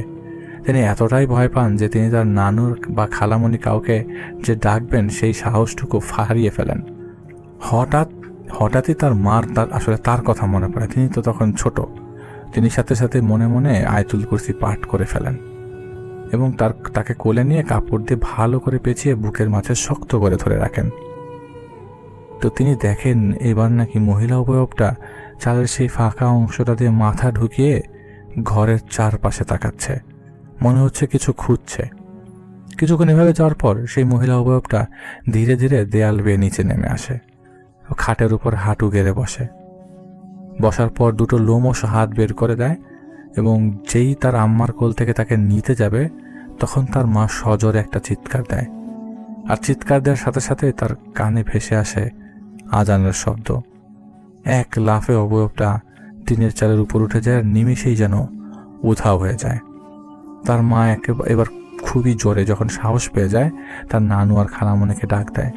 তিনি এতটাই ভয় পান যে তিনি তার নানুর বা খালামণি কাউকে যে ডাকবেন সেই সাহসটুকু হারিয়ে ফেলেন। হঠাৎই তার মার আসলে তার কথা মনে পড়ে। তিনি তো তখন ছোট। তিনি সাথে সাথে মনে মনে আয়াতুল কুরসি পাঠ করে ফেলেন এবং তাকে কোলে নিয়ে কাপড় দিয়ে ভালো করে পেঁচিয়ে বুকের মাঝে শক্ত করে ধরে রাখেন। তো তিনি দেখেন এবার নাকি মহিলা অবয়বটা চালের সেই ফাঁকা অংশটা দিয়ে মাথা ঢুকিয়ে ঘরের চারপাশে তাকাচ্ছে, মনে হচ্ছে কিছু খুঁজছে। কিছুক্ষণ এভাবে যাওয়ার পর সেই মহিলা অবয়বটা ধীরে ধীরে দেয়াল বেয়ে নিচে নেমে আসে, খাটের উপর হাঁটু গেড়ে বসার পর 2টো লোমশ হাত বের করে দেয়, এবং যেই তার আম্মার কোল থেকে তাকে নিতে যাবে তখন তার মা সজোরে একটা চিৎকার দেয়, আর চিৎকার দেওয়ার সাথে সাথে তার কানে ভেসে আসে আজানের শব্দ। এক লাফে অবয়বটা টিনের চালের উপর উঠে যায় আর নিমেষেই যেন উধাও হয়ে যায়। তার মা এবার খুবই জোরে যখন সাহস পেয়ে যায় তার নানু আর খালামণিকে ডাক দেয়।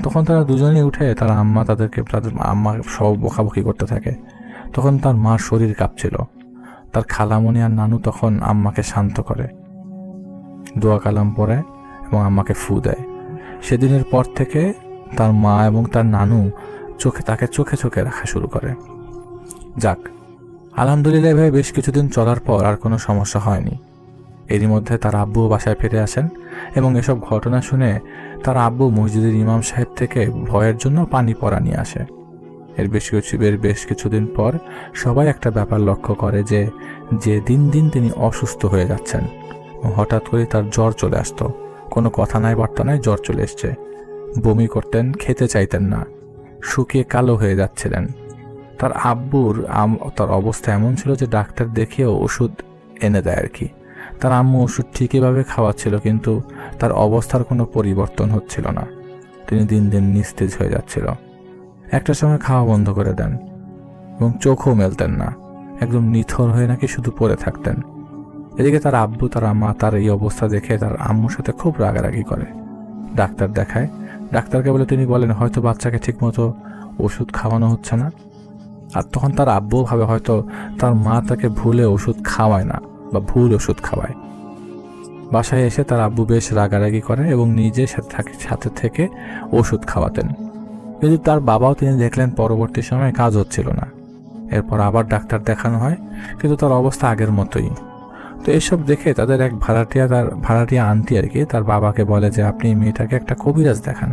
তখন তারা দুজনেই উঠে তাদের আম্মা সব বকাবকি করতে থাকে। তখন তার মার শরীর কাঁপছিল। তার খালামণি আর নানু তখন আম্মাকে শান্ত করে, দোয়া কালাম পড়ে এবং আম্মাকে ফু দেয়। সেদিনের পর থেকে তার মা এবং তার নানু তাকে চোখে চোখে রাখা শুরু করে। যাক, আলহামদুলিল্লাহ এভাবে বেশ কিছুদিন চলার পর আর কোনো সমস্যা হয়নি। এরই মধ্যে তার আব্বুও বাসায় ফিরে আসেন এবং এসব ঘটনা শুনে তার আব্বু মসজিদের ইমাম সাহেব থেকে ভয়ের জন্য পানি পড়া নিয়ে আসে। এর বেশ কিছুদিন পর সবাই একটা ব্যাপার লক্ষ্য করে যে দিন দিন তিনি অসুস্থ হয়ে যাচ্ছেন। হঠাৎ করে তার জ্বর চলে আসতো। কোনো কথা নাই বার্তা নাই, জ্বর চলে এসছে। বমি করতেন, খেতে চাইতেন না, শুকিয়ে কালো হয়ে যাচ্ছিলেন। তার তার অবস্থা এমন ছিল যে ডাক্তার দেখিয়েও ওষুধ এনে দেয় আর কি। তার আম্মু ওষুধ ঠিকইভাবে খাওয়াচ্ছিল, কিন্তু তার অবস্থার কোনো পরিবর্তন হচ্ছিল না। তিনি দিন দিন নিস্তেজ হয়ে যাচ্ছিল। একটা সময় খাওয়া বন্ধ করে দেন এবং চোখও মেলতেন না, একদম নিথর হয়ে নাকি শুধু পড়ে থাকতেন। এদিকে তার আব্বু তার আম্মা তার এই অবস্থা দেখে তার আম্মুর সাথে খুব রাগারাগি করে। ডাক্তার দেখায়। ডাক্তারকে বলে তিনি বলেন হয়তো বাচ্চাকে ঠিকমতো ওষুধ খাওয়ানো হচ্ছে না। আর তখন তার আব্বু ভাবে হয়তো তার মা তাকে ভুলে ওষুধ খাওয়ায় না বা ভুল ওষুধ খাওয়ায়। বাসায় এসে তার আব্বু বেশ রাগারাগি করে এবং নিজে সাথে থেকে ওষুধ খাওয়াতেন। কিন্তু তার বাবাও তিনি দেখলেন পরবর্তী সময়ে কাজ হচ্ছিল না। এরপর আবার ডাক্তার দেখানো হয়, কিন্তু তার অবস্থা আগের মতোই। তো এসব দেখে তাদের এক ভাড়াটিয়া আন্টি আর কি তার বাবাকে বলে যে আপনি মেয়েটাকে একটা কবিরাজ দেখান,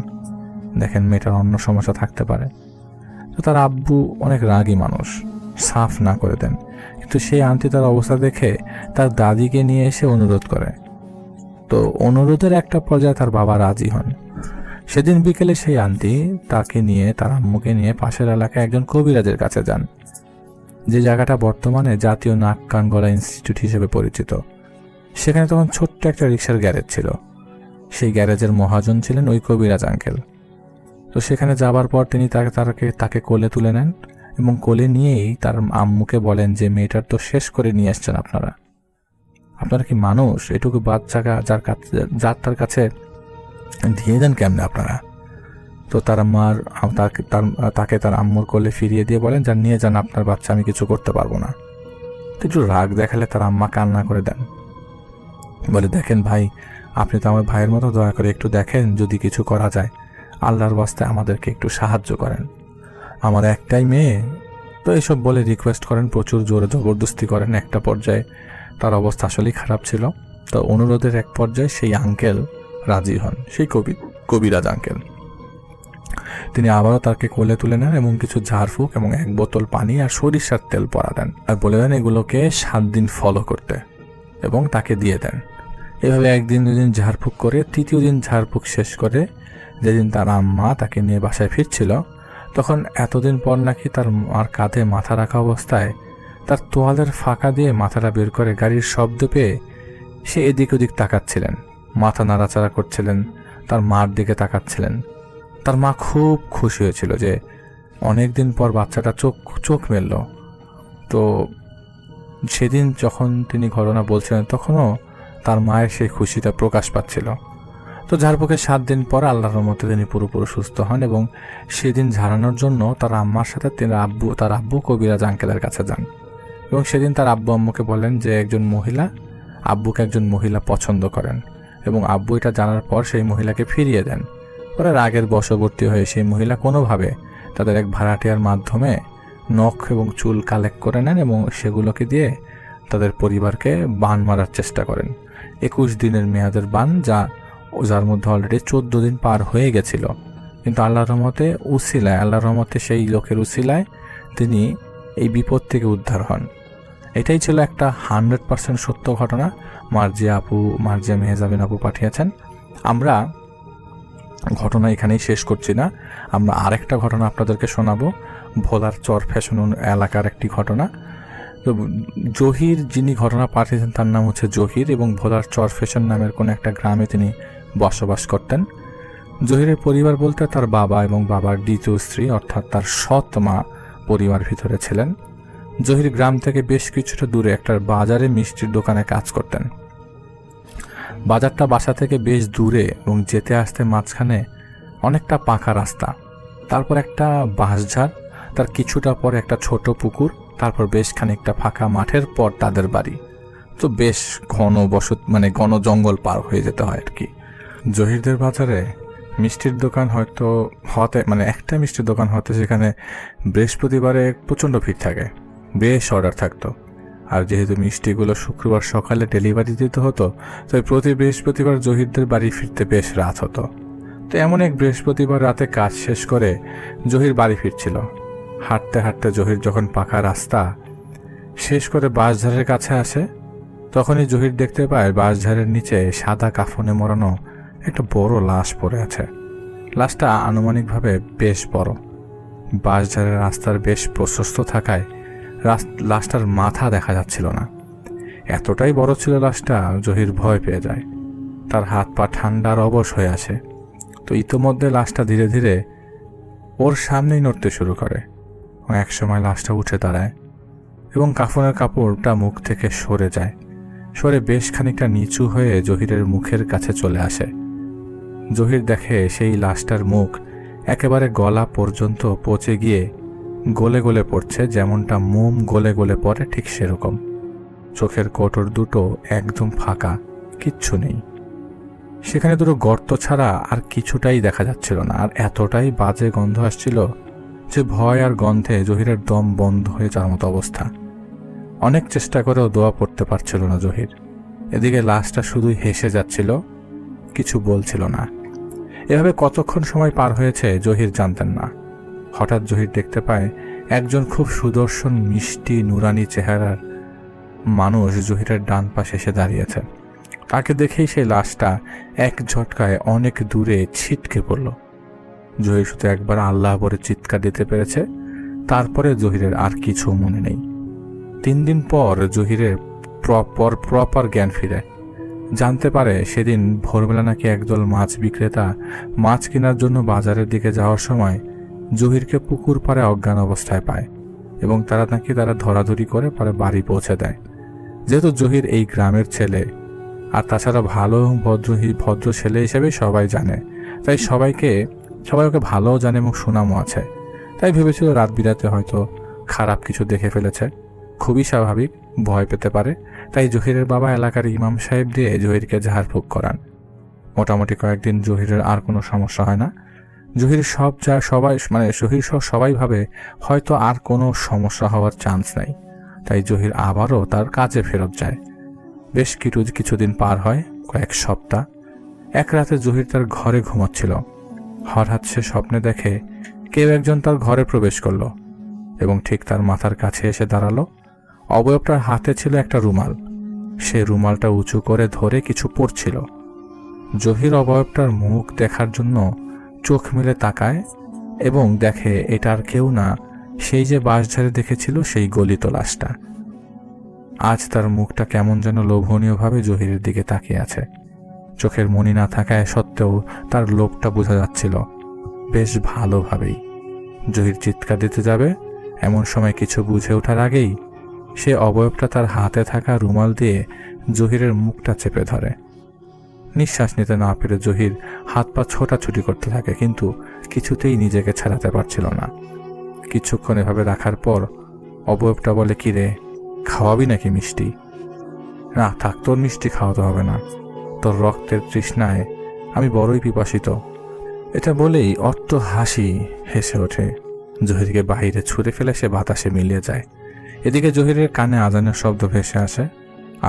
দেখেন মেয়েটার অন্য সমস্যা থাকতে পারে। তো তার আব্বু অনেক রাগী মানুষ, সাফ না করে দেন, কিন্তু সেই আন্টি তার অবস্থা দেখে তার দাদিকে নিয়ে এসে অনুরোধ করে। তো অনুরোধের একটা পর্যায়ে তার বাবা রাজি হন। সেদিন বিকেলে সেই আন্টি তাকে নিয়ে, তার আম্মুকে নিয়ে পাশের এলাকায় একজন কবিরাজের কাছে যান, যে জায়গাটা বর্তমানে জাতীয় নাক কান গলা ইনস্টিটিউট হিসেবে পরিচিত। সেখানে তখন ছোট্ট একটা রিক্সার গ্যারেজ ছিল। সেই গ্যারেজের মহাজন ছিলেন ওই কবিরাজ আঙ্কেল। তো সেখানে যাবার পর তিনি তাকে কোলে তুলে নেন এবং কোলে নিয়েই তার আম্মুকে বলেন যে মেয়েটার তো শেষ করে নিয়ে আসছেন আপনারা কি মানুষ? এটুকু বাচ্চাকে যার তার কাছে দিয়ে দেন কেমনে আপনারা? তো তার মার তাকে তার আম্মুর কোলে ফিরিয়ে দিয়ে বলেন, যা নিয়ে যান আপনার বাচ্চা, আমি কিছু করতে পারবো না। তো একটু রাগ দেখালে তার আম্মা কান্না করে দেন, বলে দেখেন ভাই, আপনি তো আমার ভাইয়ের মতো, দয়া করে একটু দেখেন যদি কিছু করা যায়, আল্লাহর ওয়াস্তে আমাদেরকে একটু সাহায্য করেন, আমার একটাই মেয়ে। তো এইসব বলে রিকোয়েস্ট করেন, প্রচুর জোরে জবরদস্তি করেন। একটা পর্যায়ে তার অবস্থা আসলেই খারাপ ছিল। তো অনুরোধের এক পর্যায়ে সেই আঙ্কেল রাজি হন, সেই কবিরাজ আঙ্কেল। তিনি আবারও তাকে কোলে তুলে নেন এবং কিছু ঝাড়ফুঁক এবং 1 বোতল পানি আর সরিষার তেল পরা দেন, আর বলে দেন এগুলোকে 7 দিন ফলো করতে, এবং তাকে দিয়ে দেন। এভাবে 1 দিন 2 দিন ঝাড়ফুঁক করে, তৃতীয় দিন ঝাড়ফুঁক শেষ করে যেদিন তার আম্মা তাকে নিয়ে বাসায় ফিরছিল, তখন এতদিন পর নাকি তার মার কাঁধে মাথা রাখা অবস্থায় তার তোয়ালের ফাঁকা দিয়ে মাথাটা বের করে গাড়ির শব্দ পেয়ে সে এদিক ওদিক তাকাচ্ছিলেন, মাথা নাড়াচাড়া করছিলেন, তার মার দিকে তাকাচ্ছিলেন। তার মা খুব খুশি হয়েছিল যে অনেক দিন পর বাচ্চাটা চোখ মেলল। তো সেদিন যখন তিনি ঘটনা বলছিলেন, তখনও তার মায়ের সেই খুশিটা প্রকাশ পাচ্ছিল। তো ঝাড়ফুঁকের 7 দিন পর আল্লাহর রহমতে তিনি পুরোপুরি সুস্থ হন, এবং সেদিন ঝাড়ানোর জন্য তার আম্মার সাথে তার আব্বু কবিরাজ আঙ্কেলের কাছে যান। এবং সেদিন তার আব্বু আম্মুকে বলেন যে আব্বুকে একজন মহিলা পছন্দ করেন, এবং আব্বু এটা জানার পর সেই মহিলাকে ফিরিয়ে দেন। পরে রাগের বশবর্তী হয়ে সেই মহিলা কোনোভাবে তাদের এক ভাড়াটিয়ার মাধ্যমে নখ এবং চুল কালেক্ট করে নেন এবং সেগুলোকে দিয়ে তাদের পরিবারকে বান মারার চেষ্টা করেন। 21 দিনের মেয়াদের বান, যার মধ্যে অলরেডি 14 দিন পার হয়ে গেছিল। কিন্তু আল্লাহর রহমতে সেই লোকের উসিলায় তিনি এই বিপদ থেকে উদ্ধার হন। এটাই ছিল একটা 100% সত্য ঘটনা, মার্জিয়া মেহজাবিন আপু পাঠিয়েছেন। আমরা ঘটনা এখানেই শেষ করছি না, আমরা আরেকটা ঘটনা আপনাদেরকে শোনাবো, ভোলার চর ফ্যাশন এলাকার একটি ঘটনা। তো জহির যিনি ঘটনা পাঠিয়েছেন তার নাম হচ্ছে জহির, এবং ভোলার চর ফ্যাশন নামের কোনো একটা গ্রামে তিনি বসবাস করতেন। জহিরের পরিবার বলতে তার বাবা এবং বাবার দ্বিতীয় স্ত্রী অর্থাৎ তার সৎ মা পরিবার ভিতরে ছিলেন। জহির গ্রাম থেকে বেশ কিছুটা দূরে একটা বাজারে মিষ্টির দোকানে কাজ করতেন। বাজারটা বাসা থেকে বেশ দূরে এবং যেতে আসতে মাঝখানে অনেকটা পাকা রাস্তা, তারপর একটা বাঁশঝাড়, তার কিছুটা পরে একটা ছোট পুকুর, তারপর বেশ খানিকটা ফাঁকা মাঠের পর তাদের বাড়ি। তো বেশ ঘন জঙ্গল পার হয়ে যেতে হয় আর কি। জহিরদের বাজারে মিষ্টির দোকান একটা মিষ্টির দোকান হতে সেখানে বৃহস্পতিবারে প্রচণ্ড ভিড় থাকে, বেশ অর্ডার থাকতো। আর যেহেতু মিষ্টিগুলো শুক্রবার সকালে ডেলিভারি দিতে হতো, তাই প্রতি বৃহস্পতিবার জহিরদের বাড়ি ফিরতে বেশ রাত হতো। তো এমন এক বৃহস্পতিবার রাতে কাজ শেষ করে জহির বাড়ি ফিরছিল। হাঁটতে হাঁটতে জহির যখন পাকা রাস্তা শেষ করে বাঁশঝাড়ের কাছে আসে, তখনই জহির দেখতে পায় বাঁশঝাড়ের নিচে সাদা কাফনে মোড়ানো একটা বড় লাশ পড়ে আছে। লাশটা আনুমানিকভাবে বেশ বড়, বাঁশঝাড়ের রাস্তার বেশ প্রশস্ত থাকায় লাশটার মাথা দেখা যাচ্ছিল না। এতটাই বড় ছিল লাশটা, জহির ভয় পেয়ে যায়, তার হাত পা ঠান্ডার অবশ হয়ে আসে। তো ইতোমধ্যে লাশটা ধীরে ধীরে ওর সামনেই নড়তে শুরু করে। এক সময় লাশটা উঠে দাঁড়ায় এবং কাফনের কাপড়টা মুখ থেকে সরে বেশ খানিকটা নিচু হয়ে জহিরের মুখের কাছে চলে আসে। জহির দেখে সেই লাশটার মুখ একেবারে গলা পর্যন্ত পচে গিয়ে গলে গলে পড়ছে, যেমনটা মোম গলে গলে পড়ে ঠিক সেরকম। চোখের কোটর দুটো একদম ফাঁকা, কিচ্ছু নেই। সেখানে দুটো গর্ত ছাড়া আর কিছুটাই দেখা যাচ্ছিল না, আর এতটাই বাজে গন্ধ আসছিল যে ভয় আর গন্ধে জহিরের দম বন্ধ হয়ে যাওয়ার মতো অবস্থা। অনেক চেষ্টা করেও দোয়া পড়তে পারছিল না জহির। এদিকে লাশটা শুধুই হেসে যাচ্ছিল, কিছু বলছিল না। এভাবে কতক্ষণ সময় পার হয়েছে জহির জানতেন না। হঠাৎ জহির দেখতে পায় একজন খুব সুদর্শন, মিষ্টি, নুরানি চেহারার মানুষ জহিরের ডান পাশে এসে দাঁড়িয়েছে। তাকে দেখেই সেই লাশটা এক ঝটকায় অনেক দূরে ছিটকে পড়ল। জহির শুধু একবার আল্লাহ বলে চিৎকার দিতে পেরেছে, তারপরে জহিরের আর কিছু মনে নেই। 3 দিন পর জহিরের প্রপার জ্ঞান ফিরে। জানতে পারে সেদিন ভোরবেলা নাকি একদল মাছ বিক্রেতা মাছ কেনার জন্য বাজারের দিকে যাওয়ার সময় জহিরকে পুকুর পাড়ে অজ্ঞান অবস্থায় পায় এবং তারা ধরাধরি করে পরে বাড়ি পৌঁছে দেয়। যেহেতু জহির এই গ্রামের ছেলে, আর তাছাড়া ভালো এবং ভদ্র ছেলে হিসেবে সবাই জানে, তাই সবাই ওকে ভালোও জানে এবং সুনামও আছে। তাই ভেবেছিল রাত বিরাতে হয়তো খারাপ কিছু দেখে ফেলেছে, খুবই স্বাভাবিক, ভয় পেতে পারে। তাই জহিরের বাবা এলাকার ইমাম সাহেব দিয়ে জহিরকে ঝাড়ফুঁক করান। মোটামুটি কয়েকদিন জহিরের আর কোনো সমস্যা হয় না। জহির সবাই ভাবে হয়তো আর কোনো সমস্যা হওয়ার চান্স নাই, তাই জহির আবারও তার কাজে ফেরত যায়। বেশ কিছুদিন পার হয়, কয়েক সপ্তাহ। এক রাতে জহির তার ঘরে ঘুমাচ্ছিল। হঠাৎ সে স্বপ্নে দেখে কেউ একজন তার ঘরে প্রবেশ করলো এবং ঠিক তার মাথার কাছে এসে দাঁড়ালো। অবয়বটার হাতে ছিল একটা রুমাল। সে রুমালটা উঁচু করে ধরে কিছু পড়ছিল। জহির অবয়বটার মুখ দেখার জন্য চোখ মেলে তাকায় এবং দেখে এটা আর কেউ না, সেই যে বাঁশঝাড়ে দেখেছিল সেই গলিত লাশটা। আজ তার মুখটা কেমন যেন লোভনীয়ভাবে জহিরের দিকে তাকিয়ে আছে। চোখের মনি না থাকায় সত্ত্বেও তার লোভটা বোঝা যাচ্ছিল বেশ ভালোভাবেই। জহির চিৎকার দিতে যাবে, এমন সময় কিছু বুঝে ওঠার আগেই সে অবয়বটা তার হাতে থাকা রুমাল দিয়ে জহিরের মুখটা চেপে ধরে। নিঃশ্বাস নিতে না পেরে জহির হাত পা ছোটাছুটি করতে থাকে, কিন্তু কিছুতেই নিজেকে ছাড়াতে পারছিল না। কিছুক্ষণ এভাবে রাখার পর অবয়বটা বলে, কি রে, খাওয়াবি নাকি মিষ্টি? না থাক, তোর মিষ্টি খাওয়াতে হবে না, তোর রক্তের তৃষ্ণায় আমি বড়ই পিপাসিত। এটা বলেই অট্ট হাসি হেসে ওঠে। জহিরকে বাহিরে ছুঁড়ে ফেলে সে বাতাসে মিলিয়ে যায়। এদিকে জহিরের কানে আজানের শব্দ ভেসে আসে,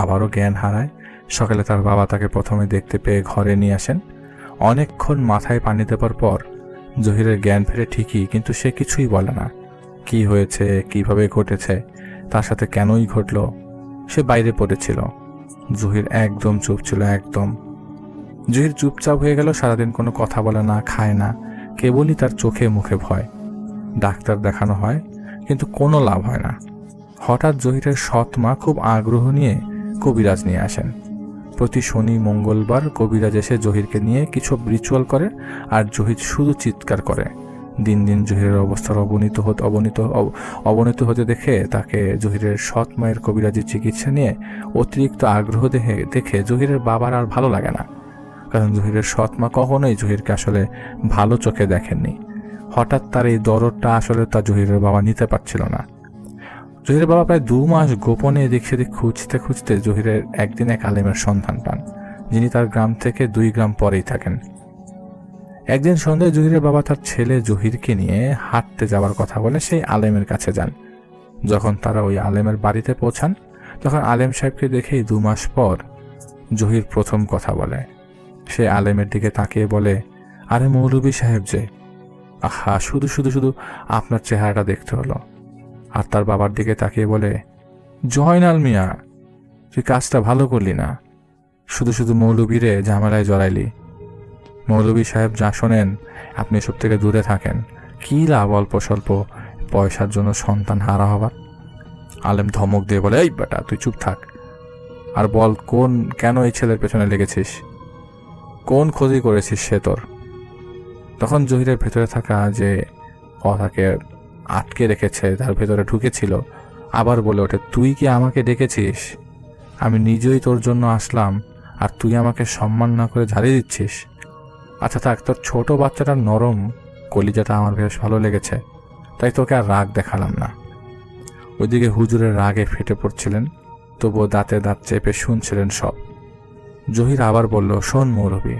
আবারও জ্ঞান হারায়। সকালে তার বাবা তাকে প্রথমে দেখতে পেয়ে ঘরে নিয়ে আসেন। অনেকক্ষণ মাথায় পানি দেবার পর জহিরের জ্ঞান ফেরে ঠিকই, কিন্তু সে কিছুই বলে না। কি হয়েছে, কিভাবে ঘটেছে, তার সাথে কেনই ঘটলো, সে বাইরে পড়েছিল। জহির একদম চুপ ছিল, একদম। জহির চুপচাপ হয়ে গেল। সারাদিন কোনো কথা বলে না, খায় না, কেবলই তার চোখে মুখে ভয়। ডাক্তার দেখানো হয়, কিন্তু কোনো লাভ হয় না। হঠাৎ জহিরের সৎ মা খুব আগ্রহ নিয়ে কবিরাজ নিয়ে আসেন। প্রতি শনি মঙ্গলবার কবিরাজ এসে জহিরকে নিয়ে কিছু রিচুয়াল করে, আর জহির শুধু চিৎকার করে। দিন দিন জহিরের অবস্থার অবনতি হতে দেখে তাকে জহিরের সৎ মায়ের কবিরাজি চিকিৎসা নিয়ে অতিরিক্ত আগ্রহ দেখে জহিরের বাবার আর ভালো লাগে না, কারণ জহিরের সৎ মা কখনোই জহিরকে আসলে ভালো চোখে দেখেননি। হঠাৎ তার এই দরদটা আসলে তা জহিরের বাবা নিতে পারছিল না। জহিরের বাবা প্রায় 2 মাস গোপনে এদিক সেদিক খুঁজতে খুঁজতে জহিরের একদিন এক আলেমের সন্ধান পান, যিনি তার গ্রাম থেকে 2 গ্রাম পরেই থাকেন। একদিন সন্ধ্যায় জহিরের বাবা তার ছেলে জহিরকে নিয়ে হাঁটতে যাওয়ার কথা বলে সেই আলেমের কাছে যান। যখন তারা ওই আলেমের বাড়িতে পৌঁছান, তখন আলেম সাহেবকে দেখেই 2 মাস পর জহির প্রথম কথা বলে। সে আলেমের দিকে তাকিয়ে বলে, আরে মৌলভী সাহেব যে, আহা, শুধু আপনার চেহারাটা দেখতে হলো। আর তার বাবার দিকে তাকিয়ে বলে, জয়নাল মিয়া, তুই কাজটা ভালো করলি না, শুধু মৌলভীরে ঝামেলায় জড়াইলি। মৌলভী সাহেব যা শোনেন, আপনি এসব থেকে দূরে থাকেন। কি লাভ অল্প স্বল্প পয়সার জন্য সন্তান হারা হবার। আলেম ধমক দিয়ে বলে, এই বেটা তুই চুপ থাক, আর বল কেন এই ছেলের পেছনে লেগেছিস, কোন খোঁজই করেছিস সে তোর? তখন জহিরের ভেতরে থাকা যে কথাকে আটকে রেখেছে তার ভেতরে ঢুকেছিল, আবার বলে ওঠে, তুই কি আমাকে ডেকেছিস? আমি নিজেই তোর জন্য আসলাম, আর তুই আমাকে সম্মান না করে ঝাড়িয়ে দিচ্ছিস? আচ্ছা থাক, তোর ছোট বাচ্চাটার নরম কলিজাটা আমার বেশ ভালো লেগেছে, তাই তোকে আর রাগ দেখালাম না। ওইদিকে হুজুরের রাগে ফেটে পড়ছিলেন, তবুও দাঁতে দাঁত চেপে শুনছিলেন সব। জহির আবার বলল, শোন মৌলভী,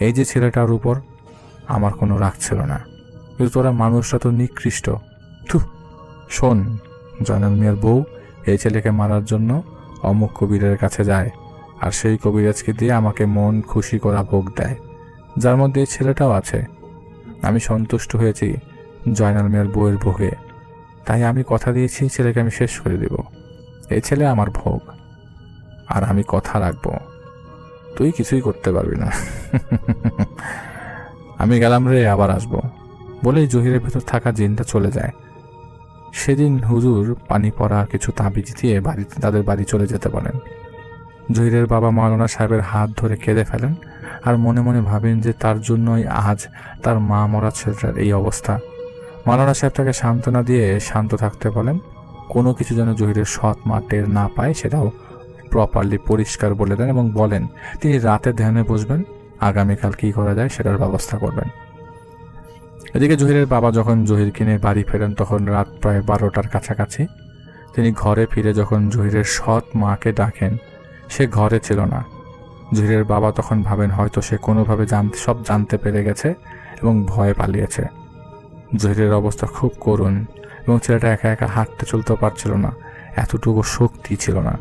এই যে ছেলেটার উপর আমার কোনো রাগ ছিল না, কিন্তু তোরা মানুষটা তো নিকৃষ্ট। শোন, জয়নাল মিয়ার বউ এই ছেলেকে মারার জন্য অমুক কবিরের কাছে যায়, আর সেই কবিরাজকে দিয়ে আমাকে মন খুশি করা ভোগ দেয়, যার মধ্যে এই ছেলেটাও আছে। আমি সন্তুষ্ট হয়েছি জয়নাল মিয়ার বউয়ের ভোগে, তাই আমি কথা দিয়েছি ছেলেকে আমি শেষ করে দেব। এই ছেলে আমার ভোগ, আর আমি কথা রাখবো, তুই কিছুই করতে পারবি না। আমি গেলাম রে, আবার আসবো বলেই জহিরের ভেতর থাকা জিনটা চলে যায়। সেদিন হুজুর পানি পড়া কিছু তাবিজ দিয়ে তাদের বাড়ি চলে যেতে বলেন। জহিরের বাবা মাওলানা সাহেবের হাত ধরে কেঁদে ফেলেন, আর মনে মনে ভাবেন যে তার জন্যই আজ তার মা মরা ছেলেটার এই অবস্থা। মাওলানা সাহেব তাকে সান্ত্বনা দিয়ে শান্ত থাকতে বলেন, কোনো কিছু যেন জহিরের সৎ মা টের না পায় সেটাও প্রপারলি পরিষ্কার বলে দেন, এবং বলেন তিনি রাতে ধ্যানে বসবেন, আগামীকাল কী করা যায় সেটার ব্যবস্থা করবেন। এদিকে জহিরের বাবা যখন জহিরকে নিয়ে বাড়ি ফেরেন তখন রাত প্রায় 12টার কাছাকাছি। তিনি ঘরে ফিরে যখন জহিরের সৎ মাকে ডাকেন, সে ঘরে ছিল না। জহিরের বাবা তখন ভাবেন হয়তো সে কোনোভাবে সব জানতে পেরে গেছে এবং ভয়ে পালিয়েছে। জহিরের অবস্থা খুব করুণ, এবং ছেলেটা একা একা হাঁটতে চলতে পারছিল না, এতটুকু শক্তি ছিল না।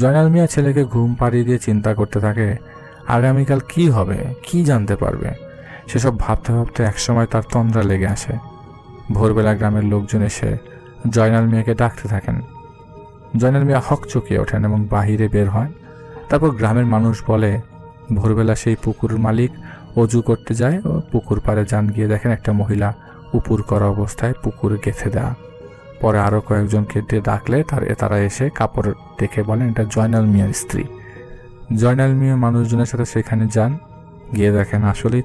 জয়নাল মিয়া ছেলেকে ঘুম পাড়িয়ে দিয়ে চিন্তা করতে থাকে আগামীকাল কি হবে, কি জানতে পারবে। সেসব ভাবতে ভাবতে একসময় তার তন্দ্রা লেগে আসে। ভোরবেলা গ্রামের লোকজন এসে জয়নাল মিয়াকে ডাকতে থাকেন। জয়নাল মিয়া হকচকিয়ে ওঠেন এবং বাহিরে বের হয়। তারপর গ্রামের মানুষ বলে ভোরবেলা সেই পুকুর মালিক অজু করতে যায় ও পুকুর পাড়ে যান, গিয়ে দেখেন একটা মহিলা উপুর করা অবস্থায় পুকুরে গেঁথে দেওয়া। পরে আরও কয়েকজনকে দিয়ে ডাকলে তারা এসে কাপড় দেখে বলেন এটা জয়নাল মিয়ার স্ত্রী। জয়নাল মিয়া মানুষজনের সাথে সেখানে যান, গিয়ে দেখেন আসলেই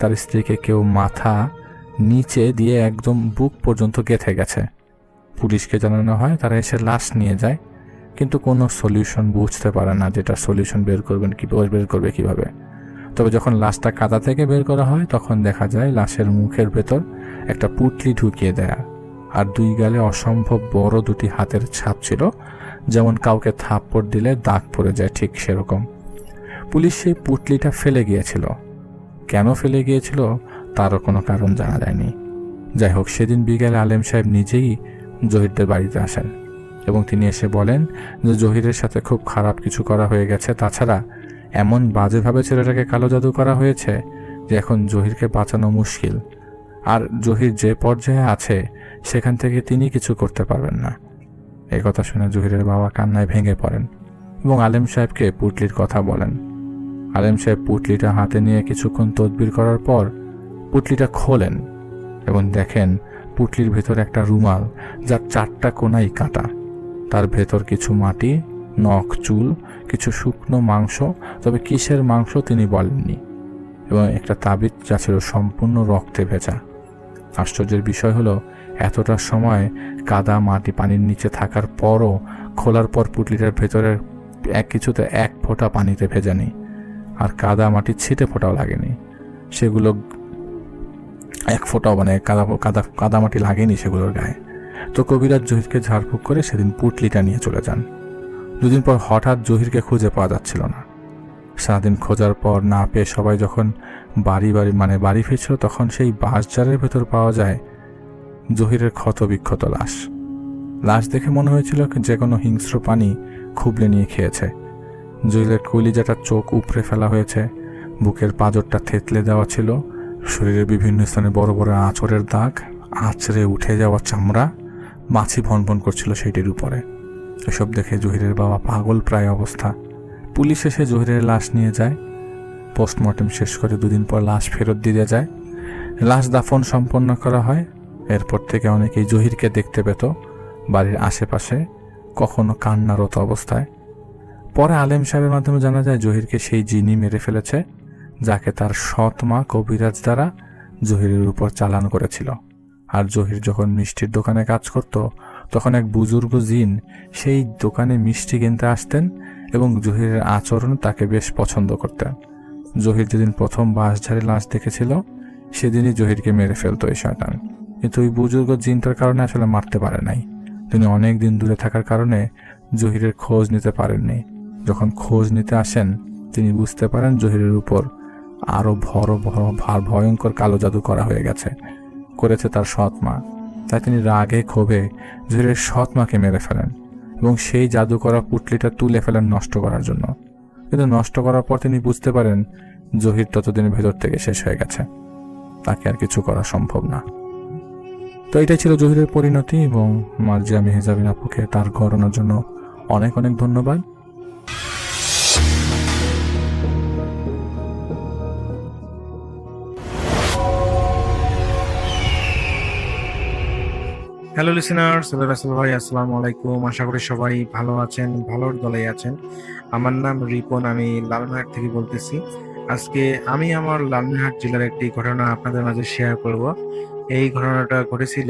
তার স্ত্রীকে কেউ মাথা নিচে দিয়ে একদম বুক পর্যন্ত গেঁথে গেছে। পুলিশকে জানানো হয়, তারা এসে লাশ নিয়ে যায়, কিন্তু কোনো সলিউশন বুঝতে পারে না যেটা সলিউশন বের করবে কিভাবে। তবে যখন লাশটা কাদা থেকে বের করা হয় তখন দেখা যায় লাশের মুখের ভেতর একটা পুঁটলি ঢুকিয়ে দেয়া, আর দুই গালে অসম্ভব বড় দুটি হাতের ছাপ ছিল, যেমন কাউকে থাপ্পড় দিলে দাগ পড়ে যায় ঠিক সেরকম। পুলিশ সেই পুঁটলিটা ফেলে গিয়েছিল, কেন ফেলে গিয়েছিল তারও কোনো কারণ জানা যায়নি। যাই হোক, সেদিন বিকেলে আলেম সাহেব নিজেই জহিরদের বাড়িতে আসেন এবং তিনি এসে বলেন যে জহিরের সাথে খুব খারাপ কিছু করা হয়ে গেছে, তাছাড়া এমন বাজেভাবে ছেলেটাকে কালো জাদু করা হয়েছে যে এখন জহিরকে বাঁচানো মুশকিল, আর জহির যে পর্যায়ে আছে সেখান থেকে তিনি কিছু করতে পারবেন না। এই কথা শুনে জহিরের বাবা কান্নায় ভেঙে পড়েন এবং আলেম সাহেবকে পুঁটলির কথা বলেন। আলেম সাহেব পুঁটলিটা হাতে নিয়ে কিছুক্ষণ তদবির করার পর পুঁটলিটা খোলেন এবং দেখেন পুঁটলির ভেতর একটা রুমাল, যার 4টা কোনাই কাটা, তার ভেতর কিছু মাটি, নখ, চুল, কিছু শুকনো মাংস, তবে কিসের মাংস তিনি বলেননি, এবং একটা তাবিজ যা ছিল সম্পূর্ণ রক্তে ভেজা। আশ্চর্যের বিষয় হলো এতটা সময় কাদা মাটি পানির নিচে থাকার পরও খোলার পর পুঁটলিটার ভেতরে কিছুতে 1 ফোঁটা পানিতে ভেজা নেই, আর কাদা মাটির ছিটে ফোঁটাও লাগেনি, সেগুলো 1 ফোঁটাও কাদা মাটি লাগেনি সেগুলোর গায়ে। তো কবিরাজ জহিরকে ঝাড়ফুঁক করে সেদিন পুঁটলিটা নিয়ে চলে যান। 2 দিন পর হঠাৎ জহিরকে খুঁজে পাওয়া যাচ্ছিল না। সারাদিন খোঁজার পর না পেয়ে সবাই যখন বাড়ি ফিরছিল তখন সেই বাঁশঝাড়ের ভেতর পাওয়া যায় জহিরের ক্ষতবিক্ষত লাশ দেখে মনে হয়েছিল যে কোনো হিংস্র প্রাণী খুবলে নিয়ে খেয়েছে। জহিরের কলিজাটার চোখ উপড়ে ফেলা হয়েছে, বুকের পাঁজরটা থেতলে দেওয়া ছিল, শরীরের বিভিন্ন স্থানে বড় বড় আঁচড়ের দাগ, আঁচড়ে উঠে যাওয়া চামড়া, মাছি ভনভন করছিল সেইটির উপরে। এসব দেখে জহিরের বাবা পাগল প্রায় অবস্থা। পুলিশ এসে জহিরের লাশ নিয়ে যায়, পোস্টমর্টেম শেষ করে 2 দিন পর লাশ ফেরত দিয়ে যায়, লাশ দাফন সম্পন্ন করা হয়। এরপর থেকে অনেকেই জহিরকে দেখতে পেত বাড়ির আশেপাশে, কখনো কান্নারত অবস্থায়। পরে আলেম সাহেবের মাধ্যমে জানা যায় জহিরকে সেই জিনি মেরে ফেলেছে যাকে তার সৎ মা কবিরাজ দ্বারা জহিরের উপর চালান করেছিল। আর জহির যখন মিষ্টির দোকানে কাজ করত তখন এক বুজুর্গ জিন সেই দোকানে মিষ্টি কিনতে আসতেন এবং জহিরের আচরণ তাকে বেশ পছন্দ করতেন। জহির যেদিন প্রথম বাঁশঝাড়ে লাশ দেখেছিল সেদিনই জহিরকে মেরে ফেলতো এই শয়তান, কিন্তু ওই বুজুর্গ জিনটার কারণে আসলে মারতে পারে নাই। তিনি অনেক দিন দূরে থাকার কারণে জহিরের খোঁজ নিতে পারেননি। যখন খোঁজ নিতে আসেন তিনি বুঝতে পারেন জহিরের উপর আরো বড় বড় ভয়ঙ্কর কালো জাদু করা হয়ে গেছে, করেছে তার সৎ মা। তাই তিনি রাগে ক্ষোভে জহিরের সৎ মাকে মেরে ফেলেন এবং সেই জাদু করা পুটলিটা তুলে ফেলেন নষ্ট করার জন্য। কিন্তু নষ্ট করার পর তিনি বুঝতে পারেন জহির ততদিনের ভেতর থেকে শেষ হয়ে গেছে, তাকে আর কিছু করা সম্ভব না। তো এটাই ছিল জহিরের পরিণতি, এবং মার্জিয়া মেহজাবিন আপুকে তার ঘটনার জন্য অনেক অনেক ধন্যবাদ।
হ্যালো লিসেনার্স, রাসেল ভাই আসসালামু আলাইকুম। আশা করি সবাই ভালো আছেন, ভালোর দলেই আছেন। আমার নাম রিপন, আমি লালমনিরহাট থেকে বলতেছি। আজকে আমি আমার লালমনিরহাট জেলার একটি ঘটনা আপনাদের মাঝে শেয়ার করব। এই ঘটনাটা ঘটেছিল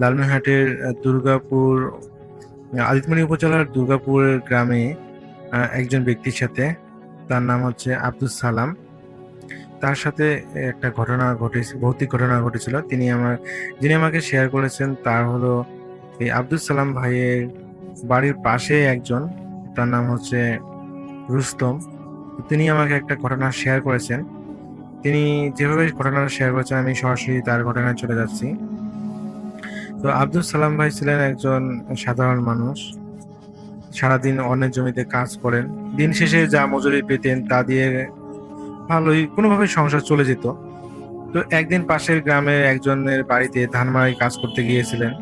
লালমনিরহাটের দুর্গাপুর, আদিতমণি উপজেলার দুর্গাপুর গ্রামে একজন ব্যক্তির সাথে। তার নাম হচ্ছে আব্দুল সালাম। তার সাথে একটা ঘটনা ঘটেছে, ভৌতিক ঘটনা ঘটেছিল। যিনি আমাকে শেয়ার করেছেন তার হলো এই আব্দুল সালাম ভাইয়ের বাড়ির পাশে একজন, তার নাম হচ্ছে রুস্তম। তিনি আমাকে একটা ঘটনা শেয়ার করেছেন। তিনি যেভাবে ঘটনাটা শেয়ার করেছেন আমি সরাসরি তার ঘটনায় চলে যাচ্ছি। তো আব্দুল সালাম ভাই ছিলেন একজন সাধারণ মানুষ। সারাদিন অন্যের জমিতে কাজ করেন, দিন শেষে যা মজুরি পেতেন তা দিয়ে ভালোই কোনোভাবে সংসার চলে যেত। তো একদিন পাশের গ্রামের একজনের বাড়িতে ধান মাড়াই কাজ করতে গিয়েছিলেন।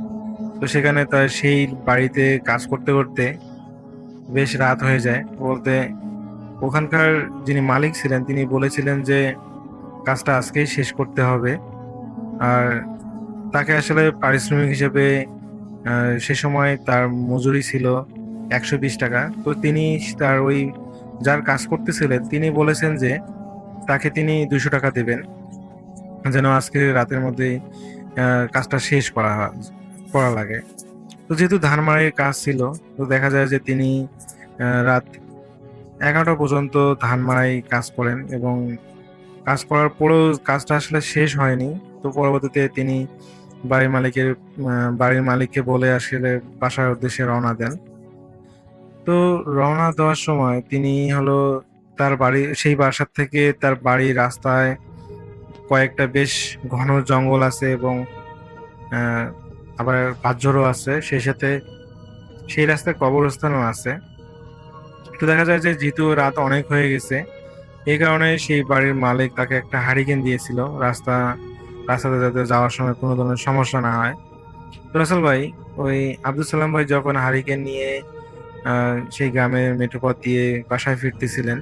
তো সেখানে তার সেই বাড়িতে কাজ করতে করতে বেশ রাত হয়ে যায়। বলতে ওখানকার যিনি মালিক ছিলেন তিনি বলেছিলেন যে কাজটা আজকেই শেষ করতে হবে। আর তাকে আসলে পারিশ্রমিক হিসেবে সে সময় তার মজুরি ছিল 120 টাকা। তো তিনি তার ওই যার কাজ করতেছিলেন তিনি বলেছেন যে তাকে তিনি 200 টাকা দেবেন যেন আজকে রাতের মধ্যে কাজটা শেষ করা লাগে। তো যেহেতু ধান মাড়াইয়ের কাজ ছিল, তো দেখা যায় যে তিনি রাত 11টা পর্যন্ত ধান মাড়াই কাজ করেন, এবং কাজ করার পরেও কাজটা আসলে শেষ হয়নি। তো পরবর্তীতে তিনি বাড়ির মালিককে বলে আসলে বাসার উদ্দেশ্যে রওনা দেন। তো রওনা দেওয়ার সময় তিনি হলো তার সেই বাসার থেকে তার বাড়ির রাস্তায় কয়েকটা বেশ ঘন জঙ্গল আছে, এবং আবার পাথরও আছে, সেই সাথে সেই রাস্তায় কবরস্থানও আছে। তো দেখা যায় যে যেহেতু রাত অনেক হয়ে গেছে, এই কারণে সেই বাড়ির মালিক তাকে একটা হারিকেন দিয়েছিল রাস্তাতে যাতে যাওয়ার সময় কোনো ধরনের সমস্যা না হয়। তো রাসেল ভাই, ওই আব্দুল সালাম ভাই যখন হারিকেন নিয়ে সেই গ্রামের মেঠোপথ দিয়ে বাসায় ফিরতেছিলেন,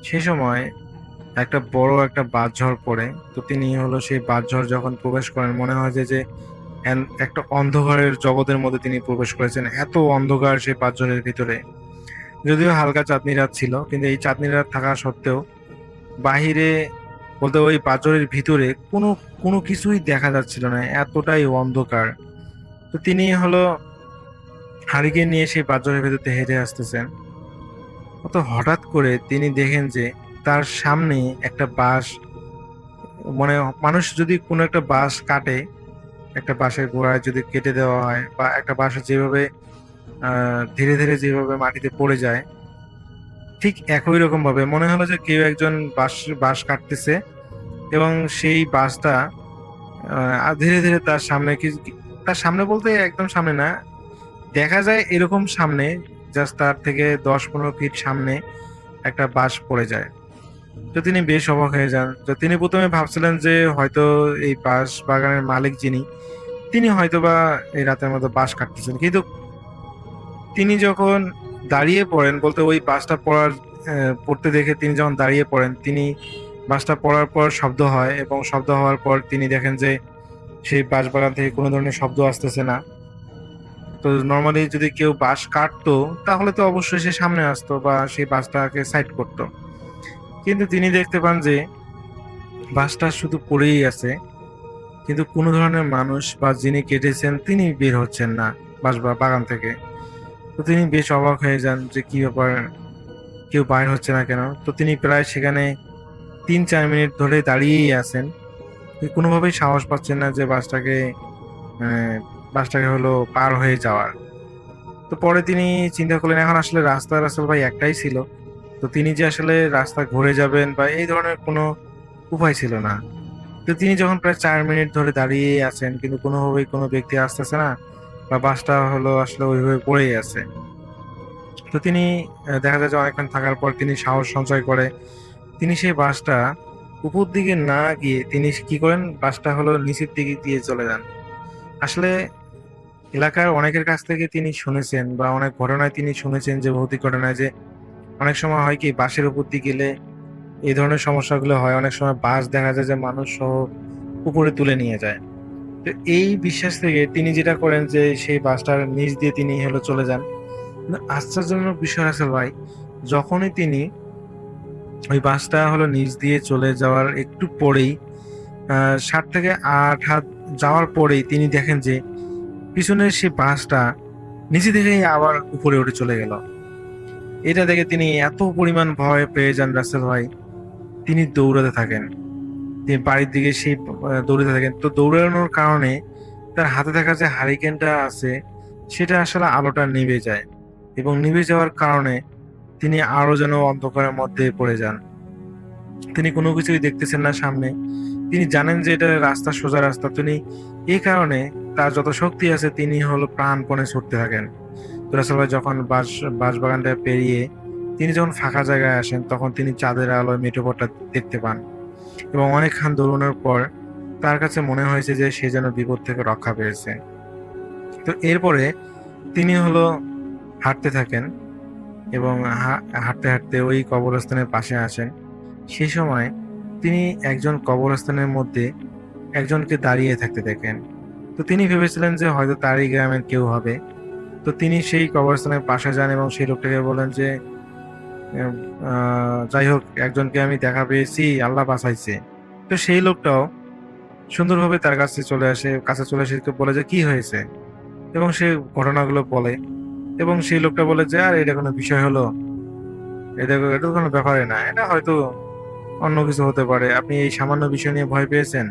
সেই সময় একটা বড় একটা বাঁশঝড় পড়ে। তো তিনি হলো সেই বাঁশঝড় যখন প্রবেশ করেন, মনে হয় যে একটা অন্ধকারের জগতের মধ্যে তিনি প্রবেশ করেছেন। এত অন্ধকার সেই বাঁশঝড়ের ভিতরে, যদিও হালকা চাঁদনি রাত ছিল, কিন্তু এই চাঁদনি রাত থাকা সত্ত্বেও বাহিরে বলতে ওই বাঁশঝড়ের ভিতরে কোনো কিছুই দেখা যাচ্ছিল না, এতটাই অন্ধকার। তো তিনি হলো হারিকেন নিয়ে সেই বাঁশঝড়ের ভেতরে হেঁটে আসতেছেন। তো হঠাৎ করে তিনি দেখেন যে তার সামনে একটা বাঁশ, মানে মানুষ যদি কোনো একটা বাঁশ কাটে, একটা বাঁশের গোড়ায় যদি কেটে দেওয়া হয়, বা একটা বাঁশ যেভাবে ধীরে ধীরে যেভাবে মাটিতে পড়ে যায়, ঠিক একই রকম ভাবে মনে হলো যে কেউ একজন বাঁশ কাটতেছে, এবং সেই বাঁশটা ধীরে ধীরে তার সামনে বলতে একদম সামনে না, দেখা যায় এরকম সামনে, জাস্ট তার থেকে 10-15 ফিট সামনে একটা বাঁশ পড়ে যায়। তো তিনি বেশ অবাক হয়ে যান। তো তিনি প্রথমে ভাবছিলেন যে হয়তো এই বাঁশ বাগানের মালিক তিনি হয়তো বা এই রাতের মধ্যে বাঁশ কাটতেছেন। কিন্তু তিনি যখন দাঁড়িয়ে পড়েন, বলতে ওই বাঁশটা পড়তে দেখে তিনি যখন দাঁড়িয়ে পড়েন, তিনি বাঁশটা পড়ার পর শব্দ হয়, এবং শব্দ হওয়ার পর তিনি দেখেন যে সেই বাঁশ বাগান থেকে কোনো ধরনের শব্দ আসতেছে না। তো নর্মালি যদি কেউ বাঁশ কাটতো তাহলে তো অবশ্যই সে সামনে আসতো বা সেই বাঁশটাকে সাইড করতো, কিন্তু তিনি দেখতে পান যে বাঁশটা শুধু পড়েই আছে, কিন্তু কোনো ধরনের মানুষ বা যিনি কেটেছেন তিনি বের হচ্ছেন না বাগান থেকে। তো তিনি বেশ অবাক হয়ে যান যে কি ব্যাপার, কেউ বাইর হচ্ছে না কেন। তো তিনি প্রায় সেখানে 3-4 মিনিট ধরে দাঁড়িয়েই আছেন, কোনোভাবেই সাহস পাচ্ছেন না যে বাসটাকে হলো পার হয়ে যাওয়ার। তো পরে তিনি চিন্তা করলেন এখন আসলে রাস্তা রাসেল ভাই একটাই ছিল, তো তিনি যে আসলে রাস্তা ঘুরে যাবেন বা এই ধরনের কোনো উপায় ছিল না। তো তিনি যখন প্রায় 4 মিনিট ধরে দাঁড়িয়ে আছেন কিন্তু কোনোভাবেই কোনো ব্যক্তি আসতেছে না বা বাসটা হলো আসলে ওইভাবে পড়েই আছে। তো তিনি দেখা যায় যে অনেকক্ষণ থাকার পর তিনি সাহস সঞ্চয় করে তিনি সেই বাসটা উপর দিকে না গিয়ে তিনি কি করেন, বাসটা হলো নিচের দিকে দিয়ে চলে যান। আসলে এলাকার অনেকের কাছ থেকে তিনি শুনেছেন বা অনেক ঘটনায় তিনি শুনেছেন যে ভৌতিক ঘটনায় যে অনেক সময় হয় কি বাসের উপর দিয়ে গেলে এই ধরনের সমস্যাগুলো হয়। অনেক সময় বাস দেখা যায় যে মানুষ সহ উপরে তুলে নিয়ে যায়। তো এই বিশ্বাস থেকে তিনি যেটা করেন যে সেই বাসটার নিচ দিয়ে তিনি হলো চলে যান। কিন্তু আশ্চর্যজনক বিষয় আছে ভাই, যখনই তিনি ওই বাসটা হলো নিচ দিয়ে চলে যাওয়ার একটু পরেই 7 থেকে 8 হাত যাওয়ার পরেই তিনি দেখেন যে পিছনের সেই বাসটা নিচে থেকেই আবার উপরে উঠে চলে গেল। এটা দেখে তিনি এত পরিমাণ ভয় পেয়ে যান রাসেল ভাই, তিনি দৌড়াতে থাকেন। তিনি বাড়ির দিকে সেই দৌড়াতে থাকেন। তো দৌড়ানোর কারণে তার হাতে থাকা যে হারিকেনটা আছে সেটা আসলে আলোটা নিভে যায় এবং নিভে যাওয়ার কারণে তিনি আরো যেন অন্ধকারের মধ্যে পড়ে যান। তিনি কোনো কিছুই দেখতেছেন না সামনে। তিনি জানেন যে এটা রাস্তা, সোজা রাস্তা। তিনি এই কারণে তার যত শক্তি আছে তিনি হলো প্রাণপণে ছুটতে থাকেন। তো রাসেল ভাই যখন বাঁশবাগানটা পেরিয়ে তিনি যখন ফাঁকা জায়গায় আসেন তখন তিনি চাঁদের আলোয় মেঠোপথটা দেখতে পান এবং অনেকক্ষণ দৌড়ানোর পর তার কাছে মনে হয়েছে যে সে যেন বিপদ থেকে রক্ষা পেয়েছে। তো এরপরে তিনি হলো হাঁটতে থাকেন এবং হাঁটতে হাঁটতে ওই কবরস্থানের পাশে আসেন। সেই সময় তিনি একজন কবরস্থানের মধ্যে একজনকে দাঁড়িয়ে থাকতে দেখেন। তো তিনি ভেবেছিলেন যে হয়তো তারই গ্রামের কেউ হবে। তো তিনি সেই কবরস্থানের পাশে যান এবং সেই লোকটাকে বলেন যে যাই হোক, একজনকে আমি দেখা পেয়েছি, আল্লাহ বাঁচাইছে। তো সেই লোকটাও সুন্দরভাবে তার কাছে চলে আসে বলে যে কি হয়েছে এবং সে ঘটনাগুলো বলে এবং সেই লোকটা বলে যে আর এটা কোনো বিষয় হলো, এটা এটা কোনো ব্যাপারে না, এটা হয়তো অন্য কিছু হতে পারে, আপনি এই সামান্য বিষয় নিয়ে ভয় পেয়েছেন।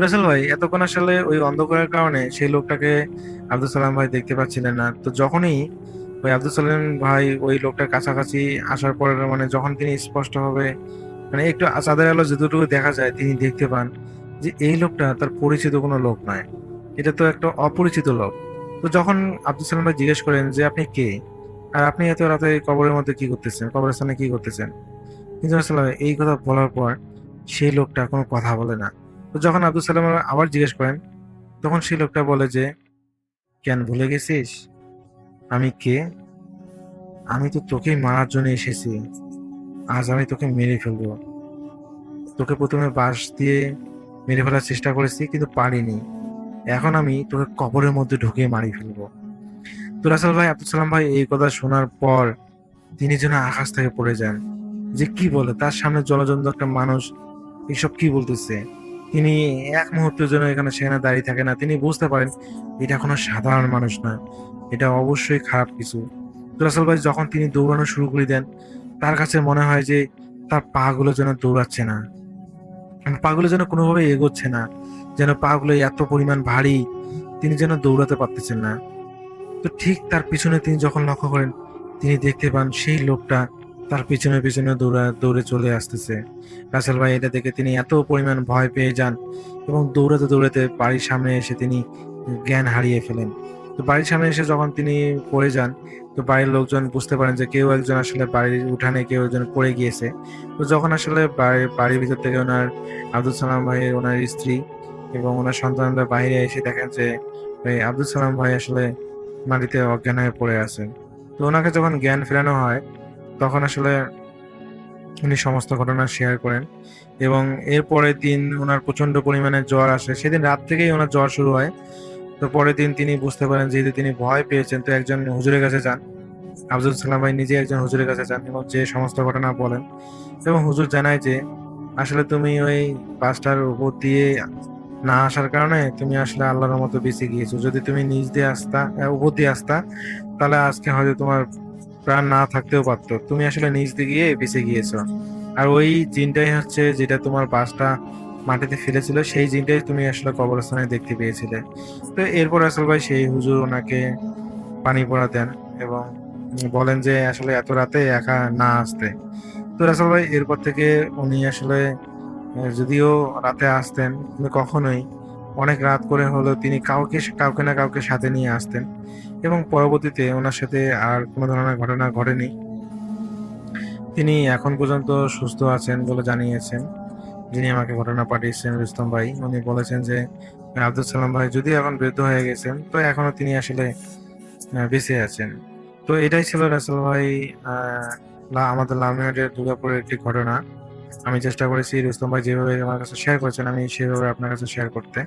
রাসেল ভাই এতক্ষণ আসলে ওই অন্ধকারের কারণে সেই লোকটাকে আব্দুল সালাম ভাই দেখতে পাচ্ছিলেন না। তো যখনই ওই আব্দুল সালাম ভাই ওই লোকটার কাছাকাছি আসার পর মানে যখন তিনি স্পষ্টভাবে মানে একটু চাঁদের আলো যতটুকু দেখা যায় তিনি দেখতে পান যে এই লোকটা তার পরিচিত কোনো লোক নয়, এটা তো একটা অপরিচিত লোক। তো যখন আব্দুল সালাম ভাই জিজ্ঞেস করেন যে আপনি কে আর আপনি এত রাতে কবরের মধ্যে কি করতেছেন, কবরস্থানে কি করতেছেন, কিন্তু আসলে এই কথা বলার পর সেই লোকটা কোনো কথা বলে না। তো যখন আব্দুল সালাম আবার জিজ্ঞেস করেন তখন সেই লোকটা বলে যে কেন ভুলে গেছিস আমি কে? আমি তো তোকে মারার জন্য এসেছি, আজ আমি তোকে মেরে ফেলবো। তোকে প্রথমে বাঁশ দিয়ে মেরে ফেলার চেষ্টা করেছি কিন্তু পারিনি, এখন আমি তোকে কবরের মধ্যে ঢুকিয়ে মারি ফেলবো। তো রাসেল ভাই আব্দুল সালাম ভাই এই কথা শোনার পর তিনি যেন আকাশ থেকে পড়ে যান যে কি বলে, তার সামনে জলজন্ত একটা মানুষ এইসব কি বলতেছে। তিনি এক মুহূর্তের জন্য এখানে সেখানে দাঁড়িয়ে থাকে না, তিনি বুঝতে পারেন এটা কোনো সাধারণ মানুষ নয়, এটা অবশ্যই খারাপ কিছু। তো রাসেল ভাই যখন তিনি দৌড়ানো শুরু করে দেন তার কাছে মনে হয় যে তার পা গুলো যেন দৌড়াচ্ছে না, পা গুলো যেন কোনোভাবে এগোচ্ছে না, যেন পা গুলো এত পরিমাণ ভারী তিনি যেন দৌড়াতে পারতেছেন না। তো ঠিক তার পিছনে তিনি যখন লক্ষ্য করেন তিনি দেখতে পান সেই লোকটা তার পিছনে পিছনে দৌড়ে চলে আসতেছে। রাসেল ভাই এটা দেখে তিনি এত পরিমাণ ভয় পেয়ে যান এবং দৌড়াতে দৌড়াতে বাড়ির সামনে এসে তিনি জ্ঞান হারিয়ে ফেলেন। তো বাড়ির সামনে এসে যখন তিনি পড়ে যান তো বাড়ির লোকজন বুঝতে পারেন যে কেউ একজন আসলে বাড়ির উঠানে কেউ একজন পড়ে গিয়েছে। তো যখন আসলে বাড়ির ভিতর থেকে ওনার আব্দুল সালাম ভাই, ওনার স্ত্রী এবং ওনার সন্তানরা বাইরে এসে দেখেন যে আব্দুল সালাম ভাই আসলে মাটিতে অজ্ঞান হয়ে পড়ে আছেন। তো ওনাকে যখন জ্ঞান ফেরানো হয় তখন আসলে উনি সমস্ত ঘটনা শেয়ার করেন এবং এর পরের দিন ওনার প্রচন্ড পরিমাণে জ্বর আসে। সেদিন রাত থেকেই ওনার জ্বর শুরু হয়। তো পরের দিন তিনি বুঝতে পারেন যেহেতু তিনি ভয় পেয়েছেন তো একজন হুজুরের কাছে যান। আব্দুল সালাম ভাই নিজে একজন হুজুরের কাছে যান এবং যে সমস্ত ঘটনা বলেন এবং হুজুর জানায় যে আসলে তুমি ওই বাসটার উপর দিয়ে না আসার কারণে তুমি আসলে আল্লাহর মতো বেঁচে গিয়েছো। যদি তুমি নিচ দিয়ে উপর দিয়ে আসতা তাহলে আজকে হয়তো তোমার প্রাণ না থাকতেও পারতো। তুমি আসলে নিচ দিয়ে গিয়ে বেঁচে গিয়েছো। আর ওই জিনটাই হচ্ছে যেটা তোমার বাসটা মাটিতে ফেলেছিল, সেই জিনটাই তুমি আসলে কবরস্থানে দেখতে পেয়েছিলে। তো এরপর আসল ভাই সেই হুজুর ওনাকে পানি পড়া দেন এবং বলেন যে আসলে এত রাতে একা না আসতে। তো রাসেল ভাই এরপর থেকে উনি আসলে যদিও রাতে আসতেন কিন্তু কখনোই অনেক রাত করে হলেও তিনি কাউকে না কাউকে সাথে নিয়ে আসতেন এবং পরবর্তীতে ওনার সাথে আর কোনো ধরনের ঘটনা ঘটেনি। তিনি এখন পর্যন্ত সুস্থ আছেন বলে জানিয়েছেন যিনি আমাকে ঘটনা পাঠিয়েছেন রুস্তম ভাই। উনি বলেছেন যে আব্দুল সালাম ভাই যদি এখন বৃদ্ধ হয়ে গেছেন তো এখনো তিনি আসলে বেঁচে আছেন। তো এটাই ছিল রাসেল ভাই আমাদের লালমিয়াটের দুর্গাপুরের একটি ঘটনা। আমি চেষ্টা করেছি রুস্তম ভাই যেভাবে আমার কাছে শেয়ার করেছেন আমি সেভাবে আপনার কাছে শেয়ার করতে।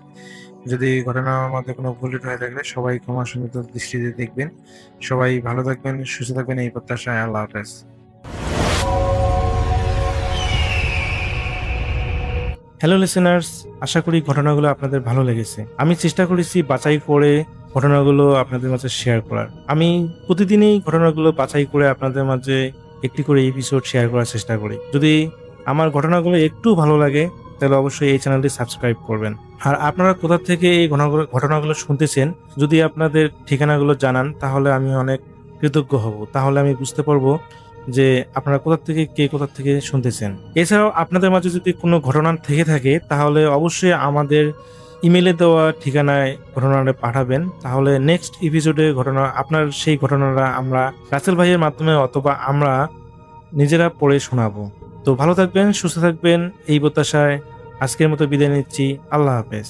যদি ঘটনার মধ্যে কোনো ভুল ত্রুটি হয়ে থাকলে সবাই ক্ষমা সুন্দর দৃষ্টিতে দেখবেন। সবাই ভালো থাকবেন, সুস্থ থাকবেন এই প্রত্যাশায়। আল্লাহ হাফেজ।
হ্যালো লিসেনার্স, আশা করি ঘটনাগুলো আপনাদের ভালো লেগেছে। আমি চেষ্টা করেছি বাছাই করে ঘটনাগুলো আপনাদের মাঝে শেয়ার করার। আমি প্রতিদিনই ঘটনাগুলো বাছাই করে আপনাদের মাঝে একটি করে এপিসোড শেয়ার করার চেষ্টা করি। যদি আমার ঘটনাগুলো একটু ভালো লাগে তাহলে অবশ্যই এই চ্যানেলটি সাবস্ক্রাইব করবেন। আর আপনারা কোথা থেকে এই ঘটনাগুলো শুনতেছেন যদি আপনাদের ঠিকানাগুলো জানান তাহলে আমি অনেক কৃতজ্ঞ হব। তাহলে আমি বুঝতে পারবো যে আপনারা কোথা থেকে শুনতেছেন। এছাড়াও আপনাদের মাঝে যদি কোনো ঘটনা থেকে থাকে তাহলে অবশ্যই আমাদের ইমেলে দেওয়া ঠিকানায় ঘটনাটা পাঠাবেন। তাহলে নেক্সট এপিসোডে আপনার সেই ঘটনাটা আমরা রাসেল ভাইয়ের মাধ্যমে অথবা আমরা নিজেরা পড়ে শোনাবো। তো ভালো থাকবেন, সুস্থ থাকবেন এই প্রত্যাশায় আজকের মতো বিদায় নিচ্ছি। আল্লাহ হাফেজ।